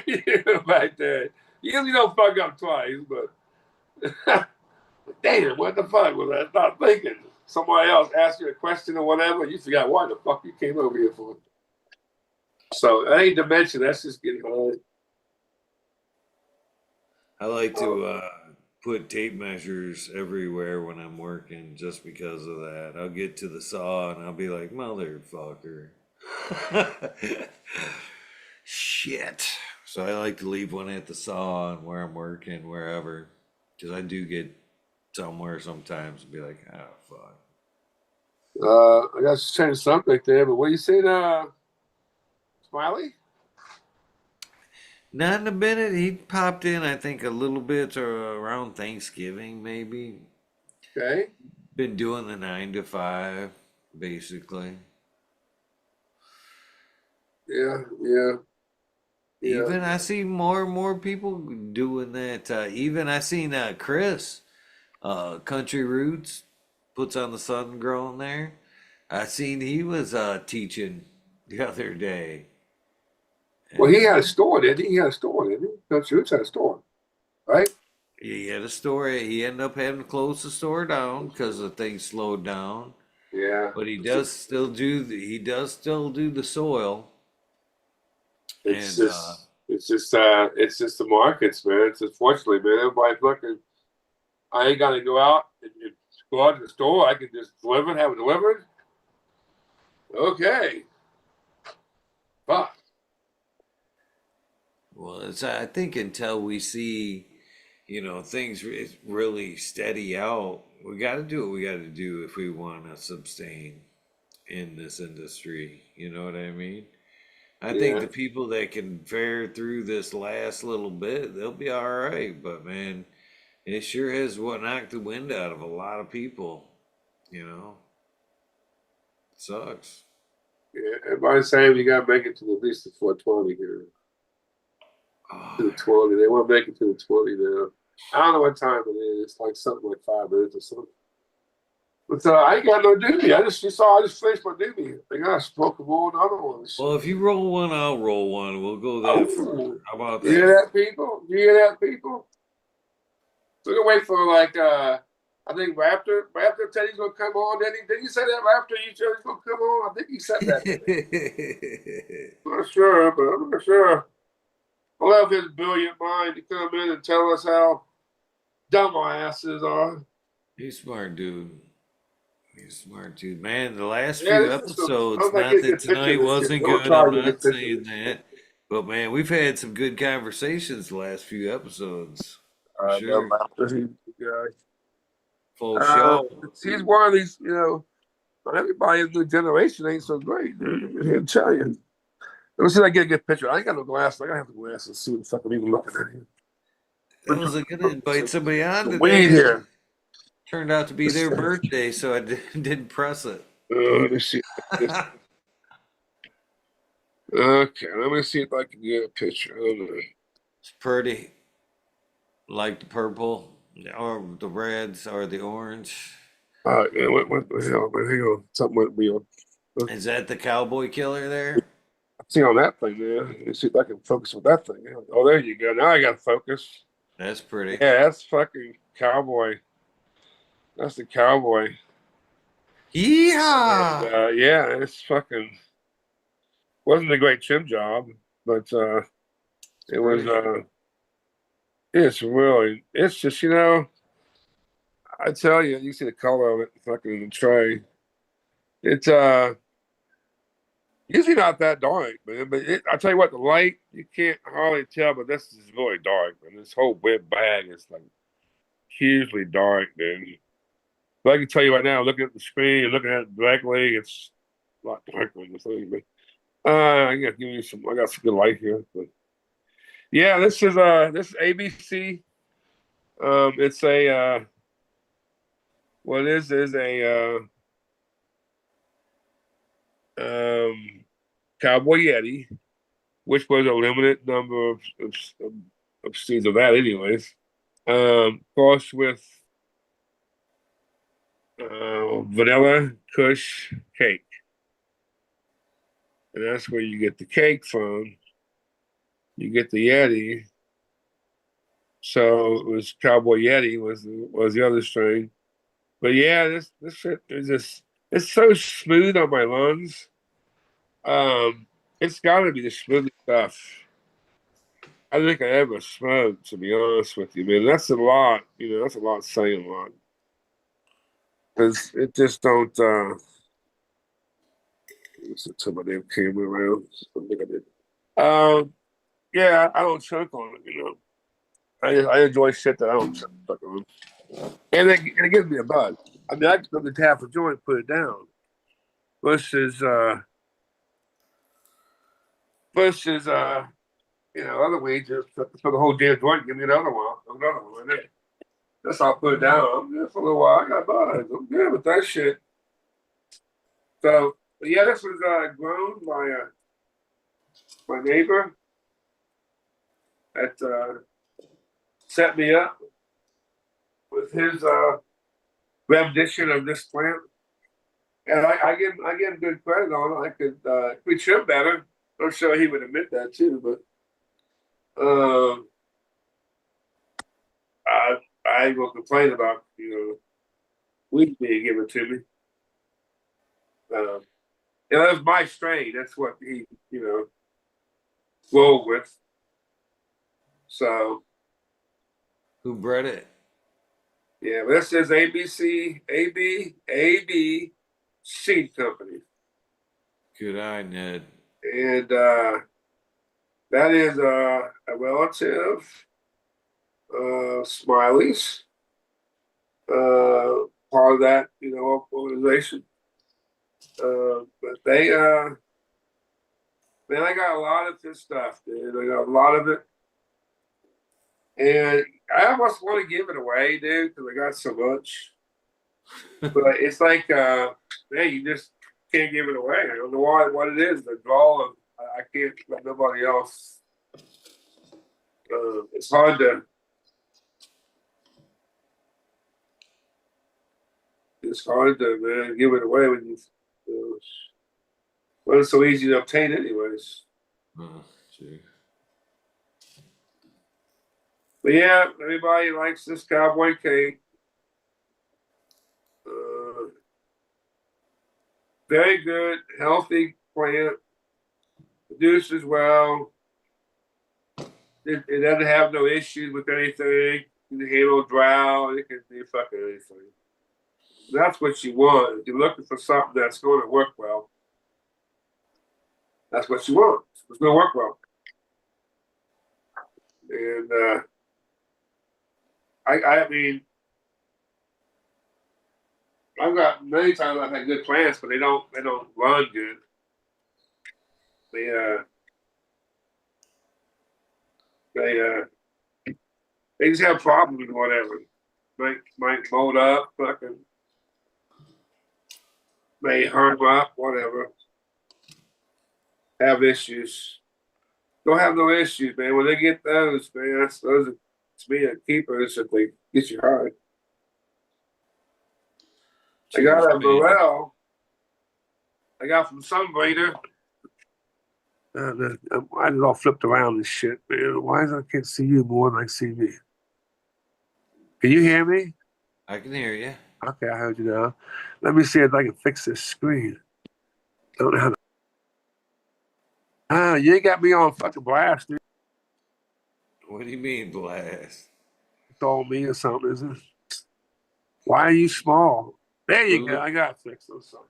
You go back there. You usually don't fuck up twice, but damn, what the fuck was I not thinking? Somebody else asked you a question or whatever, you forgot why the fuck you came over here for. So that ain't to mention, that's just getting hard. I like to put tape measures everywhere when I'm working just because of that. I'll get to the saw and I'll be like, motherfucker. Shit. So I like to leave one at the saw and where I'm working, wherever. Because I do get somewhere sometimes and be like, oh, fuck. I got to change the subject there, but what you saying, Smiley? Not in a minute. He popped in, I think, a little bit around Thanksgiving, maybe. Okay. Been doing the 9 to 5, basically. Yeah, yeah, yeah. Even I see more and more people doing that. Even I seen Chris, Country Roots, puts on the sun growing there. I seen he was teaching the other day. Well, he And had a store, didn't he? He had a store, didn't he? Coach Roots had a store, right? he had a store. He ended up having to close the store down because the thing slowed down. Yeah. But he does still do the soil. It's And just, it's just the markets, man. It's unfortunately, man. Everybody's looking. I ain't got to go out and go out to the store. I can just deliver it, have it delivered. Okay. Fuck. well, it's I think until we see, things really steady out, we got to do what we got to do if we want to sustain in this industry. You know what I mean? I think Yeah. the people that can fare through this last little bit, they'll be all right. But man, it sure has what knocked the wind out of a lot of people. You know, sucks. Yeah. Everybody's saying you got to make it to at least the 420 here. To Oh, the 20. They want to make it to the 20 now. I don't know what time it is. It's like something like 5 minutes or something. But I ain't got no doobie. I just finished my doobie. I got smoke and roll another one. well, if you roll one, I'll roll one. We'll go that far. Oh, How about you hear that? that, people? You hear that, people? We're gonna wait for I think Raptor said he's gonna come on. Did he say that Raptor? You said he's gonna come on. I think he said that. I'm not sure, but I'm not sure. I'll have his brilliant mind to come in and tell us how dumb our asses are. He's smart, dude. He's smart, dude. Man, the last Yeah, few this is some. episodes, I'm not not getting a that good picture tonight of this shit. wasn't Don't good. try I'm to get a good not picture of saying this that. shit. But man, we've had some good conversations the last few episodes. For I know sure. Raptor. He's a good guy. Full show. He's one of these, Not everybody in the new generation ain't so great, dude. I can tell you. Let me see if I get a good picture. I ain't got no glasses. I gotta have the glasses and see what the fuck I'm even looking at here. I was gonna invite somebody on The weed today. here. Turned out to be their birthday, so I didn't press it. Let me see. Okay, let me see if I can get a picture. It's pretty. Like the purple, or the reds, or the orange. Yeah, what the hell, man? Hang on. Something went weird. Is that the cowboy killer there? See on that thing there. Let me see if I can focus with that thing. Oh, there you go. Now I got focus. That's pretty. Yeah, that's fucking cowboy. That's the cowboy. Yeehaw! And yeah, it's fucking wasn't a great trim job, but it was Pretty. it's just I tell you, you see the color of it fucking in the tray. It's usually not that dark, man. But I tell you what, the light you can't hardly tell, but this is really dark, man. This whole whip bag is like hugely dark, dude. But I can tell you right now, looking at the screen and looking at it directly, it's a lot darker than the thing. But I gotta give you some. I got some good light here. But yeah, this is ABC. It's a what it is a Cowboy Yeti, which was a limited number of seeds of that, anyways. Of course, with vanilla Kush cake, and that's where you get the cake from. You get the Yeti. So it was Cowboy Yeti was the other strain. But yeah, this shit is just it's so smooth on my lungs. Um, it's got to be the smoothest stuff I think I ever smoked. To be honest with you, man, that's a lot. That's a lot saying a lot because it just don't. Let's turn my damn camera around. I think I did. Yeah, I don't choke on it. I enjoy shit that I don't choke on, and it gives me a buzz. I mean, I can go to the half a joint, put it down. Versus versus other weeds just for the whole damn joint, give me another one, and then that's how I put it down. I'm good for a little while. I got buzz. I'm good with that shit. So, but yeah, this was grown by my neighbor that set me up with his rendition of this plant, and I give him good credit on it. I we trim better. I'm sure he would admit that too, but. I I ain't gonna complain about weed being given to me. Um, that's my strain. That's what he rolled with. So Who bred it? yeah, this is AB Seed Company, Good eye, Ned. and that is a relative, Smiley's, part of that organization. But man, I got a lot of this stuff, dude. I got a lot of it. And I almost want to give it away, dude, because I got so much. But it's like, man, you just can't give it away. I don't know what it is. The draw of I can't let nobody else. It's hard to. It's hard to man give it away when well, it's so easy to obtain, anyways. Oh, gee. But yeah, everybody likes this cowboy cake. Uh, Very good, healthy plant. Produces well. It doesn't have no issues with anything. It can handle drought. It can do fucking anything. That's what you want. If you're looking for something that's going to work well, that's what you want. It's going to work well. And I mean, I've got many times I've had good plants, but they don't run good. They uh they they just have problems or whatever. Might mold up, fucking may harm up, whatever. Have issues. Don't have no issues, man. When they get those, man, those are to me a keepers if they get you hard. I Cheers, got a man. morel. I got from Sunbreeder. I just all flipped around and shit, man. Why is I can't see you more than I see me? Can you hear me? I can hear you. Okay, I heard you now. Let me see if I can fix this screen. Don't know how to. You ain't got me on fucking blast, dude. What do you mean, blast? It's all me or something, isn't it? Why are you small? There you go. Look, I got to fix those something.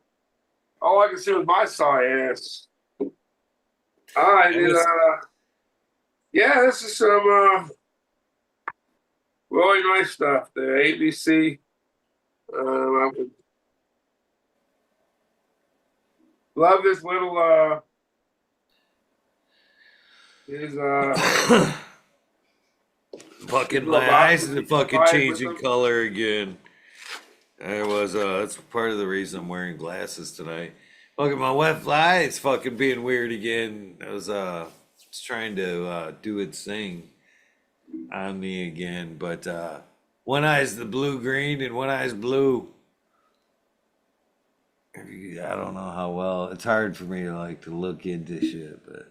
All I can see was my sorry ass. All right, I then, was yeah, this is some really nice stuff there. ABC. I would love this little his his fucking little my box eyes that are you fucking provide with changing them. color again. That's part of the reason I'm wearing glasses tonight. Fucking my left eye is fucking being weird again. It's trying to do its thing on me again, but one eye's the blue green and one eye's blue. I don't know how well. It's hard for me to like to look into shit, but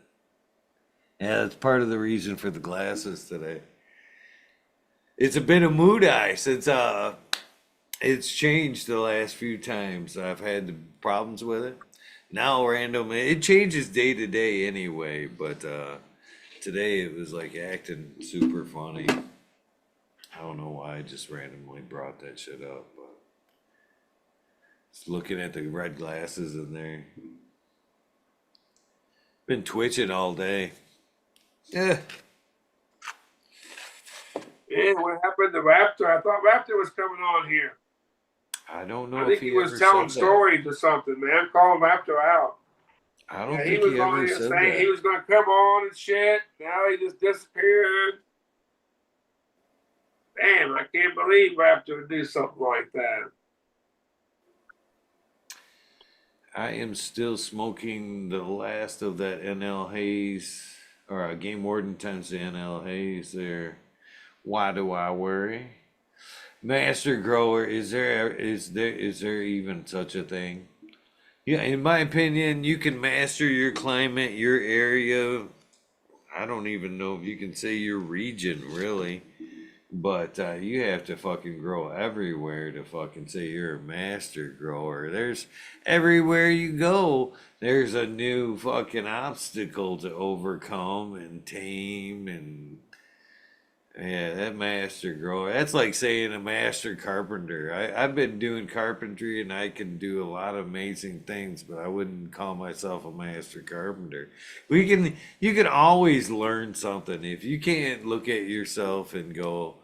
yeah, that's part of the reason for the glasses today. It's a bit of mood eye since it's changed the last few times I've had the problems with it. Now random it changes day to day anyway, but today it was like acting super funny. I don't know why I just randomly brought that shit up, but just looking at the red glasses in there. Been twitching all day. Yeah. Yeah, what happened to Raptor? I thought Raptor was coming on here. I don't I know if think he he was ever telling said that. stories or something, man. Calling Raptor out. I Yeah, don't he think was he on ever here said saying he that. was going to come on and shit. Now he just disappeared. Damn, I can't believe Raptor would do something like that. I am still smoking the last of that NL Haze, or Game Warden times the NL Haze there. Why do I worry? Master grower, is there even such a thing? Yeah, in my opinion, you can master your climate, your area. I don't even know if you can say your region really, but you have to fucking grow everywhere to fucking say you're a master grower. There's everywhere you go, there's a new fucking obstacle to overcome and tame and yeah, that master grower. That's like saying a master carpenter. I've been doing carpentry and I can do a lot of amazing things, but I wouldn't call myself a master carpenter. You can always learn something. If you can't look at yourself and go,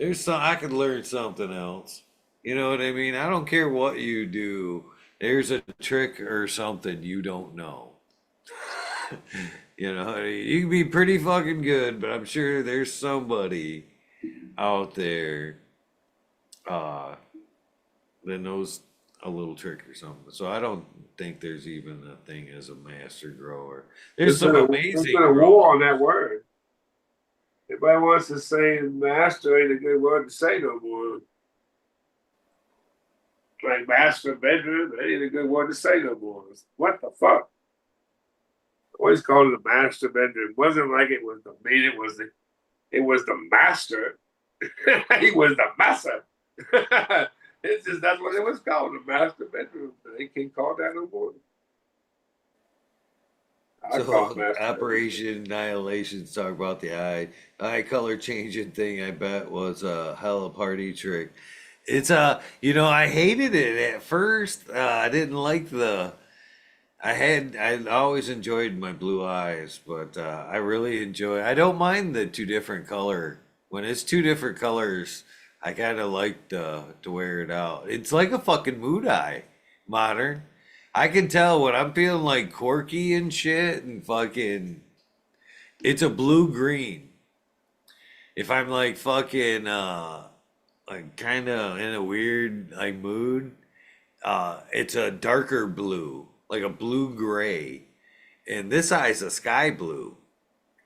I could learn something else. You know what I mean? I don't care what you do. There's a trick or something you don't know. You know, you can be pretty fucking good, but I'm sure there's somebody out there uh, that knows a little trick or something. So I don't think there's even a thing as a master grower. There's some There's amazing been a growers. war on that word. Everybody wants to say master ain't a good word to say no more. Like master bedroom, that ain't a good word to say no more. What the fuck? Always called it a master bedroom. It wasn't like it was the maid, it was the master. He was the master. It's just that's what it was called, the master bedroom. They can't call that no more. I call it So master bedroom. Operation Annihilation's talk about the eye color changing thing. I bet was a hella party trick. It's I hated it at first. I didn't like the. I always enjoyed my blue eyes, but I really enjoy. I don't mind the two different color when it's two different colors. I kind of like to wear it out. It's like a fucking mood eye, modern. I can tell when I'm feeling like quirky and shit and fucking. It's a blue green. If I'm like fucking like kind of in a weird like mood, it's a darker blue, like a blue gray, and this eye's a sky blue.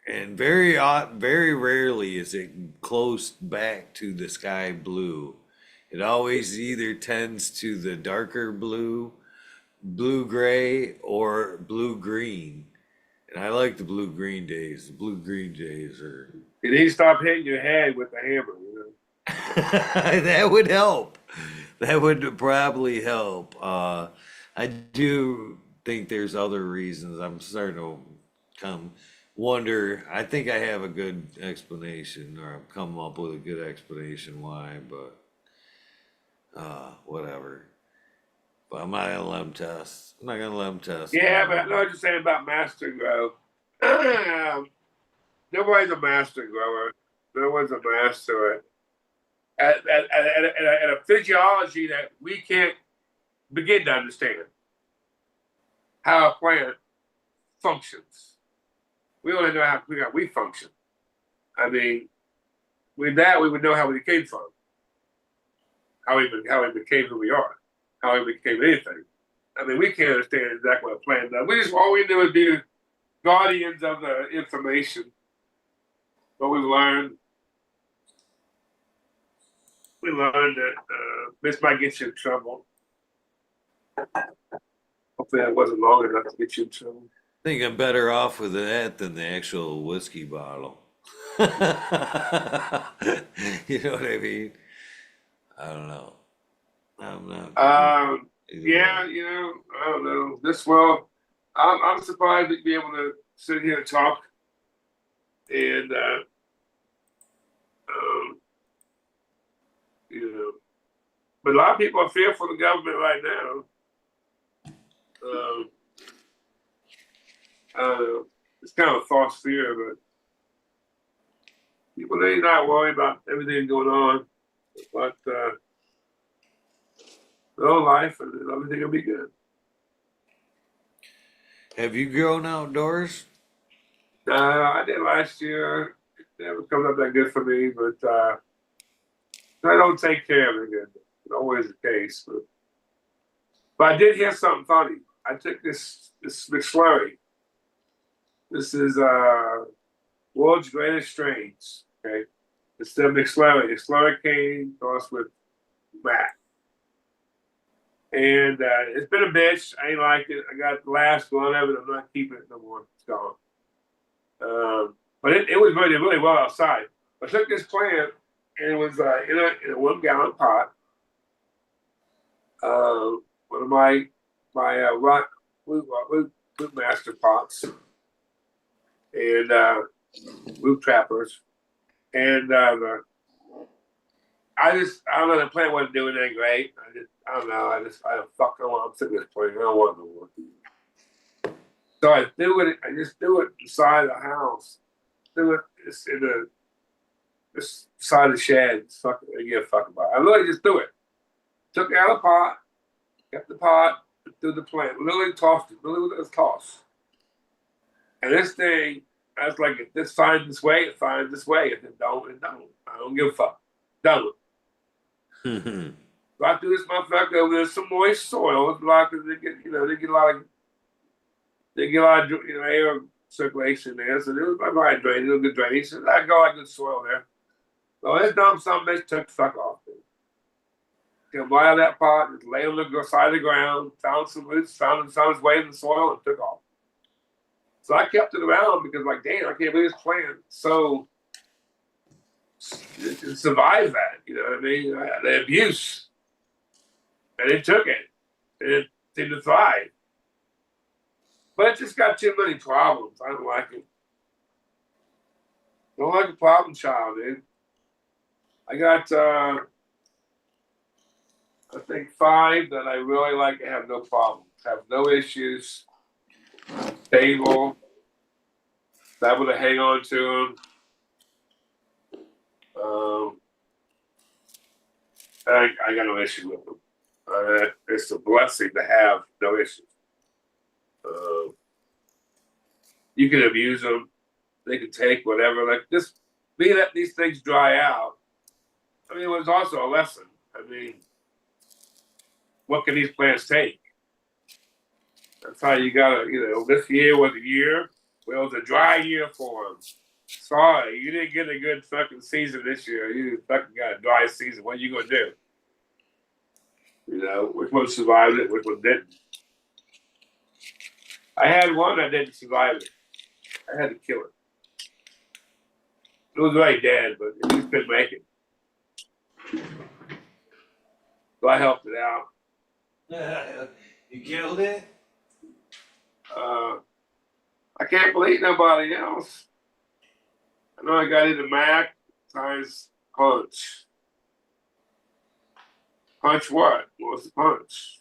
And very rarely is it close back to the sky blue. It always either tends to the darker blue, blue gray, or blue green. And I like the blue green days. The blue green days are You need to stop hitting your head with the hammer. You that would help. That would probably help. I do think there's other reasons. I'm starting to come wonder. I think I have a good explanation, or I've come up with a good explanation why, but whatever. But I'm not gonna let them test. I'm not gonna let them test. Yeah, but I know what you're saying about master grow. Nobody's a master grower. No one's a master at a physiology that we can't begin to understand how a plant functions. We only know how we function. I mean, with that, we would know how we came from, how we became who we are, how we became anything. I mean, we can't understand exactly what a plant does. We just all we do is be guardians of the information. But we learned that this might get you in trouble. Hopefully, that wasn't long enough to get you in trouble. I think I'm better off with that than the actual whiskey bottle. You know what I mean? I don't know. I'm not. Yeah, you know, I don't know. This world, I'm surprised to be able to sit here and talk, and you know, but a lot of people are fearful of the government right now. I don't know. It's kind of a false fear, but people they not worried about everything going on, but their own life and everything will be good. Have you grown outdoors? I did last year. It never comes up that good for me, but I don't take care of it good. It's always the case. But I did hear something funny. I took this McSlurry. This is world's greatest strains. Okay, it's the McSlurry. The Slurricane crossed with Mac. And it's been a bitch. I ain't like it. I got the last one of it. I'm not keeping it no more. It's gone. But it was really, really well outside. I took this plant and it was in a 1 gallon pot. One of my rock root master pots and root trappers. And I don't know, the plant wasn't doing that great. I don't know. I don't want to sit this plant. I don't want no more. So I just threw it inside the house. Threw it in this side of the shed. Fuck it. I give a fuck about it. I literally just threw it. Took it out of the pot, kept the pot, threw the plant. Literally tossed it. Literally was tossed. And this thing, I was like, if this finds this way, it finds this way. If it don't, it don't. I don't give a fuck. Done with it. So I threw this motherfucker over there, some moist soil. They get a lot of air circulation there. So there was my drainage, a good drainage. So I got like good soil there. So this dumb son bitch took the fuck off. Came right out of that pot, just lay on the side of the ground, found some roots, found his way in the soil, and took off. So I kept it around because, like, damn, I can't believe this plant so it survived that. You know what I mean? The abuse. And it took it. And it seemed to thrive. But it just got too many problems. I don't like it. Don't like a problem child, dude. I got, I think 5 that I really like to have no problems, have no issues, stable, able to hang on to them. I got no issue with them. It's a blessing to have no issues. You can abuse them. They can take whatever. Like this, we let these things dry out. I mean, it was also a lesson. I mean, what can these plants take? That's how you gotta, this year was a year. Well, it was a dry year for them. Sorry, you didn't get a good fucking season this year. You fucking got a dry season. What are you gonna do? Which one survived it, which one didn't. I had one that didn't survive it. I had to kill it. It was already dead, but it just couldn't make it. So I helped it out. You killed it? I can't believe nobody else. I know I got into Mac times punch. Punch what? What was the punch?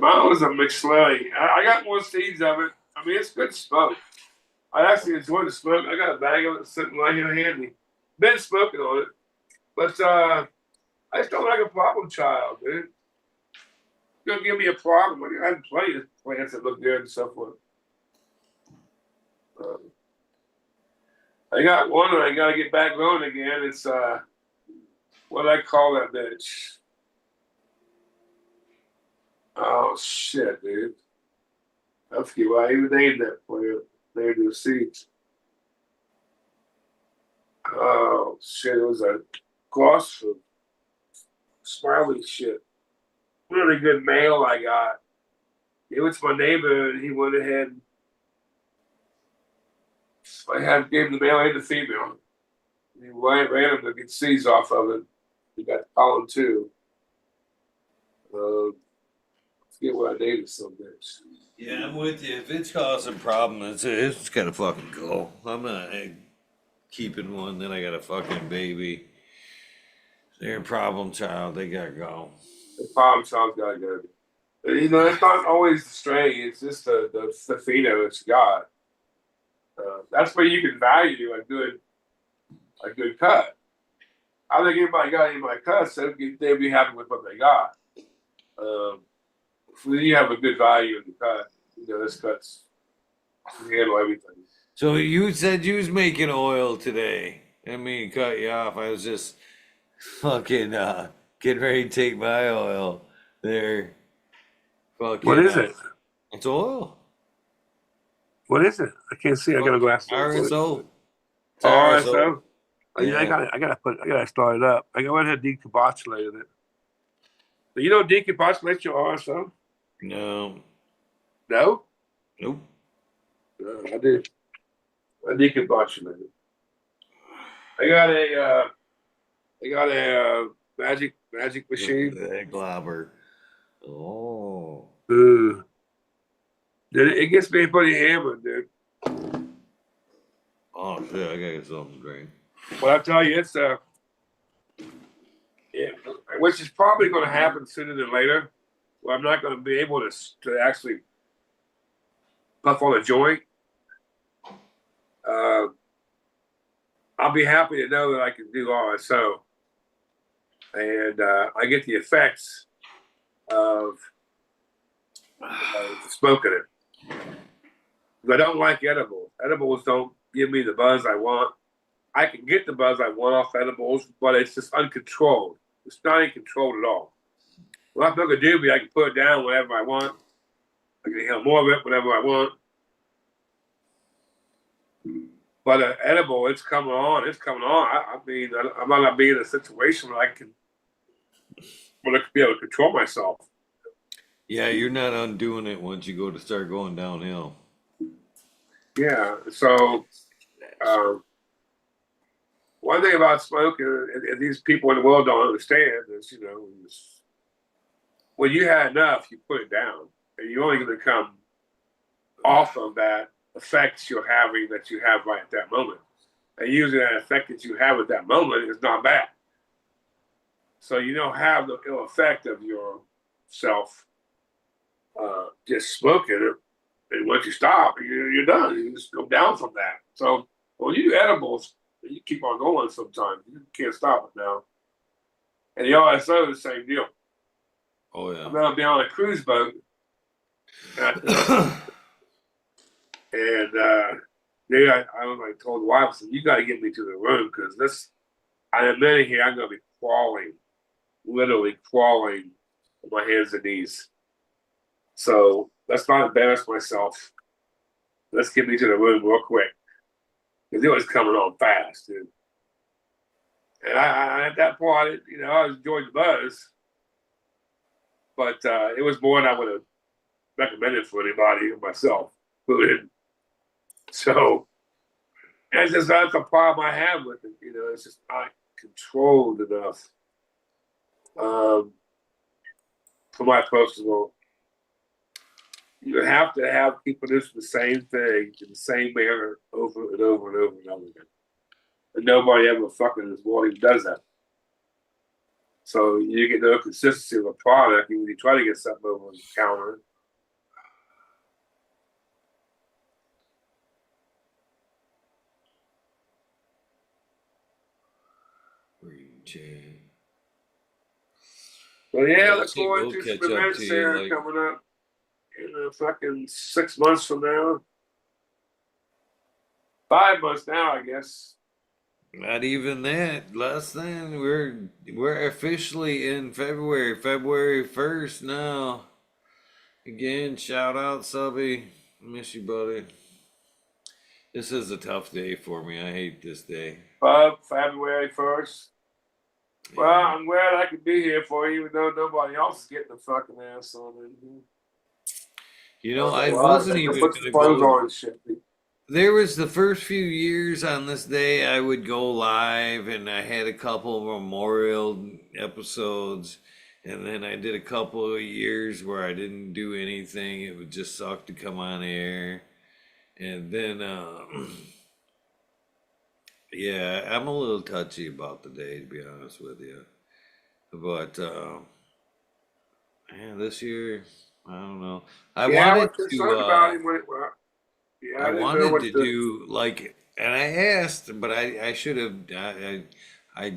Mine was a McSlay. I got more seeds of it. I mean, it's good smoke. I actually enjoy the smoke. I got a bag of it sitting right here handy. Been smoking on it. But I just don't like a problem child, dude. You're gonna give me a problem. I had plenty of plants that look good and so forth. I got one and I gotta get back going again. It's what do I call that bitch? Oh shit, dude. I forget why I even named that plant. Named the seeds. Oh shit, it was a gloss of smiley shit. Really good mail I got. It was my neighbor and he went ahead and gave the male and the female. He ran him to get seeds off of it. He got pollen too. I forget what I named it some bitch. Yeah, I'm with you. If it's causing problems, it's gotta fucking go. I'm not keeping one, then I got a fucking baby. They're a problem child. They gotta go. The problem child's gotta go. It's not always the strain. It's just the pheno it's got. That's where you can value a good cut. I think anybody got any of my cuts, they'd be happy with what they got. So you have a good value in the cut. This cuts can handle everything. So you said you was making oil today. I mean, cut you off. I was just fucking getting ready to take my oil there. Fucking, What is it? It's oil. What is it? I can't see. I got a glass. RSO. It's RSO. Yeah. I gotta start it up. I went ahead and decarbotulated it. So you don't decarbotulate your RSO? No. No? Nope. No, I did. I decarbotulated. I got a magic machine. That globber. Oh. It gets me pretty hammered, dude. Oh shit! I gotta get something to drink. But I tell you, it's which is probably going to happen sooner than later. Where I'm not going to be able to actually puff on a joint. I'll be happy to know that I can do RSO, and I get the effects of smoking it. But I don't like edibles. Edibles don't give me the buzz I want. I can get the buzz I want off edibles, but it's just uncontrolled. It's not in control at all. Well, I'm not gonna do, I can put it down whenever I want. I can inhale more of it whenever I want. But an edible, it's coming on. It's coming on. I mean, I'm not being in a situation where I can be able to control myself. Yeah, you're not undoing it once you start going downhill. Yeah. So, one thing about smoking, and these people in the world don't understand, is when you had enough, you put it down, and you're only going to come off of that effects you're having that you have right at that moment. And usually that effect that you have at that moment is not bad. So you don't have the ill effect of yourself just smoking it. And once you stop, you're done. You just go down from that. So when you do edibles, you keep on going sometimes. You can't stop it now. And the RSO is the same deal. Oh I remember being on a cruise boat, and yeah. yeah, I was like told the wife, I said, "You got to get me to the room because this, in a minute here, I'm gonna be crawling, literally crawling on my hands and knees. So let's not embarrass myself. Let's get me to the room real quick because it was coming on fast, dude. And I at that point, I was enjoying the buzz, but it was more than I would have recommended for anybody or myself. So that's a problem I have with it. It's just not controlled enough for my personal. You have to have people do the same thing in the same manner over and over and over and over again. And nobody ever fucking this morning does that. So you get no consistency of a product, and when you try to get something over the counter, but yeah, look See, forward we'll to some catch up to events you there like coming up in fucking 6 months from now. 5 months now, I guess. not even that. Less than we're officially in February, February 1st now. Again, shout out Subby. Miss you, buddy. This is a tough day for me. I hate this day. February 1st. Well, Yeah. I'm glad I could be here for you, even though nobody else is getting the fucking ass on it. You know, I Well, wasn't I even put gonna the clothes go. on and shit. There was the first few years on this day I would go live, and I had a couple of memorial episodes, and then I did a couple of years where I didn't do anything. It would just suck to come on air, and then yeah, I'm a little touchy about the day, to be honest with you. But man, this year I don't know. I Yeah, I was wanted to. concerned about him when it was. Yeah, I I didn't know wanted what to the. do like, and I asked, but I should have. I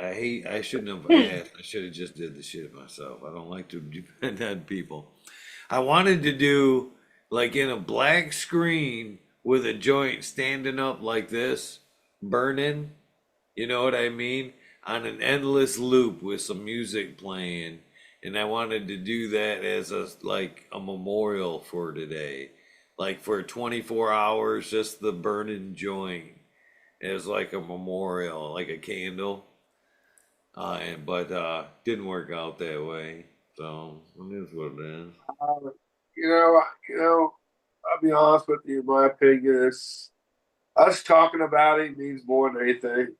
I hate. I shouldn't have asked. I should have just did the shit myself. I don't like to depend on people. I wanted to do like in a black screen with a joint standing up like this, burning. You know what I mean? On an endless loop with some music playing, and I wanted to do that as a memorial for today, like for 24 hours, just the burning joint as like a memorial, like a candle. And but didn't work out that way. So it is what it is. Uh, I'll be honest with you. My opinion is us talking about it means more than anything.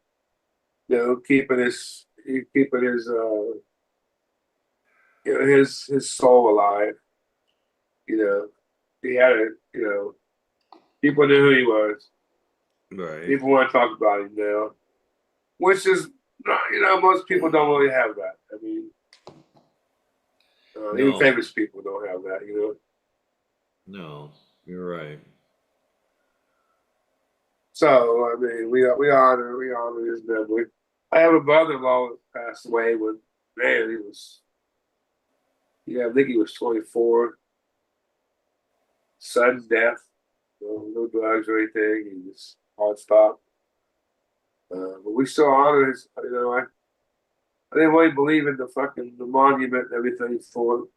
Keeping his soul alive. You know, he had a. People knew who he was. Right. People want to talk about him now, which is, most people don't really have that. I mean, even No, famous people don't have that. no, you're right. So I mean, we honor his memory. I have a brother-in-law that passed away when, man, I think he was 24, sudden death, no drugs or anything. He just heart stopped. But we still honor his. I didn't really believe in the monument and everything for him,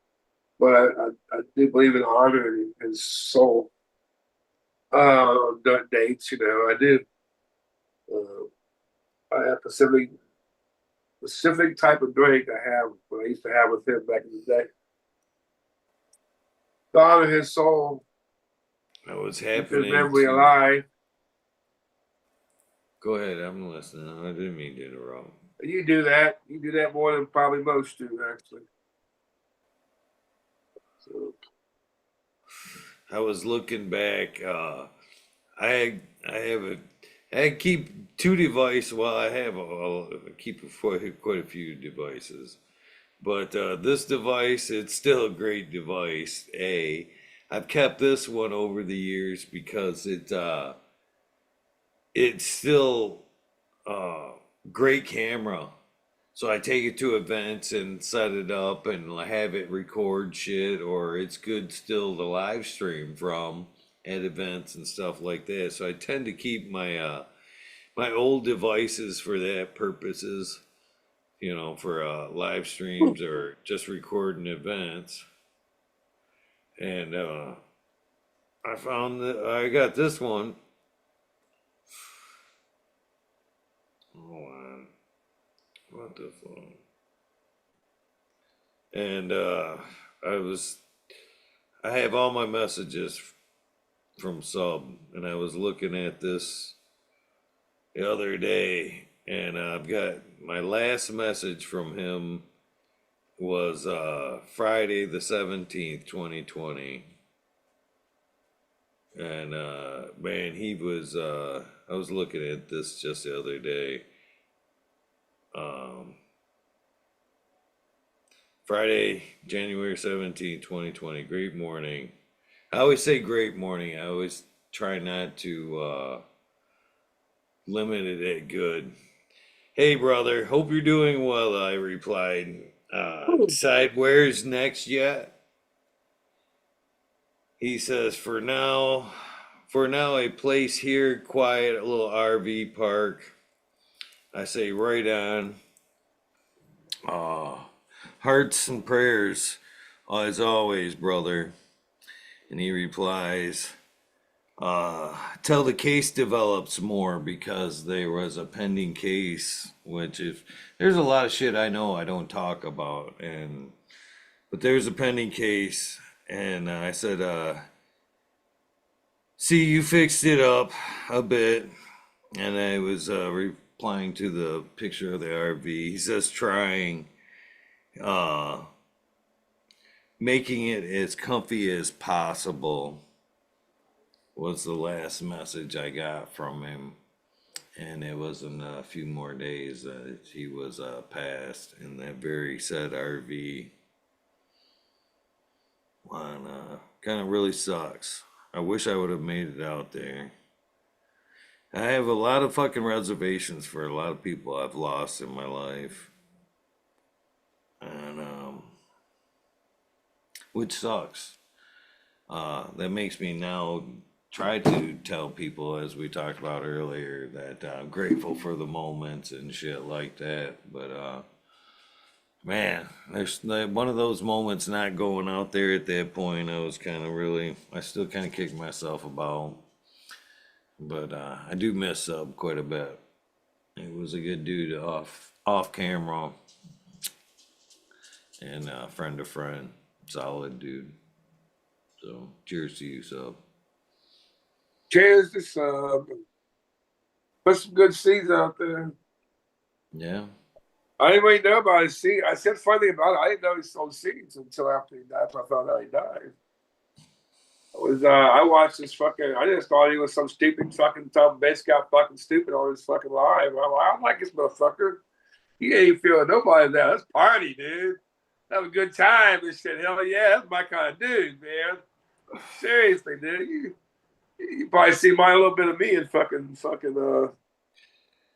but I do believe in honoring his soul on that dates. I do. I have specific type of drink I have what I used to have with him back in the day. To honor his soul, That was keep his happening memory to. alive. Go ahead. I'm listening. I didn't mean to interrupt. You do that. You do that more than probably most do, actually. So, I was looking back. I have a. I keep two devices. Well, I keep quite a few devices. But this device, it's still a great device. I've kept this one over the years because it's still uh, great camera. So I take it to events and set it up and have it record shit, or it's good still to live stream from at events and stuff like that. So I tend to keep my old devices for that purposes, for live streams or just recording events. And I found that I got this one. Hold on. What the fuck? And I have all my messages from Sub, and I was looking at this the other day, and I've got my last message from him was Friday the 17th, 2020. And man, he was I was looking at this just the other day. Um, Friday, January 17th, 2020. Great morning. I always say great morning. I always try not to limit it at good. Hey, brother. Hope you're doing well, I replied. Decide where's next yet? He says, for now, a place here, quiet, a little RV park. I say, right on. Hearts and prayers, as always, brother. And he replies, till the case develops more, because there was a pending case, which if there's a lot of shit I know I don't talk about, but there's a pending case, and I said, see, you fixed it up a bit, and I was replying to the picture of the RV. He says, trying, making it as comfy as possible was the last message I got from him. And it was in a few more days that he was passed in that very said RV. And kind of really sucks. I wish I would have made it out there. I have a lot of fucking reservations for a lot of people I've lost in my life. And which sucks. That makes me now try to tell people, as we talked about earlier, that I'm grateful for the moments and shit like that. But man, there's one of those moments not going out there at that point. I still kind of kick myself about. But I do miss Sub quite a bit. He was a good dude off camera, and friend to friend, solid dude. So cheers to you, Sub. Cheers to Sub. Put some good seeds out there. Yeah. I didn't really know about his seed. I said funny about it. I didn't know he sold seeds until after he died. I found out he died. I watched this fucking. I just thought he was some stupid fucking some bass guy fucking stupid on his fucking live. I'm like, I like this motherfucker. He ain't feeling nobody now. Let's party, dude. Have a good time and shit. Hell yeah, that's my kind of dude, man. Seriously, dude. You probably see my little bit of me in fucking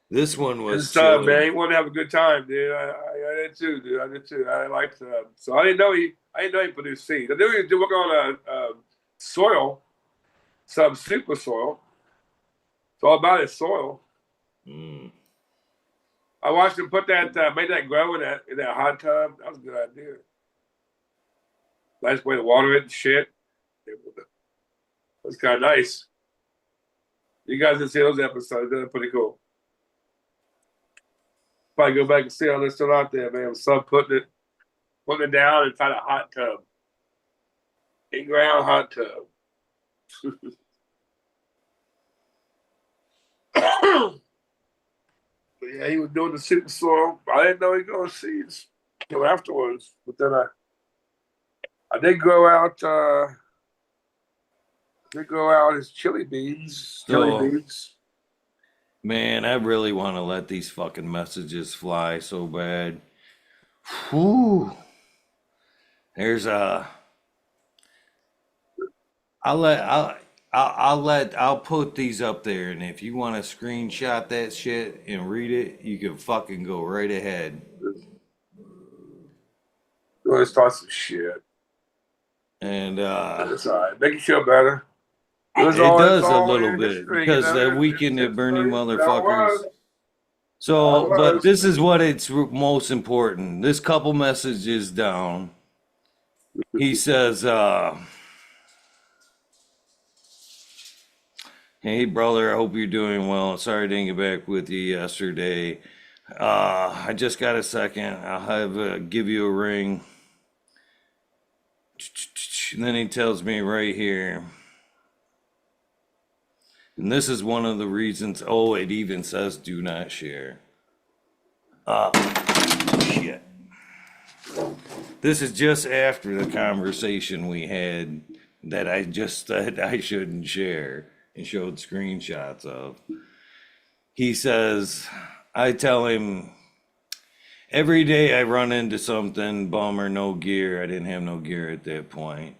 This one was man. He chilling. wanted to have a good time, dude. I did too, dude. I did too. I liked so I didn't know he produced seeds. I knew he was working on a soil, some super soil. It's all about his soil. Mm. I watched him put that, made that grow in that hot tub. That was a good idea. Nice way to water it and shit. It was kind of nice. You guys didn't see those episodes. They're pretty cool. Probably go back and see how they're still out there, man. Some putting it down inside a hot tub. In-ground hot tub. But yeah, he was doing the super soil. I didn't know he was going seeds until afterwards. But then I did grow out his chili beans. Man, I really want to let these fucking messages fly so bad. Whew. I'll put these up there, and if you want to screenshot that shit and read it, you can fucking go right ahead. going to start some shit. And It's all right. Make you feel better. it does a all little in bit history, because that It's weekend at Bernie history. That motherfuckers. was. So, That but was. this is what it's most important. This couple messages down, he says, "Hey brother, I hope you're doing well. Sorry I didn't get back with you yesterday. I just got a second. I'll have give you a ring." And then he tells me right here, and this is one of the reasons. Oh, it even says do not share. Shit. This is just after the conversation we had that I just said I shouldn't share and showed screenshots of. He says, I tell him, every day I run into something, bummer, no gear. I didn't have no gear at that point.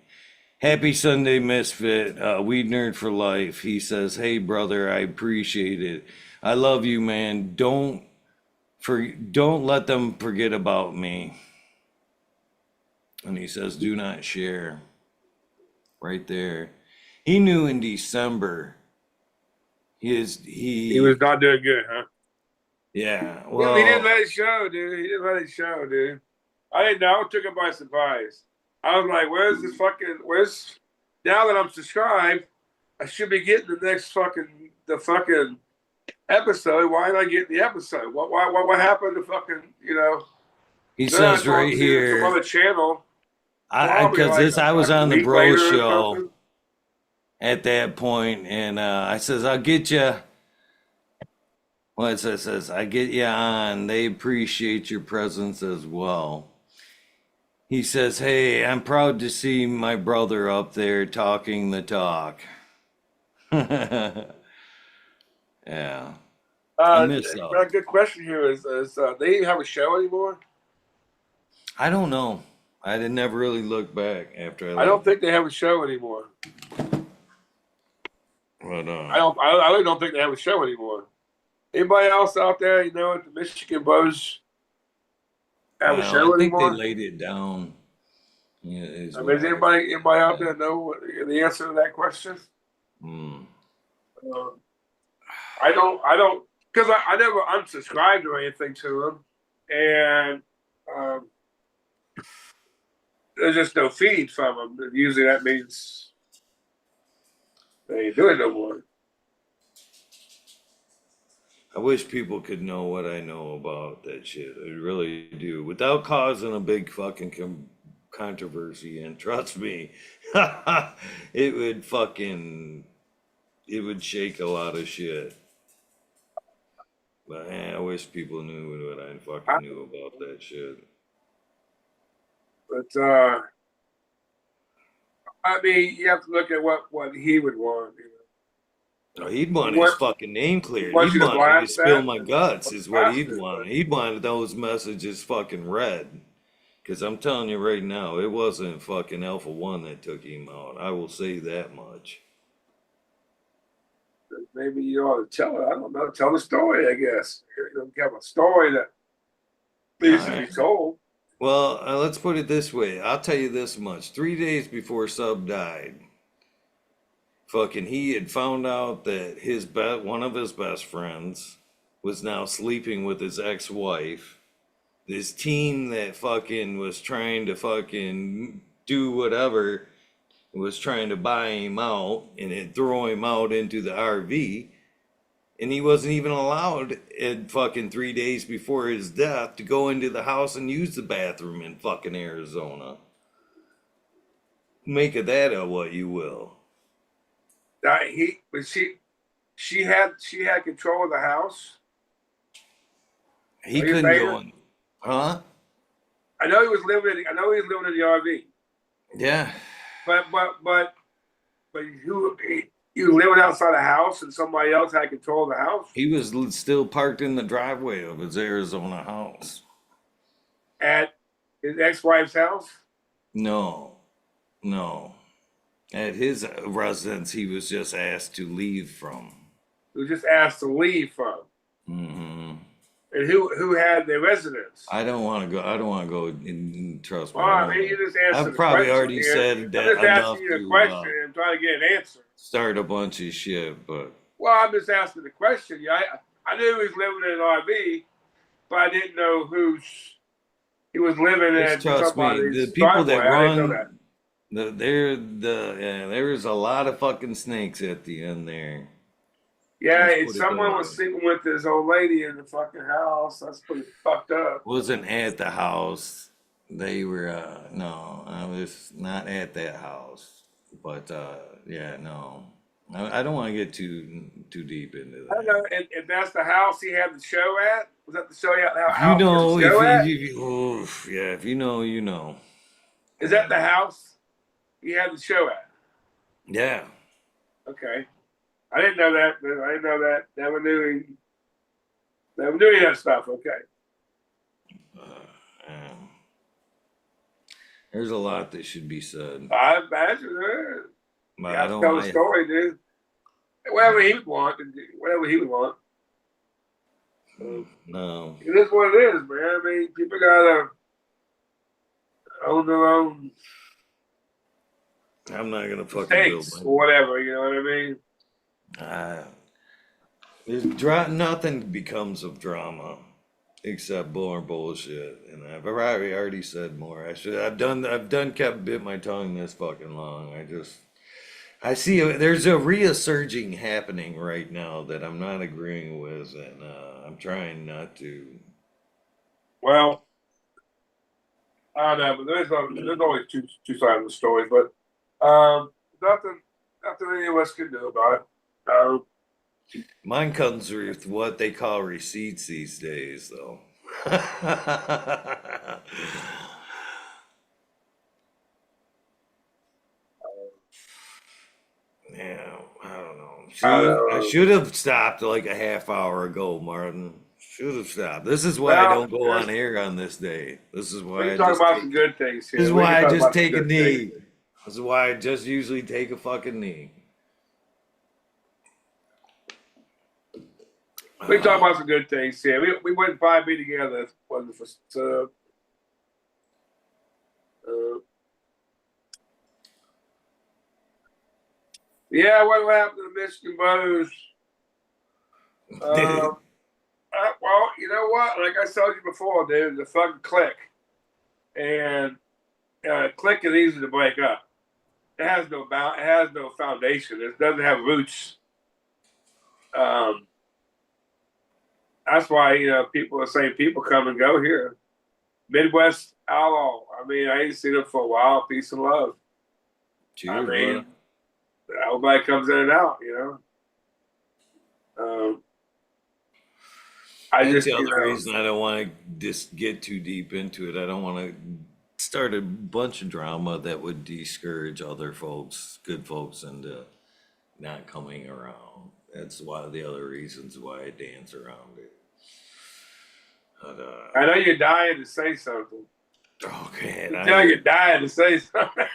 Happy Sunday, Misfit, Weed Nerd for Life. He says, hey, brother, I appreciate it. I love you, man. Don't let them forget about me. And he says, do not share. Right there. He knew in December He was not doing good, huh? Yeah, He well, didn't let it show, dude. He didn't let it show, dude. I didn't know. I took it by surprise. I was like, where's now that I'm subscribed, I should be getting the fucking episode. Why am I getting the episode? What happened to he then I says right talked to some here, other channel. I was on the week bro later or show something. at that point, and I says, I'll get you. Well, it says, I get you on. They appreciate your presence as well. He says, hey, I'm proud to see my brother up there talking the talk. Yeah. I miss A good question here is they even have a show anymore? I don't know. I didn't never really look back after I left. I don't think they have a show anymore. But, I really don't think they have a show anymore. Anybody else out there, at the Michigan Bros have a show I think anymore? they laid it down. Yeah, Does anybody out there know the answer to that question? I don't, because I never unsubscribed or anything to them, and there's just no feed from them. Usually that means they ain't doing no more. I wish people could know what I know about that shit. I really do. Without causing a big fucking controversy. And trust me, it would shake a lot of shit. But I wish people knew what I fucking knew about that shit. But I mean, you have to look at what he would want. No, he'd want his fucking name cleared. Want He'd you to want me to blast spill that? my guts, is what Blast he'd it. want. He'd want those messages fucking read. Because I'm telling you right now, it wasn't fucking Alpha One that took him out. I will say that much. Maybe you ought to tell it. I don't know. Tell the story, I guess. You have a story that needs to be told. Well, let's put it this way. I'll tell you this much. 3 days before Sub died, fucking he had found out that one of his best friends was now sleeping with his ex-wife. This teen that fucking was trying to fucking do whatever was trying to buy him out and it throw him out into the RV. And he wasn't even allowed at fucking 3 days before his death to go into the house and use the bathroom in fucking Arizona. Make of that what you will. She had control of the house. He couldn't go in. Huh? I know he was living in the RV. Yeah. But you living outside the house and somebody else had control of the house? He was still parked in the driveway of his Arizona house. At his ex-wife's house? No. At his residence, he was just asked to leave from. He was just asked to leave from. Mm-hmm. And who had the residence? I don't want to go. I don't want to go. Trust me. Well, I mean, you just answered I've the probably question already here. said I'm that just asking enough you a to question and trying to get an answer. start a bunch of shit. But Well, I'm just asking the question. Yeah, I knew he was living in an RV, but I didn't know he was living just in trust me, the somebody's people driveway. that I didn't know that. run, there's a lot of fucking snakes at the end there. Yeah, Let's and put it that someone way. was sleeping with this old lady in the fucking house. That's pretty fucked up. Wasn't at the house. They were no, I was not at that house. But yeah, no. I don't want to get too deep into I don't that. know, and that's the house he had the show at? Was that the show If you house he had know, the show at? oof, yeah, if you know, you know. Is that the house he had the show at? Yeah. Okay. I didn't know that. I didn't know that. Never knew any of that stuff. Okay. Um, there's a lot that should be said, I imagine it. but You I have to don't. tell the story, dude. Whatever he would want. Whatever he would want. No, It is what it is, man. I mean, people gotta own their own I'm not gonna fucking build mistakes or whatever. You know what I mean? Nothing becomes of drama except more bullshit, and I've already said more. I've bit my tongue this fucking long. I see there's a resurging happening right now that I'm not agreeing with, and I'm trying not to. Well, I don't know, but there's always two sides of the story. But nothing any of us can do about it. Mine comes with what they call receipts these days, though. Yeah, I don't know. I should have stopped like a half hour ago, Martin. Should have stopped. This is why I Well, don't go on air on this day. This is we why can talk about some good things here. This is We can why I talk just about some take a good knee. things. This is why I just usually take a fucking knee. We can talk about some good things here. We wouldn't probably be together if it wasn't for yeah, what happened to the Michigan Brothers? Well, you know what? Like I told you before, dude, the fucking click. And click is easy to break up. It has no foundation. It doesn't have roots. That's why people are saying people come and go here. Midwest Outlaw. I mean, I ain't seen them for a while. Peace and love. Cheers, I mean, brother. everybody comes in and out. That's the other reason I don't want to just get too deep into it. I don't want to start a bunch of drama that would discourage other folks, good folks, into not coming around. That's one of the other reasons why I dance around it. But, I know you're dying to say something. okay, You're dying to say something.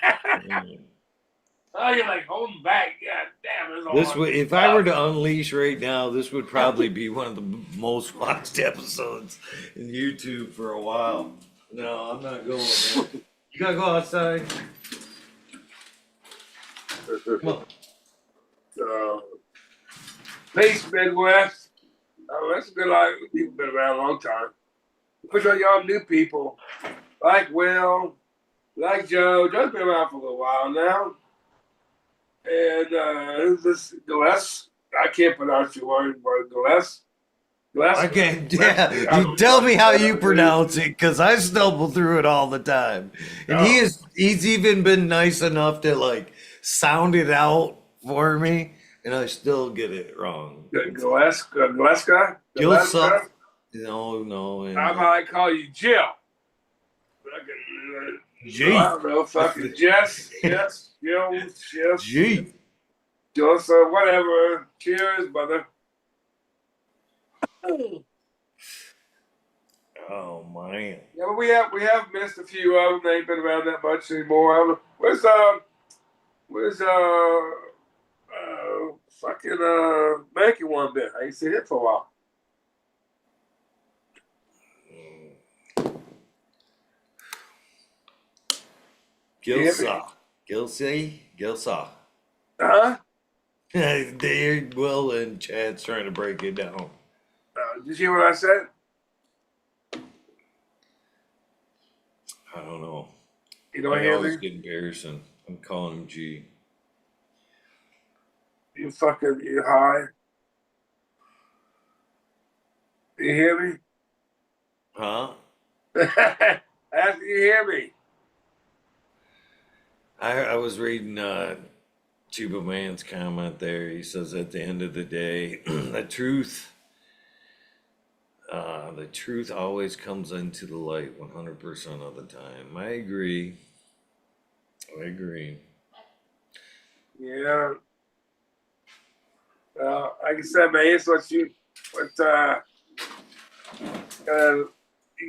Oh, you're like holding back. God damn, if I were to unleash right now, this would probably be one of the most watched episodes in YouTube for a while. No, I'm not going, man. You gotta go outside. Come on. Peace, Midwest. Oh, that's a good lot of people been around a long time. Push on y'all new people like Will, like Joe. Joe's been around for a little while now. And who's this? Gillespie? I can't pronounce your word, Gillespie. I can't. Yeah, you tell me how you pronounce it, because I stumble through it all the time. And he's even been nice enough to like sound it out for me, and I still get it wrong. Gillespie? No. And, How about I call you Jill? G. I don't know, fucking Jess, G. Just whatever. Cheers, brother. Oh man. Yeah, but we have missed a few of them. They ain't been around that much anymore. Where's fucking Mackey one bit? I ain't seen it for a while. You hear me? Gilsa. Gilsa. Huh? There, Will and Chad's trying to break it down. Did you hear what I said? I don't know. You don't I hear always me? get embarrassing. I'm calling him G. You high? You hear me? Huh? After you hear me. I was reading Chuba Man's comment there. He says at the end of the day, the truth always comes into the light 100% of the time. I agree. Yeah. Like I said, man, it's you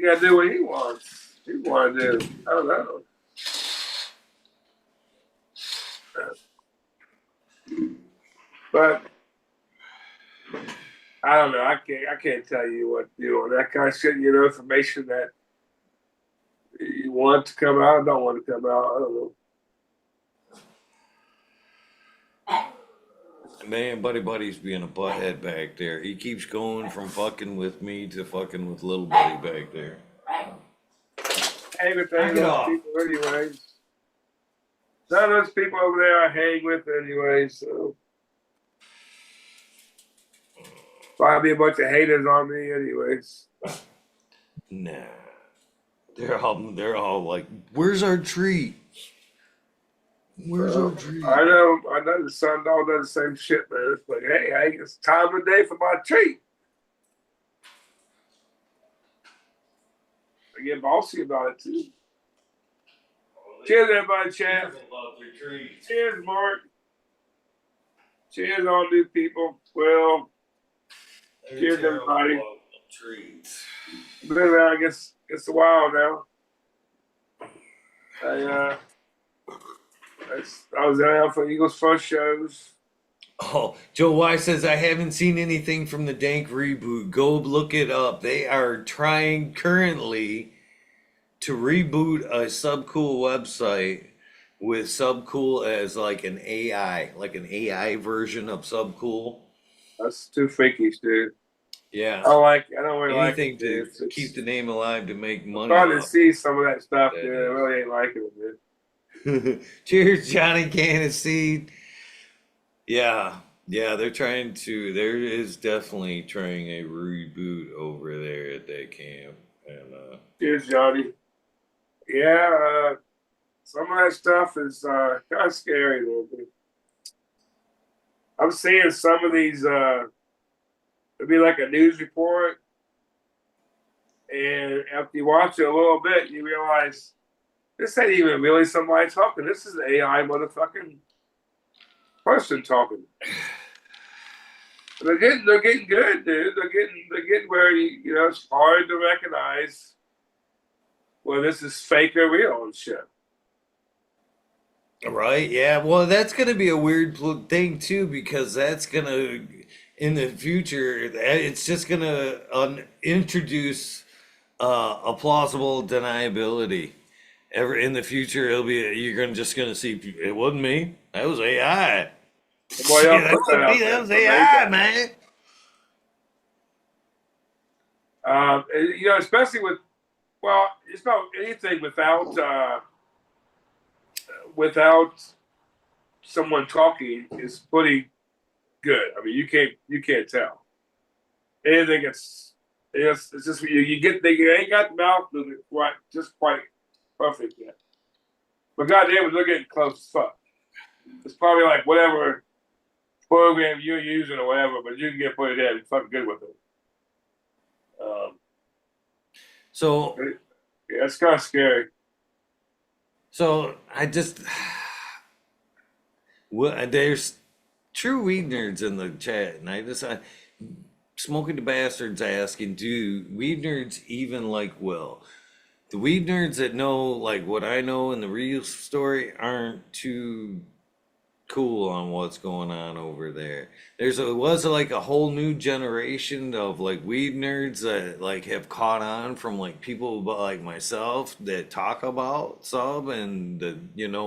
gotta do what he wants. He want to do. I don't know. But I don't know. I can't tell you what to do on that kind of shit. You know, information that you want to come out, don't want to come out. I don't know. Man, Buddy's being a butthead back there. He keeps going from fucking with me to fucking with little Buddy back there. Hang with Knock it those off. people anyways. None of those people over there I hang with anyway, so probably a bunch of haters on me anyways. Nah. They're all like, where's our treat? Where's our treat? I know the son all does the same shit, man. It's like, hey, it's time of day for my treat. I get bossy about it too. Cheers, everybody, chat. Cheers, Mark. Cheers, all new people. Well, cheers, everybody. Treats. Been around, I guess a while now. I was around for Eagles first shows. Oh, Joe Y says, I haven't seen anything from the Dank reboot. Go look it up. They are trying currently to reboot a Subcool website with Subcool as like an AI version of Subcool. That's too freakish, dude. Yeah. I don't really like Anything it, dude. to keep the name alive to make money. Starting to off. see some of that stuff, That dude. I really ain't liking it, dude. Cheers, Johnny Cannon. Yeah, they're trying to. There is definitely trying a reboot over there at that camp, and Cheers, Johnny. Yeah, some of that stuff is kind of scary, though. I'm seeing some of these. It'd be like a news report, and after you watch it a little bit, you realize this ain't even really somebody talking. This is an AI motherfucking person talking. They're getting good, dude. They're getting where you know it's hard to recognize whether this is fake or real and shit. right, yeah. Well, that's gonna be a weird thing too, because that's gonna in the future, it's just gonna introduce a plausible deniability. Ever in the future, you're just gonna see it wasn't me. That was AI. Boy, Yeah, y'all that put that wasn't out me. there. That was AI, man. You know, especially with it's about anything without someone talking is pretty good. I mean, you can't tell anything. It's just you get they ain't got the mouth moving quite perfect yet. But goddamn, they're getting close as fuck. It's probably like whatever program you're using or whatever, but you can get put it in and fucking good with it. So, Yeah, it's kind of scary. so I just, well, there's true weed nerds in the chat, and Smoking the Bastard's asking, do weed nerds even like Will? The weed nerds that know like what I know in the real story aren't too cool on what's going on over there. Was like a whole new generation of like weed nerds that like have caught on from like people like myself that talk about sub and the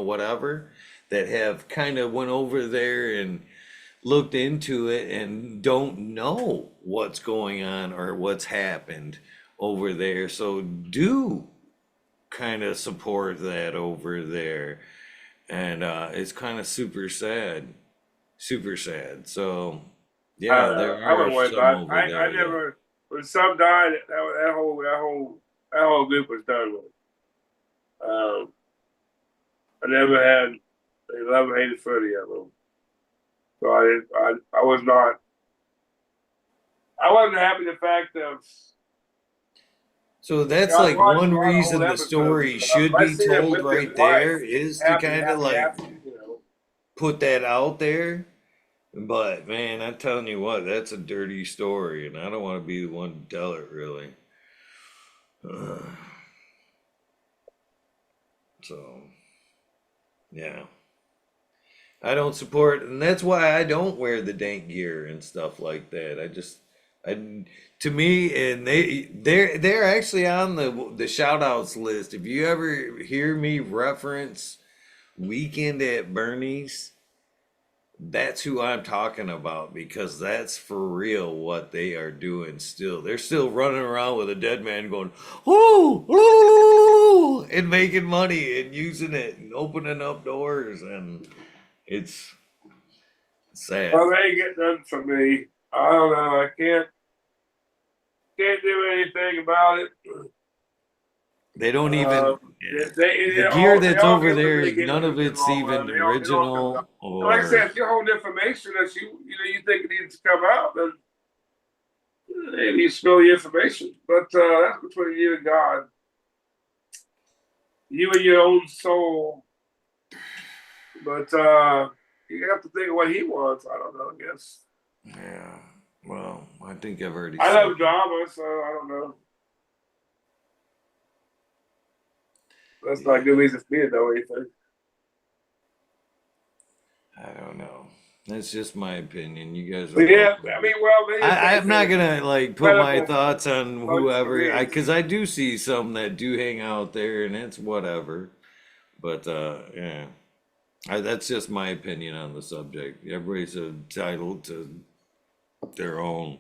whatever, that have kind of went over there and looked into it and don't know what's going on or what's happened over there. So do kind of support that over there. And it's kind of super sad. So yeah, there I are wouldn't worry some about it. over I there that never when some died. That whole group was done with. I never had a love or hated for any of them. So I didn't. I was not. I wasn't happy the fact of. so that's I was like watching one a lot of old reason the episodes and story stuff. should I be seen him told with his right wife, there, is to happy, kind of happy, like happy. You know. put that out there. But man, I'm telling you what, that's a dirty story, and I don't want to be the one to tell it really. So yeah. I don't support, and that's why I don't wear the dank gear and stuff like that. I, to me, and they're actually on the shout outs list. If you ever hear me reference Weekend at Bernie's, that's who I'm talking about because that's for real what they are doing still. They're still running around with a dead man going, "Whoo, woo," and making money and using it and opening up doors, and it's sad. Well, they ain't getting nothing from me. I don't know. I can't do anything about it. They don't even, They the gear they that's all over get what there, they get none when of they get it's along well. even It all comes out. original And like I said, or if you hold information that you think it needs to come out, then maybe you spill the information. But that's between you and God, you and your own soul. But you have to think of what He wants. I don't know. I guess yeah. Well, I think I've already I said love drama, so I don't know. That's not a yeah. good reason for me to know anything. I don't know. That's just my opinion. You guys are But yeah, welcome. I mean, well, maybe if I'm not anything, gonna like put my medical thoughts on votes for whoever, me. because I do see some that do hang out there, and it's whatever. But yeah, that's just my opinion on the subject. Everybody's entitled to their own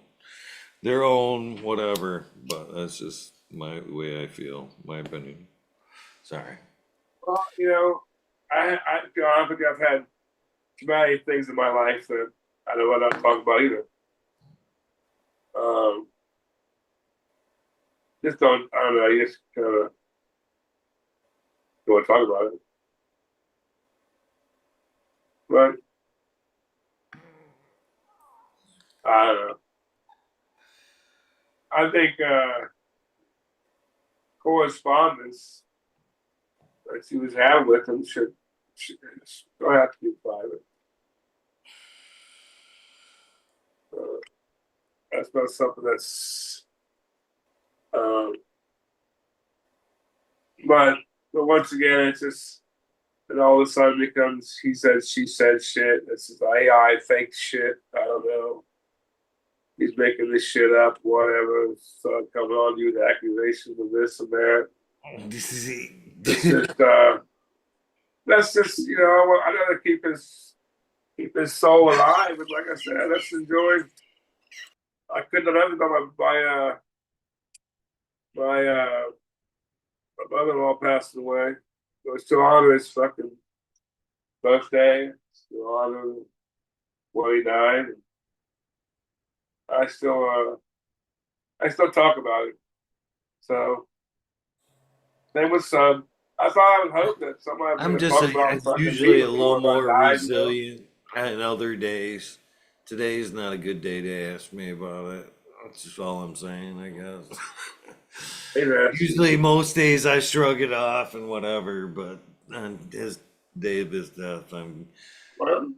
whatever. But that's just my way I feel, my opinion. Sorry. Well, to be honest with you, I've had many things in my life that I don't want to talk about either. Um, just don't. I don't know. You just kind of don't want to talk about it. But I don't know. I think correspondence that she was having with him should don't have to be private. Uh, that's not something that's. Um, but once again, it's just. And all of a sudden becomes he said, she said shit. This is AI fake shit. I don't know. He's making this shit up, whatever. So coming on you with accusations of this and that. This is It's it. just let's just I gotta keep his soul alive. And like I said, let's enjoy. I couldn't have ever done my my mother-in-law passed away. It was to honor his fucking birthday, to honor when he died. I still I still talk about it. So same with son. I thought I would hope that somebody I'm would just talk about fucking me usually a little before I more died. resilient than other days. Today's not a good day to ask me about it. That's just all I'm saying, I guess. Interesting. Usually, most days I shrug it off and whatever, but on his day of his death, I'm Well,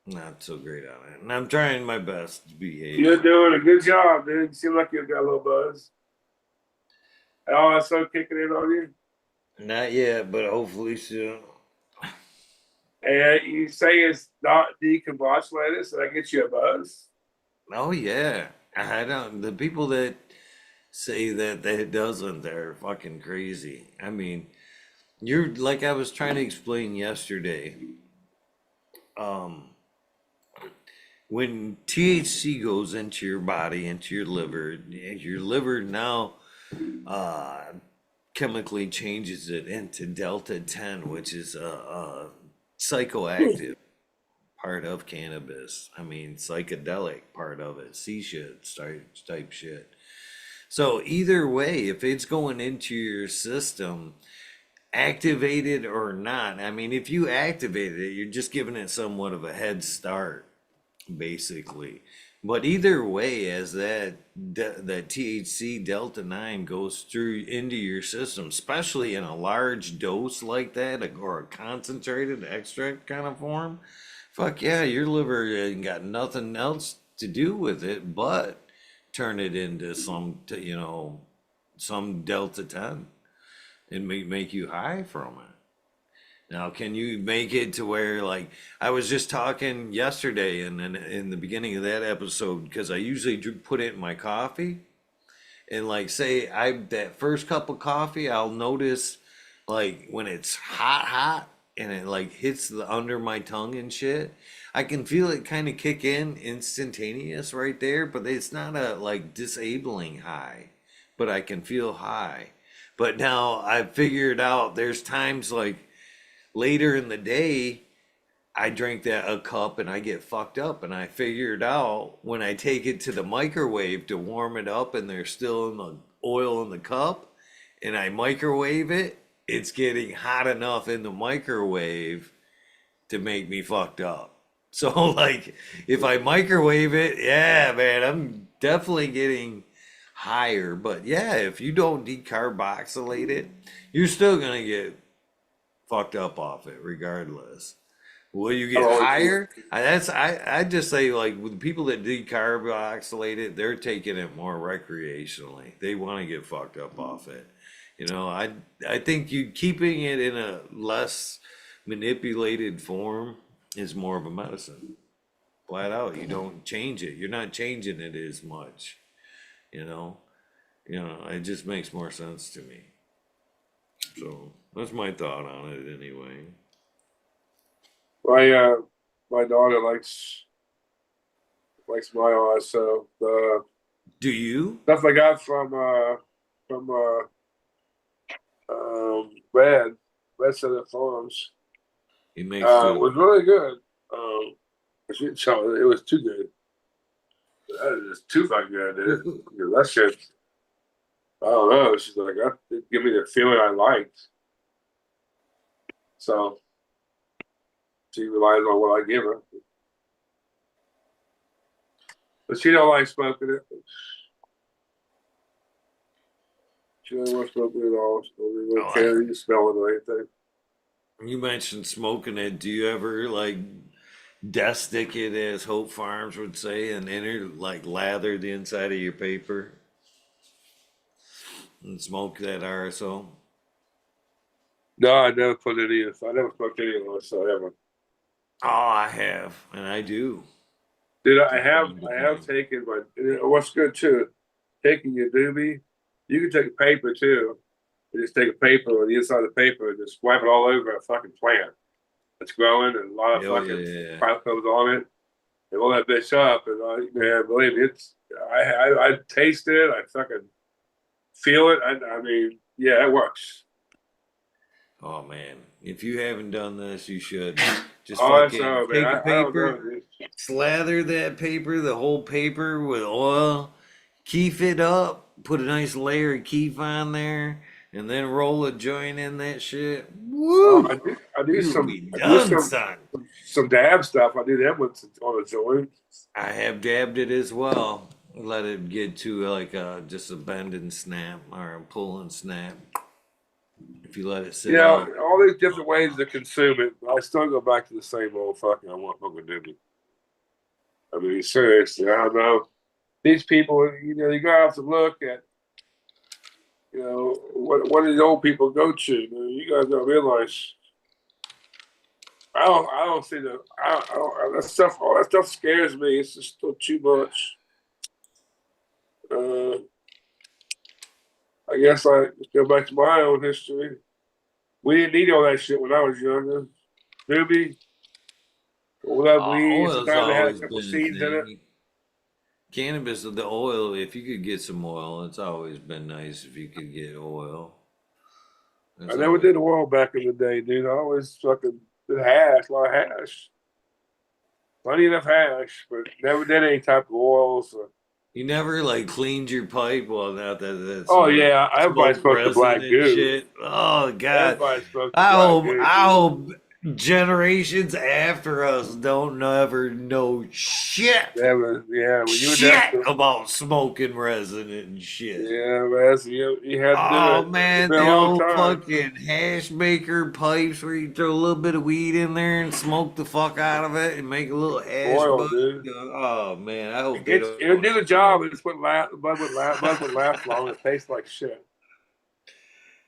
not so great on it. And I'm trying my best to behave. you're doing a good job, dude. You seem like you've got a little buzz. Oh, that's so kicking in on you. Not yet, but hopefully soon. And you say it's not decarboxylated, so that gets you a buzz. Oh yeah, I don't. The people that say that it doesn't, they're fucking crazy. I mean, you're like I was trying to explain yesterday. Um, when THC goes into your body, into your liver now uh, chemically changes it into delta 10, which is a psychoactive part of cannabis. I mean, psychedelic part of it, C shit type shit. So either way, if it's going into your system, activated or not, I mean, if you activated it, you're just giving it somewhat of a head start, basically. But either way, as that THC Delta 9 goes through into your system, especially in a large dose like that, or a concentrated extract kind of form, fuck yeah, your liver ain't got nothing else to do with it but turn it into some Delta 10 and make you high from it. Now, can you make it to where, like, I was just talking yesterday and in the beginning of that episode, because I usually put it in my coffee, and like, say that first cup of coffee, I'll notice like when it's hot and it like hits the under my tongue and shit, I can feel it kind of kick in instantaneous right there, but it's not a like disabling high, but I can feel high. But now I've figured out there's times like later in the day, I drink that a cup and I get fucked up. And I figured out when I take it to the microwave to warm it up and there's still in the oil in the cup and I microwave it, it's getting hot enough in the microwave to make me fucked up. So, like, if I microwave it, yeah, man, I'm definitely getting higher. But yeah, if you don't decarboxylate it, you're still gonna get fucked up off it regardless. Will you get Oh, higher? I just say like with the people that decarboxylate it, they're taking it more recreationally. They want to get fucked up off it. I think you keeping it in a less manipulated form is more of a medicine. Flat out, you don't change it. You're not changing it as much. You know, it just makes more sense to me. So that's my thought on it anyway. my daughter likes my eyes, so the Do you? stuff I got from Red Center Farms It makes was really good. She didn't tell me it was too good. That is too fucking good, dude. Because that shit, I don't know. She's like, it give me the feeling I liked. So she relies on what I give her. But she don't like smoking it. She doesn't want to smoke it at all. She doesn't really care. You smell it or anything. You mentioned smoking it. Do you ever like death stick it, as Hope Farms would say, and like lather the inside of your paper and smoke that RSO? No, I never put any. I never smoked any of those. So ever. Oh, I have, and I do. Dude, I have taken my. What's good too, taking your doobie. You can take a paper too. You just take a paper on the inside of the paper and just wipe it all over a fucking plant that's growing and a lot of fucking crap comes on it. And roll that bitch up, and man, believe me, I taste it. I fucking feel it. I mean, yeah, it works. Oh man, if you haven't done this, you should. Just Oh, fucking take a paper, slather that paper, the whole paper with oil, keef it up, put a nice layer of keef on there, and then roll a joint in that shit. Woo! I do some dab stuff. I do that on a joint. I have dabbed it as well. Let it get to like just a bend and snap or a pull and snap. If you let it sit out. All these different ways to consume it. I still go back to the same old fucking I want fucking doobie. I mean, seriously, I don't know. These people, you go out to look at, what do the old people go to? You guys don't realize. I don't see the. I don't, that stuff. All that stuff scares me. It's just still too much. Uh, I guess I just go back to my own history. We didn't need all that shit when I was younger. Maybe all that weed. Oil's Sometimes they had a always couple been a seeds in it. thing. Cannabis, the oil, if you could get some oil, it's always been nice if you could get oil. I It's never always, did oil back in the day, dude. I always fucking did hash, a lot of hash, plenty enough hash, but never did any type of oils. you never like cleaned your pipe. Well, not that that's Oh yeah, everybody smoke smoked the resin black and goo. shit. Oh God, Everybody smoked the black goo, I dude. hope generations after us don't ever know Yeah, when you were shit that, about smoking resin and shit. yeah, man, so you had to do Oh it. It's man, been a the long old time. fucking hash maker pipes where you throw a little bit of weed in there and smoke the fuck out of it and make a little hash Oil, bud. dude. Oh man, I hope It they gets don't it'll do the ever know. job. It's what last, bud would last long. It tastes like shit.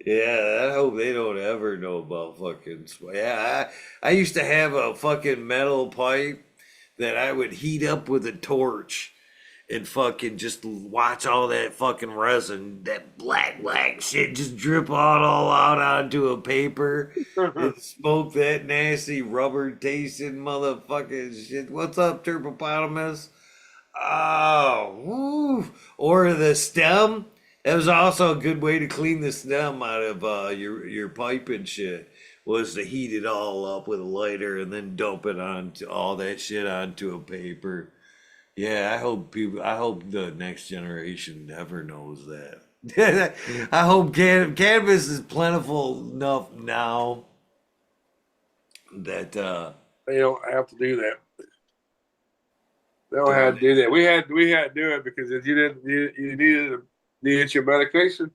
Yeah, I hope they don't ever know about fucking. Yeah, I used to have a fucking metal pipe that I would heat up with a torch and fucking just watch all that fucking resin, that black shit just drip all out onto a paper and smoke that nasty rubber tasting motherfucking shit. What's up, Turpopotamus? Oh, woo. Or the stem. That was also a good way to clean the stem out of your pipe and shit. Was to heat it all up with a lighter and then dump it onto all that shit onto a paper. Yeah, I hope people. I hope the next generation never knows that. I hope cannabis is plentiful enough now that They don't have to do that. They don't don't. have to do that. We had to do it because if you didn't, you needed your medication,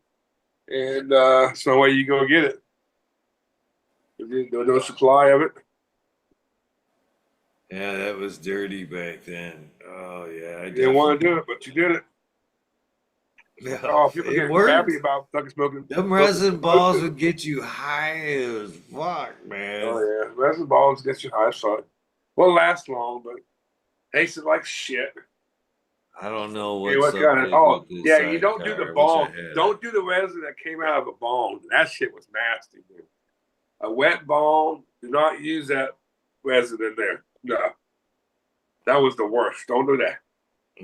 and it's no way you go get it. There was no supply of it. Yeah, that was dirty back then. Oh yeah, I You didn't want to definitely. do it, but you did it. Yeah, Oh, people it get crappy worked. about fucking Them smoking resin balls promotion. would get you high as fuck, Oh man. yeah, resin balls get you high shot. Won't last long, but tasted like shit. I don't know Hey, what's what up kind of? with Oh this yeah, you don't do the sidecar. I wish I bong. had it. Don't do the resin that came out of a bong. That shit was nasty, dude. A wet bong. Do not use that resin in there. No, that was the worst. Don't do that.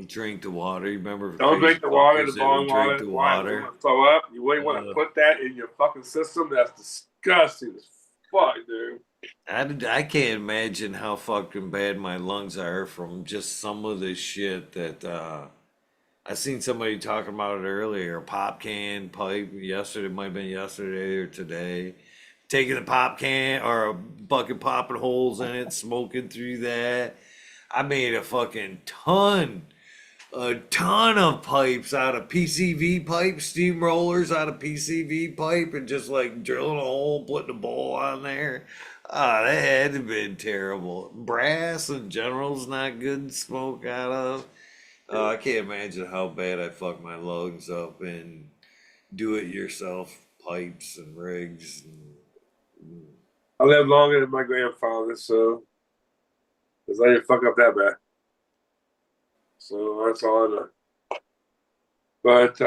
Drink the water. You remember Don't crazy drink the water, the fuckers that would bong drink water. the Why? You water? want to throw up? You wouldn't want to Uh, put that in your fucking system. That's disgusting as fuck, dude. I can't imagine how fucking bad my lungs are from just some of the shit that I seen somebody talking about it earlier. A pop can pipe yesterday, might have been yesterday or today. Taking a pop can or a bucket, popping holes in it, smoking through that. I made a ton of pipes out of PCV pipe, steamrollers out of PCV pipe, and just like drilling a hole, putting a bowl on there. Ah, that had to have been terrible. Brass in general's not good to smoke out of. I can't imagine how bad I fucked my lungs up in do it yourself pipes and rigs. I lived longer than my grandfather, so because I didn't fuck up that bad. So that's all I know. But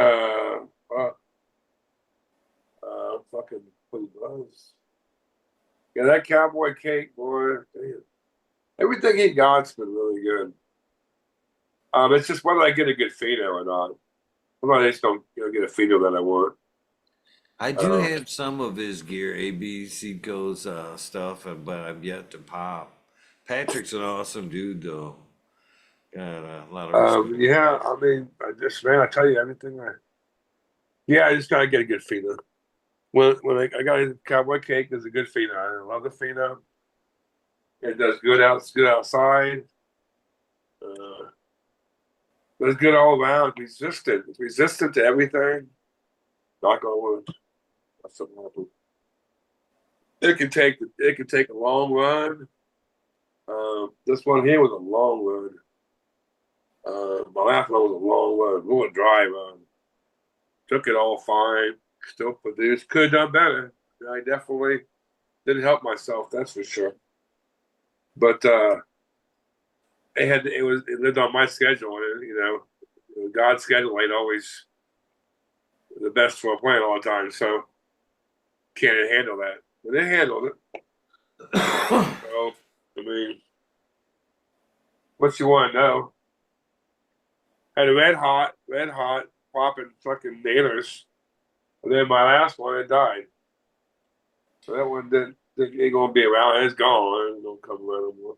fucking pretty buzz. Yeah, that cowboy cake, boy. Damn. Everything he got's been really good. It's just whether I get a good pheno or not. Sometimes I just don't get a pheno that I want. I do Uh, have some of his gear, ABC Go's stuff, but I've yet to pop. Patrick's an awesome dude, though. Got a lot of respect. yeah, I mean, I tell you everything. Yeah, I just gotta get a good pheno. When I got a cowboy cake, there's a good pheno. I love the pheno. It does good out. It's good outside. Uh, but it's good all around. Resistant. It's resistant to everything. Knock on wood. That's something happened. It can take a long run. This one here was a long run. My last one was a long run. We were a dry run. Took it all fine. Still produced. Could have done better. I definitely didn't help myself. That's for sure. But it lived on my schedule, and God's schedule ain't always the best for a plant all the time, so can't it handle that? But it handled it. So I mean, what you want to know? Had a red hot, popping fucking nailers, and then my last one it died. So that one ain't gonna be around. It's gone. It don't come around no more.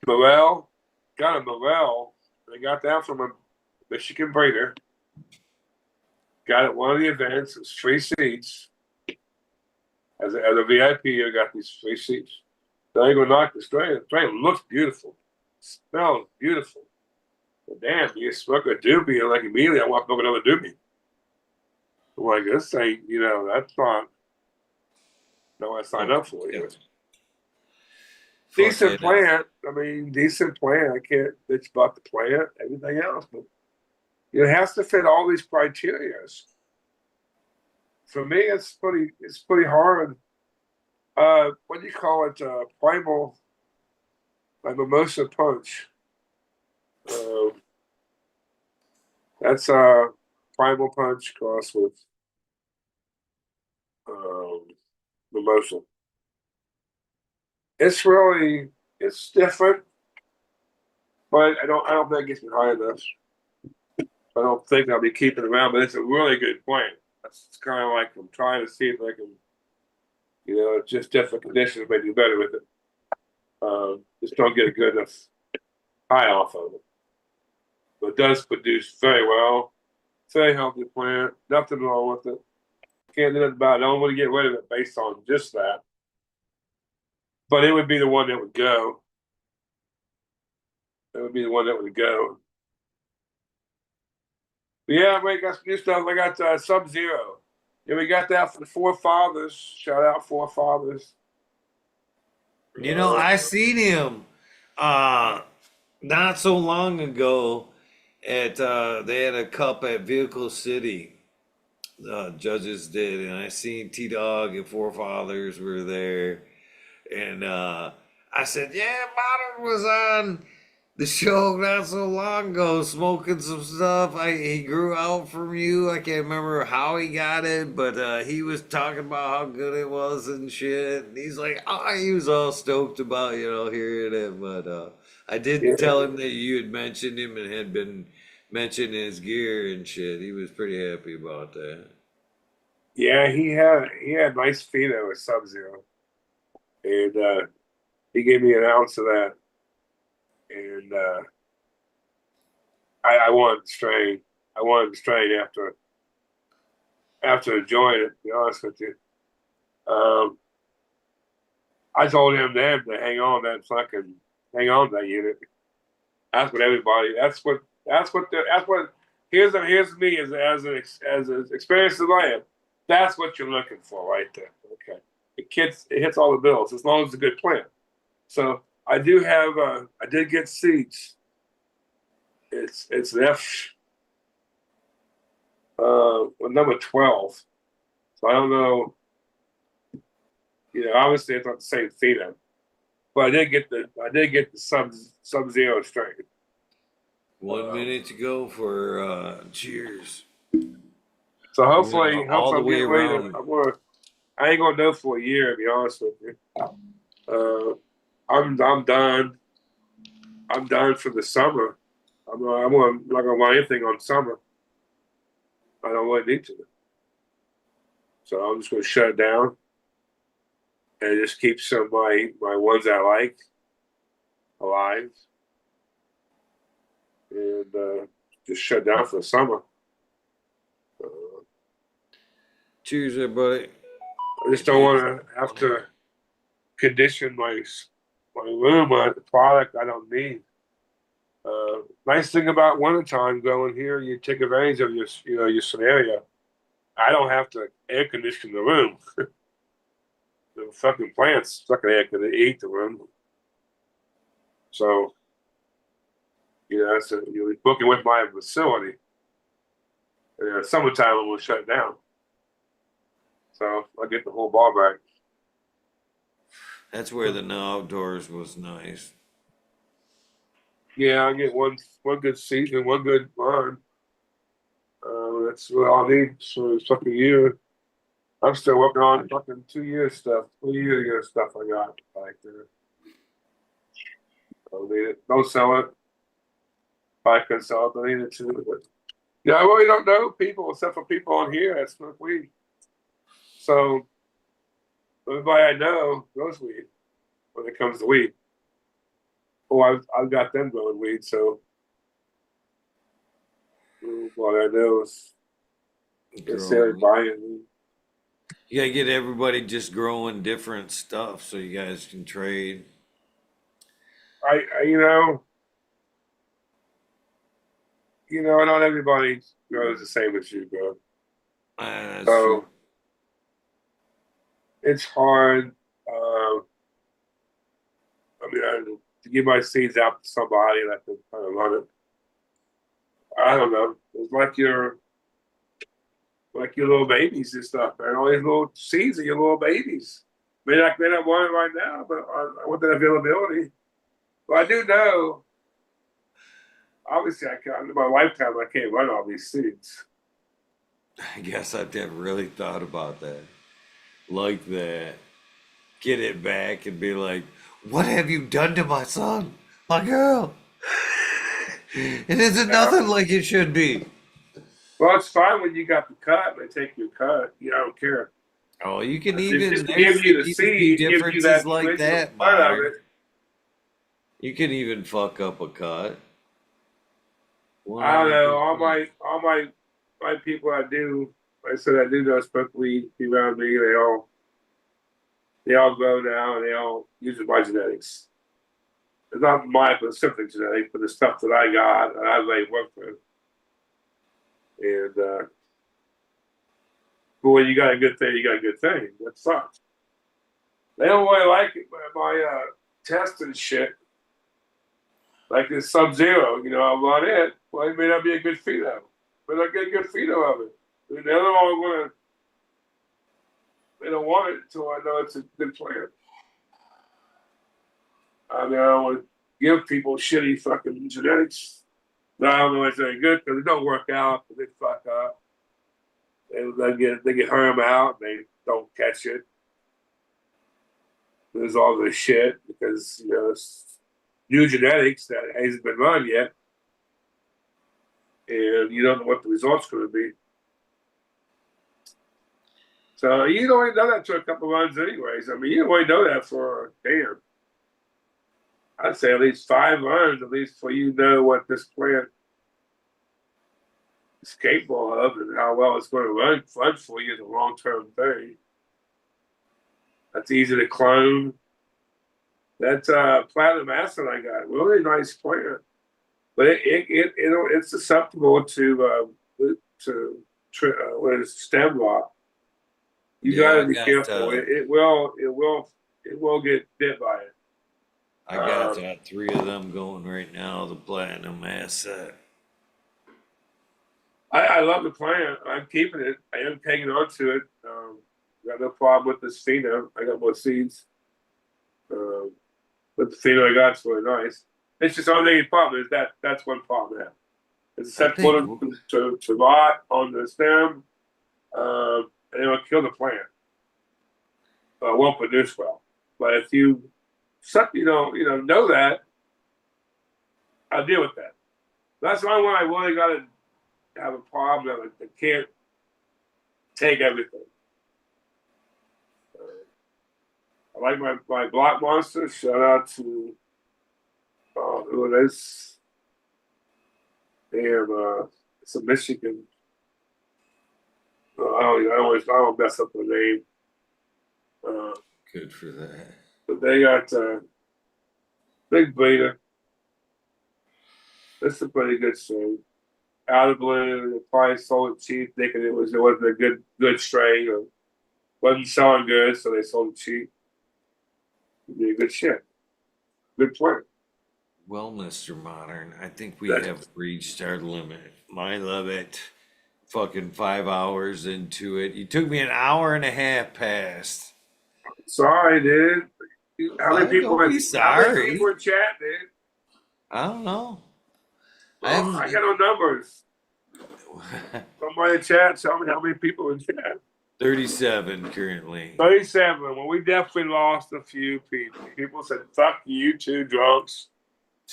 Morel, got a Morel. I got that from a Michigan breeder. Got it one of the events. It's 3 seats. As a VIP, I got these 3 seats. So I ain't gonna knock the strain. The strain looks beautiful. Smells beautiful. But damn, you smoke a doobie and like immediately I want to smoke another doobie. I'm like, this ain't, that's not what I signed up for here. Decent plant. I mean, decent plant. I can't bitch about the plant, everything else, but it has to fit all these criteria. For me, it's pretty hard. What do you call it? Primal, like mimosa punch. That's primal punch crossed with mimosa. It's different, but I don't think it gets me high enough. I don't think I'll be keeping it around, but it's a really good plant. It's kind of like I'm trying to see if I can, just different conditions may do better with it. Just don't get a good enough high off of it. But it does produce very well. Very healthy plant. Nothing wrong with it. Can't do nothing about it. I don't want to get rid of it based on just that. But it would be the one that would go. It would be the one that would go. But yeah, we got some new stuff. I got Sub-Zero. Yeah, we got that for the Forefathers. Shout out Forefathers. I seen him not so long ago at they had a cup at Vehicle City. Judges did, and I seen T Dog and Forefathers were there, and I said, "Yeah, Modern was on the show not so long ago, smoking some stuff. He grew out from you. I can't remember how he got it, but he was talking about how good it was and shit. And he's like, oh, he was all stoked about hearing it. But I did tell him that you had mentioned him and had been mentioning his gear and shit. He was pretty happy about that. Yeah, he had nice pheno with Sub-Zero, and he gave me an ounce of that, and I wanted to strain. I wanted to strain after enjoying it. To be honest with you, I told him then to hang on to that unit. That's what everybody. That's what. Here's me as an experienced as I am. That's what you're looking for right there. Okay, it hits all the bills as long as it's a good plan. So I do have. I did get seats. It's an F. Number 12. So I don't know. Obviously it's not the same pheno, but I did get the Sub-Zero strength. 1 minute to go for cheers. So hopefully all the I'm way getting ready around. I ain't gonna know for a year, to be honest with you. I'm done. I'm done for the summer. I'm not gonna want anything on summer. I don't really need to. So I'm just gonna shut it down and just keep some of my ones I like alive, and just shut down for the summer. Cheers, everybody. I just don't want to have to condition my room with the product I don't need. Nice thing about wintertime going here, you take advantage of your scenario. I don't have to air condition the room. The fucking plants fucking air can eat the room. So you're booking with my facility. Summertime it will shut down. So I get the whole ball back. That's where the no outdoors was nice. Yeah, I get one good season, one good run. That's what I'll need for the fucking year. I'm still working on fucking 2 year stuff, 3 year stuff I got like there. Don't need it. Don't sell it. If I could sell it, don't need it too. But yeah, I really don't know people except for people on here that smoke weed. So everybody I know grows weed when it comes to weed. Oh, I've got them growing weed, so what I know is necessarily Growing. buying weed. You gotta get everybody just growing different stuff so you guys can trade. I not everybody grows the same as you grow. That's true. So it's hard. Uh, to give my seeds out to somebody that can kind of run it. I don't know. It's like your little babies and stuff, man. All these little seeds are your little babies. May not want it right now, but I want that availability. But I do know, obviously, I can't, in my lifetime, I can't run all these seeds. I guess I've never really thought about that. Like that. Get it back and be like, what have you done to my son? My girl. It isn't Yeah. nothing like it should be. Well, it's fine when you got the cut. They take your cut. I don't care. Oh, you can Just even, to there give you could the even be seed, give you differences that like original that, part of modern. it. You can even fuck up a cut. I don't know. All 100%. my people I do, like I said, I do know smoke weed around me. They all grow now, and they all use my genetics. It's not my specific genetics, but the stuff that I got, and I like work with. And but when you got a good thing, you got a good thing. That sucks. They don't really like it, but my test and shit, like this Sub-Zero, I'm on it. Well, it may not be a good phyto, but I get a good phyto of it. And the other one, they don't want it until I know it's a good plant. I mean, I don't want to give people shitty fucking genetics. No, I don't know if they're good because they don't work out. They fuck up. They get herm out. They don't catch it. There's all this shit because it's new genetics that hasn't been run yet, and you don't know what the results going to be. So you don't even know that to a couple runs, anyways. I mean, you don't really know that for damn. I'd say at least 5 runs, at least for you know what this plant is capable of and how well it's going to run for you as a long term thing. That's easy to clone. That's platinum acid I got. Really nice plant, but it's susceptible to what is it, stem rot. You got Yeah, to be careful. It will get bit by it. I got 3 of them going right now, the platinum asset. I love the plant. I'm keeping it. I am hanging on to it. Got no problem with this pheno. I got more seeds. But the pheno I got is really nice. It's just the only problem is that's one problem I have. It's I susceptible think, to rot on the stem, and it'll kill the plant. It won't produce well. But if you know that, I'll deal with that. That's the only one I really got to have a problem. I can't take everything. I like my block monster. Shout out to who it is. Damn, it's a Michigan. I don't mess up the name. good for that. But they got Big Beta. That's a pretty good strain. Out of blue, they probably sold it cheap, thinking it wasn't a good strain or wasn't selling good, so they sold it cheap. It'd be a good shit. Good plant. Well, Mr. Modern, I think we That's, have reached our limit. I love it. Fucking 5 hours into it. You took me an hour and a half past. sorry, dude. How many people? Don't be How many people sorry. in chat, dude? I don't know. I Well, I got haven't. no numbers. Somebody in chat, tell me how many people in chat. 37 currently. 37. Well, we definitely lost a few people. People said, fuck you two drunks.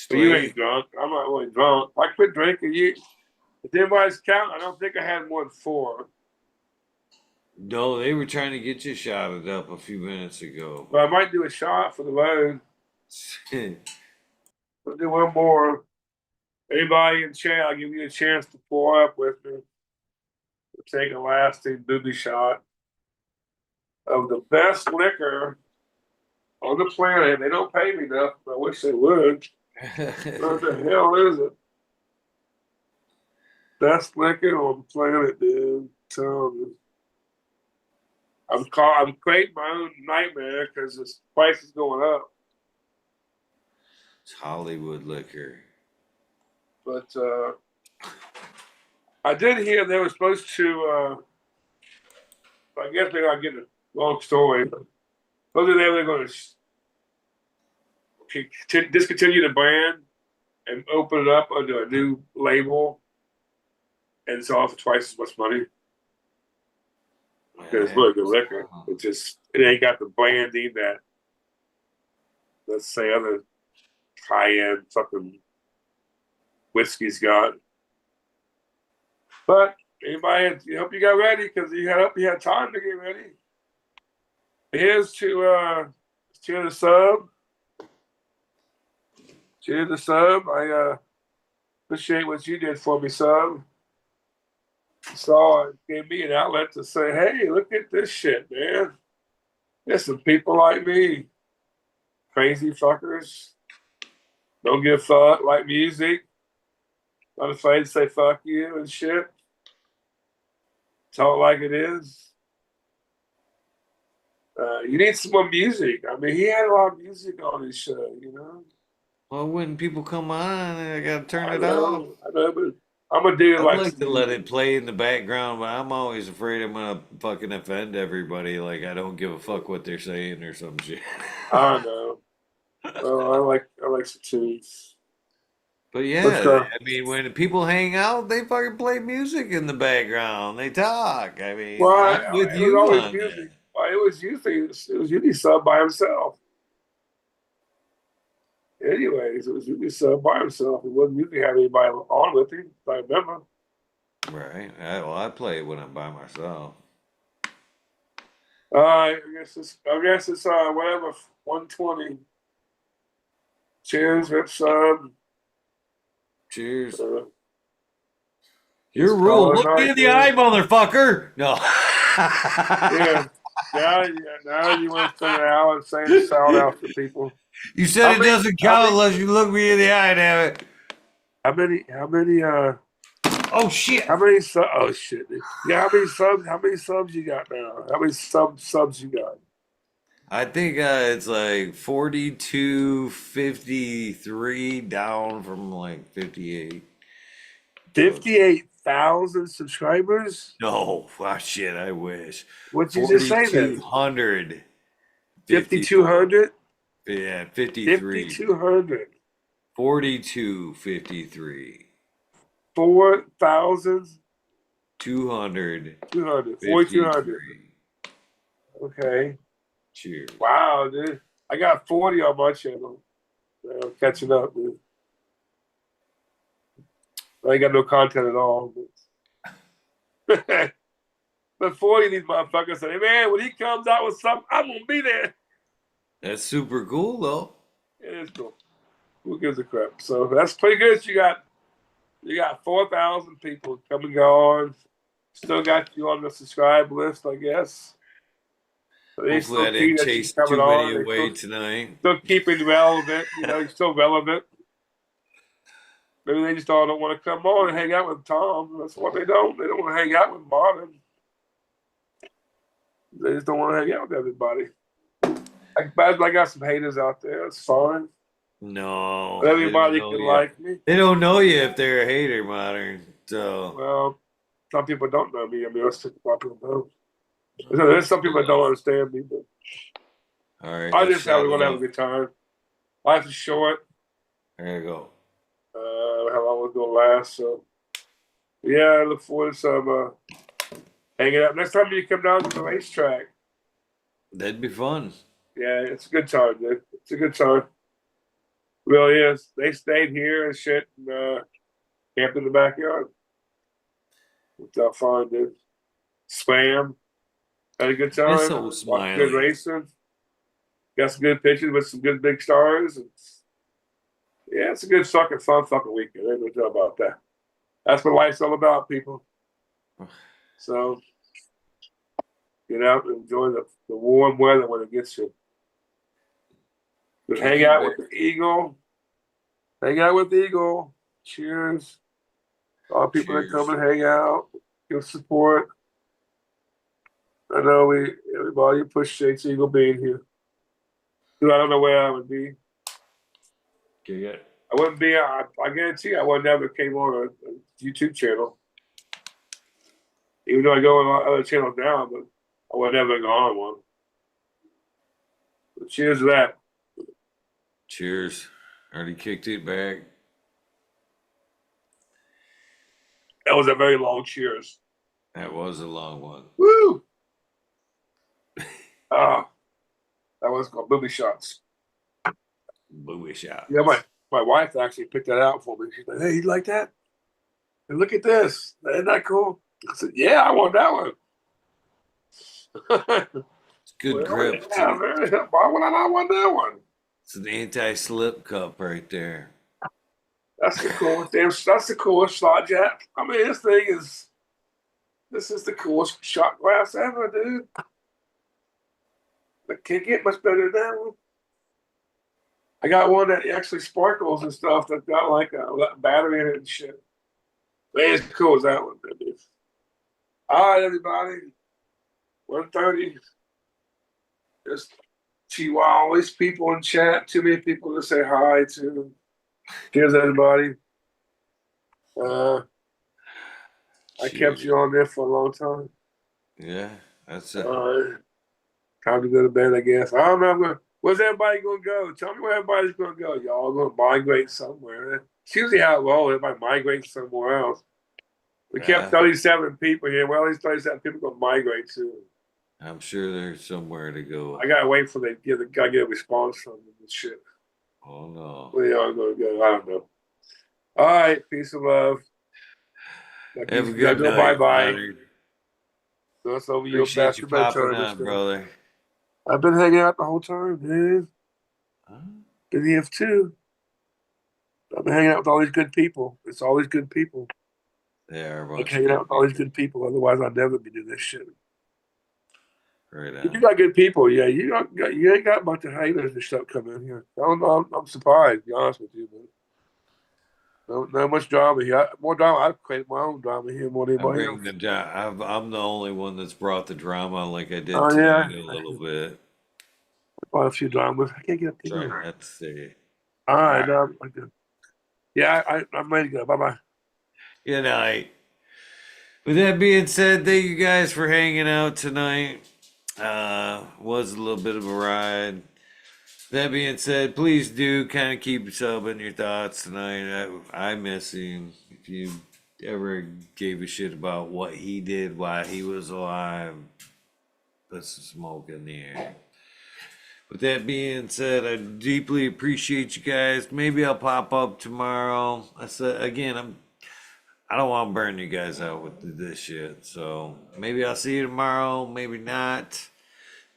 But you ain't Straight. drunk. I'm not really drunk. I quit drinking. If anybody's counting, I don't think I had more than 4. No, they were trying to get you shotted up a few minutes ago. But I might do a shot for the road. We'll do one more. Anybody in chat, I'll give you a chance to pour up with me. We'll take a lasting booby shot of the best liquor on the planet. They don't pay me enough, but I wish they would. What the hell is it? Best liquor on the planet, dude. Tell me. I'm creating my own nightmare because this price is going up. It's Hollywood liquor. But I did hear they were supposed to. I guess they're not getting a long story. But supposedly they were going to discontinue the brand and open it up under a new label and sell it for twice as much money. Because it's really good liquor. It ain't got the branding that, let's say, other high end fucking whiskey's got. But anybody, I hope you got ready because you had time to get ready. Here's to the sub. Cheers to sub. I appreciate what you did for me, sub. Saw it gave me an outlet to say, hey, look at this shit, man. There's some people like me. Crazy fuckers. Don't give a fuck, like music. Not afraid to say fuck you and shit. Tell it like it is. You need some more music. I mean, he had a lot of music on his show, you know? Well, when people come on, I gotta turn I it off. know, but I'm a dude I'd like like some to let music. it play in the background, but I'm always afraid I'm gonna fucking offend everybody. Like I don't give a fuck what they're saying or some shit. I know. Well, I like some tunes. But But yeah, I mean, when people hang out, they fucking play music in the background. They talk. I mean, well, I'm with it was you always on that. music. Well, it was usually sub by himself. Anyways, it was usually sub by himself. It wasn't usually have anybody on with him. If I remember. Right. I play it when I'm by myself. I guess it's whatever 120. Cheers, rip sub. Cheers. Uh, Your call rule. it a Look me night, in the eye, man. motherfucker. No. Yeah. Now you want to spend an hour saying shout out to people. You said How it many? doesn't How count many? unless you look me in the eye, damn it. How many? How many? Oh shit. How many subs? Oh shit! Yeah, how many subs? How many subs you got now? How many subs you got? I think it's like 4253 down from like 58. So 58,000 subscribers. no, wow, shit, I wish. What'd you just say then? 4200 54. 5,200. Yeah, 53. 5,200. 4253. 4,200. 4,200. 253. Okay. Cheers. Wow, dude. I got 40 on my channel. I'm catching up, dude. I ain't got no content at all. But, but 40 of these motherfuckers say, man, when he comes out with something, I'm gonna be there. That's super cool though. It is cool. Who gives a crap? So that's pretty good. You got 4,000 people coming on. Still got you on the subscribe list, I guess. So they Hopefully still I didn't keep that you chase coming too many on. They away tonight. still keeping relevant. You're still relevant. Maybe they just all don't want to come on and hang out with Tom. That's what they don't. They don't want to hang out with Martin. They just don't want to hang out with everybody. I got some haters out there. It's fine. No, But they don't everybody know can you. like me. They don't know you if they're a hater, modern. So Well, some people don't know me. I mean, a lot of people don't. There's some people that don't understand me, but All right, I let's just want shout to have a out. good time. Life is short. I gotta go. How long it's gonna last? So yeah, I look forward to some hanging out. Next time you come down to the racetrack, That'd be fun. yeah, it's a good time, dude. It's a good time. Really is. They stayed here and shit and camped in the backyard. It's all fun, dude. Spam. Had a good It's time. so Watched good smiley. racing. Got some good pictures with some good big stars. And, yeah, it's a good fucking fun fucking weekend. Ain't no doubt about that. That's what life's all about, people. So get out and enjoy the warm weather when it gets here. But Kick hang it out back. with the eagle. Hang out with the eagle. Cheers. All people that come Cheers. and hang out, give support. I know everybody appreciates Eagle being here. Dude, I don't know where I would be. Kick it. I wouldn't be. I guarantee you, I would never came on a YouTube channel. Even though I go on other channels now, but I would never go on one. But cheers to that. Cheers. Already kicked it back. That was a very long cheers. That was a long one. Woo! Ah, that was called booby shots. Booby shot. Yeah, my wife actually picked that out for me. She's like, "Hey, you like that? And look at this. Isn't that cool?" I said, "Yeah, I want that one." It's good Well, grip. yeah, man. Why would I not want that one? It's an anti-slip cup right there. That's the coolest damn. That's the coolest shot jack. I mean, this is the coolest shot glass ever, dude. I can't get much better than that one. I got one that actually sparkles and stuff that got like a battery in it and shit. Man, as cool as that one, dude. All right, everybody. 1:30. Just Chihuahua. All these people in chat. Too many people to say hi to. Cheers, everybody. I kept Cheers. you on there for a long time. Yeah, that's it. Time to go to bed, I guess. I don't know. Where's everybody going to go? Tell me where everybody's going to go. Y'all going to migrate somewhere. It's usually how it rolls. Everybody migrates somewhere else. We kept Yeah, 37 people here. Well, these 37 people going to migrate too. I'm sure there's somewhere to go. I got to wait for them to get a response from them and shit. Oh no. Where y'all going to go? I don't know. All right. Peace and love. Have a good Go night, bye-bye. Leonard. That's over your Appreciate past you your bedtime popping and on, stuff. brother. I've been hanging out the whole time, man. Huh? Been here too. I've been hanging out with all these good people. It's all these good people. They are a Like bunch of hanging out good with all these people. good people. Otherwise, I'd never be doing this shit. Right You on. got good people, yeah. You ain't got a bunch of haters and stuff coming in here. I'm surprised, to be honest with you, but not much drama here. More drama. I've created my own drama here more than I anybody bring else. I'm the only one that's brought the drama like I did Oh yeah, tonight a I little bit. bought a few dramas. I can't get up Try there. not to say it. All All right, right. no, I'm good. Yeah, I'm ready to go. Bye bye. Good night. With that being said, thank you guys for hanging out tonight. Was a little bit of a ride. That being said, please do kind of keep subbing your thoughts tonight. I miss him. If you ever gave a shit about what he did while he was alive, put some smoke in the air. With that being said, I deeply appreciate you guys. Maybe I'll pop up tomorrow. I said again, I don't want to burn you guys out with this shit. So maybe I'll see you tomorrow. Maybe not.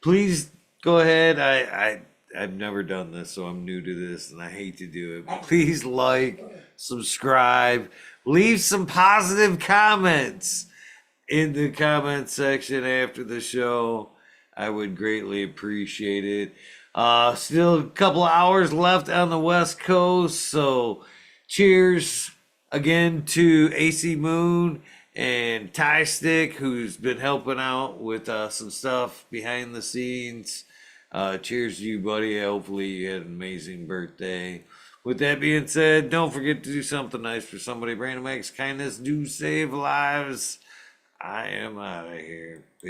Please go ahead. I've never done this, so I'm new to this, and I hate to do it. Please like, subscribe, leave some positive comments in the comment section after the show. I would greatly appreciate it. Still a couple hours left on the West Coast, so cheers again to AC Moon and Ty Stick, who's been helping out with some stuff behind the scenes. Cheers to you, buddy. Hopefully you had an amazing birthday. With that being said, don't forget to do something nice for somebody. Random acts of kindness do save lives. I am out of here. Peace.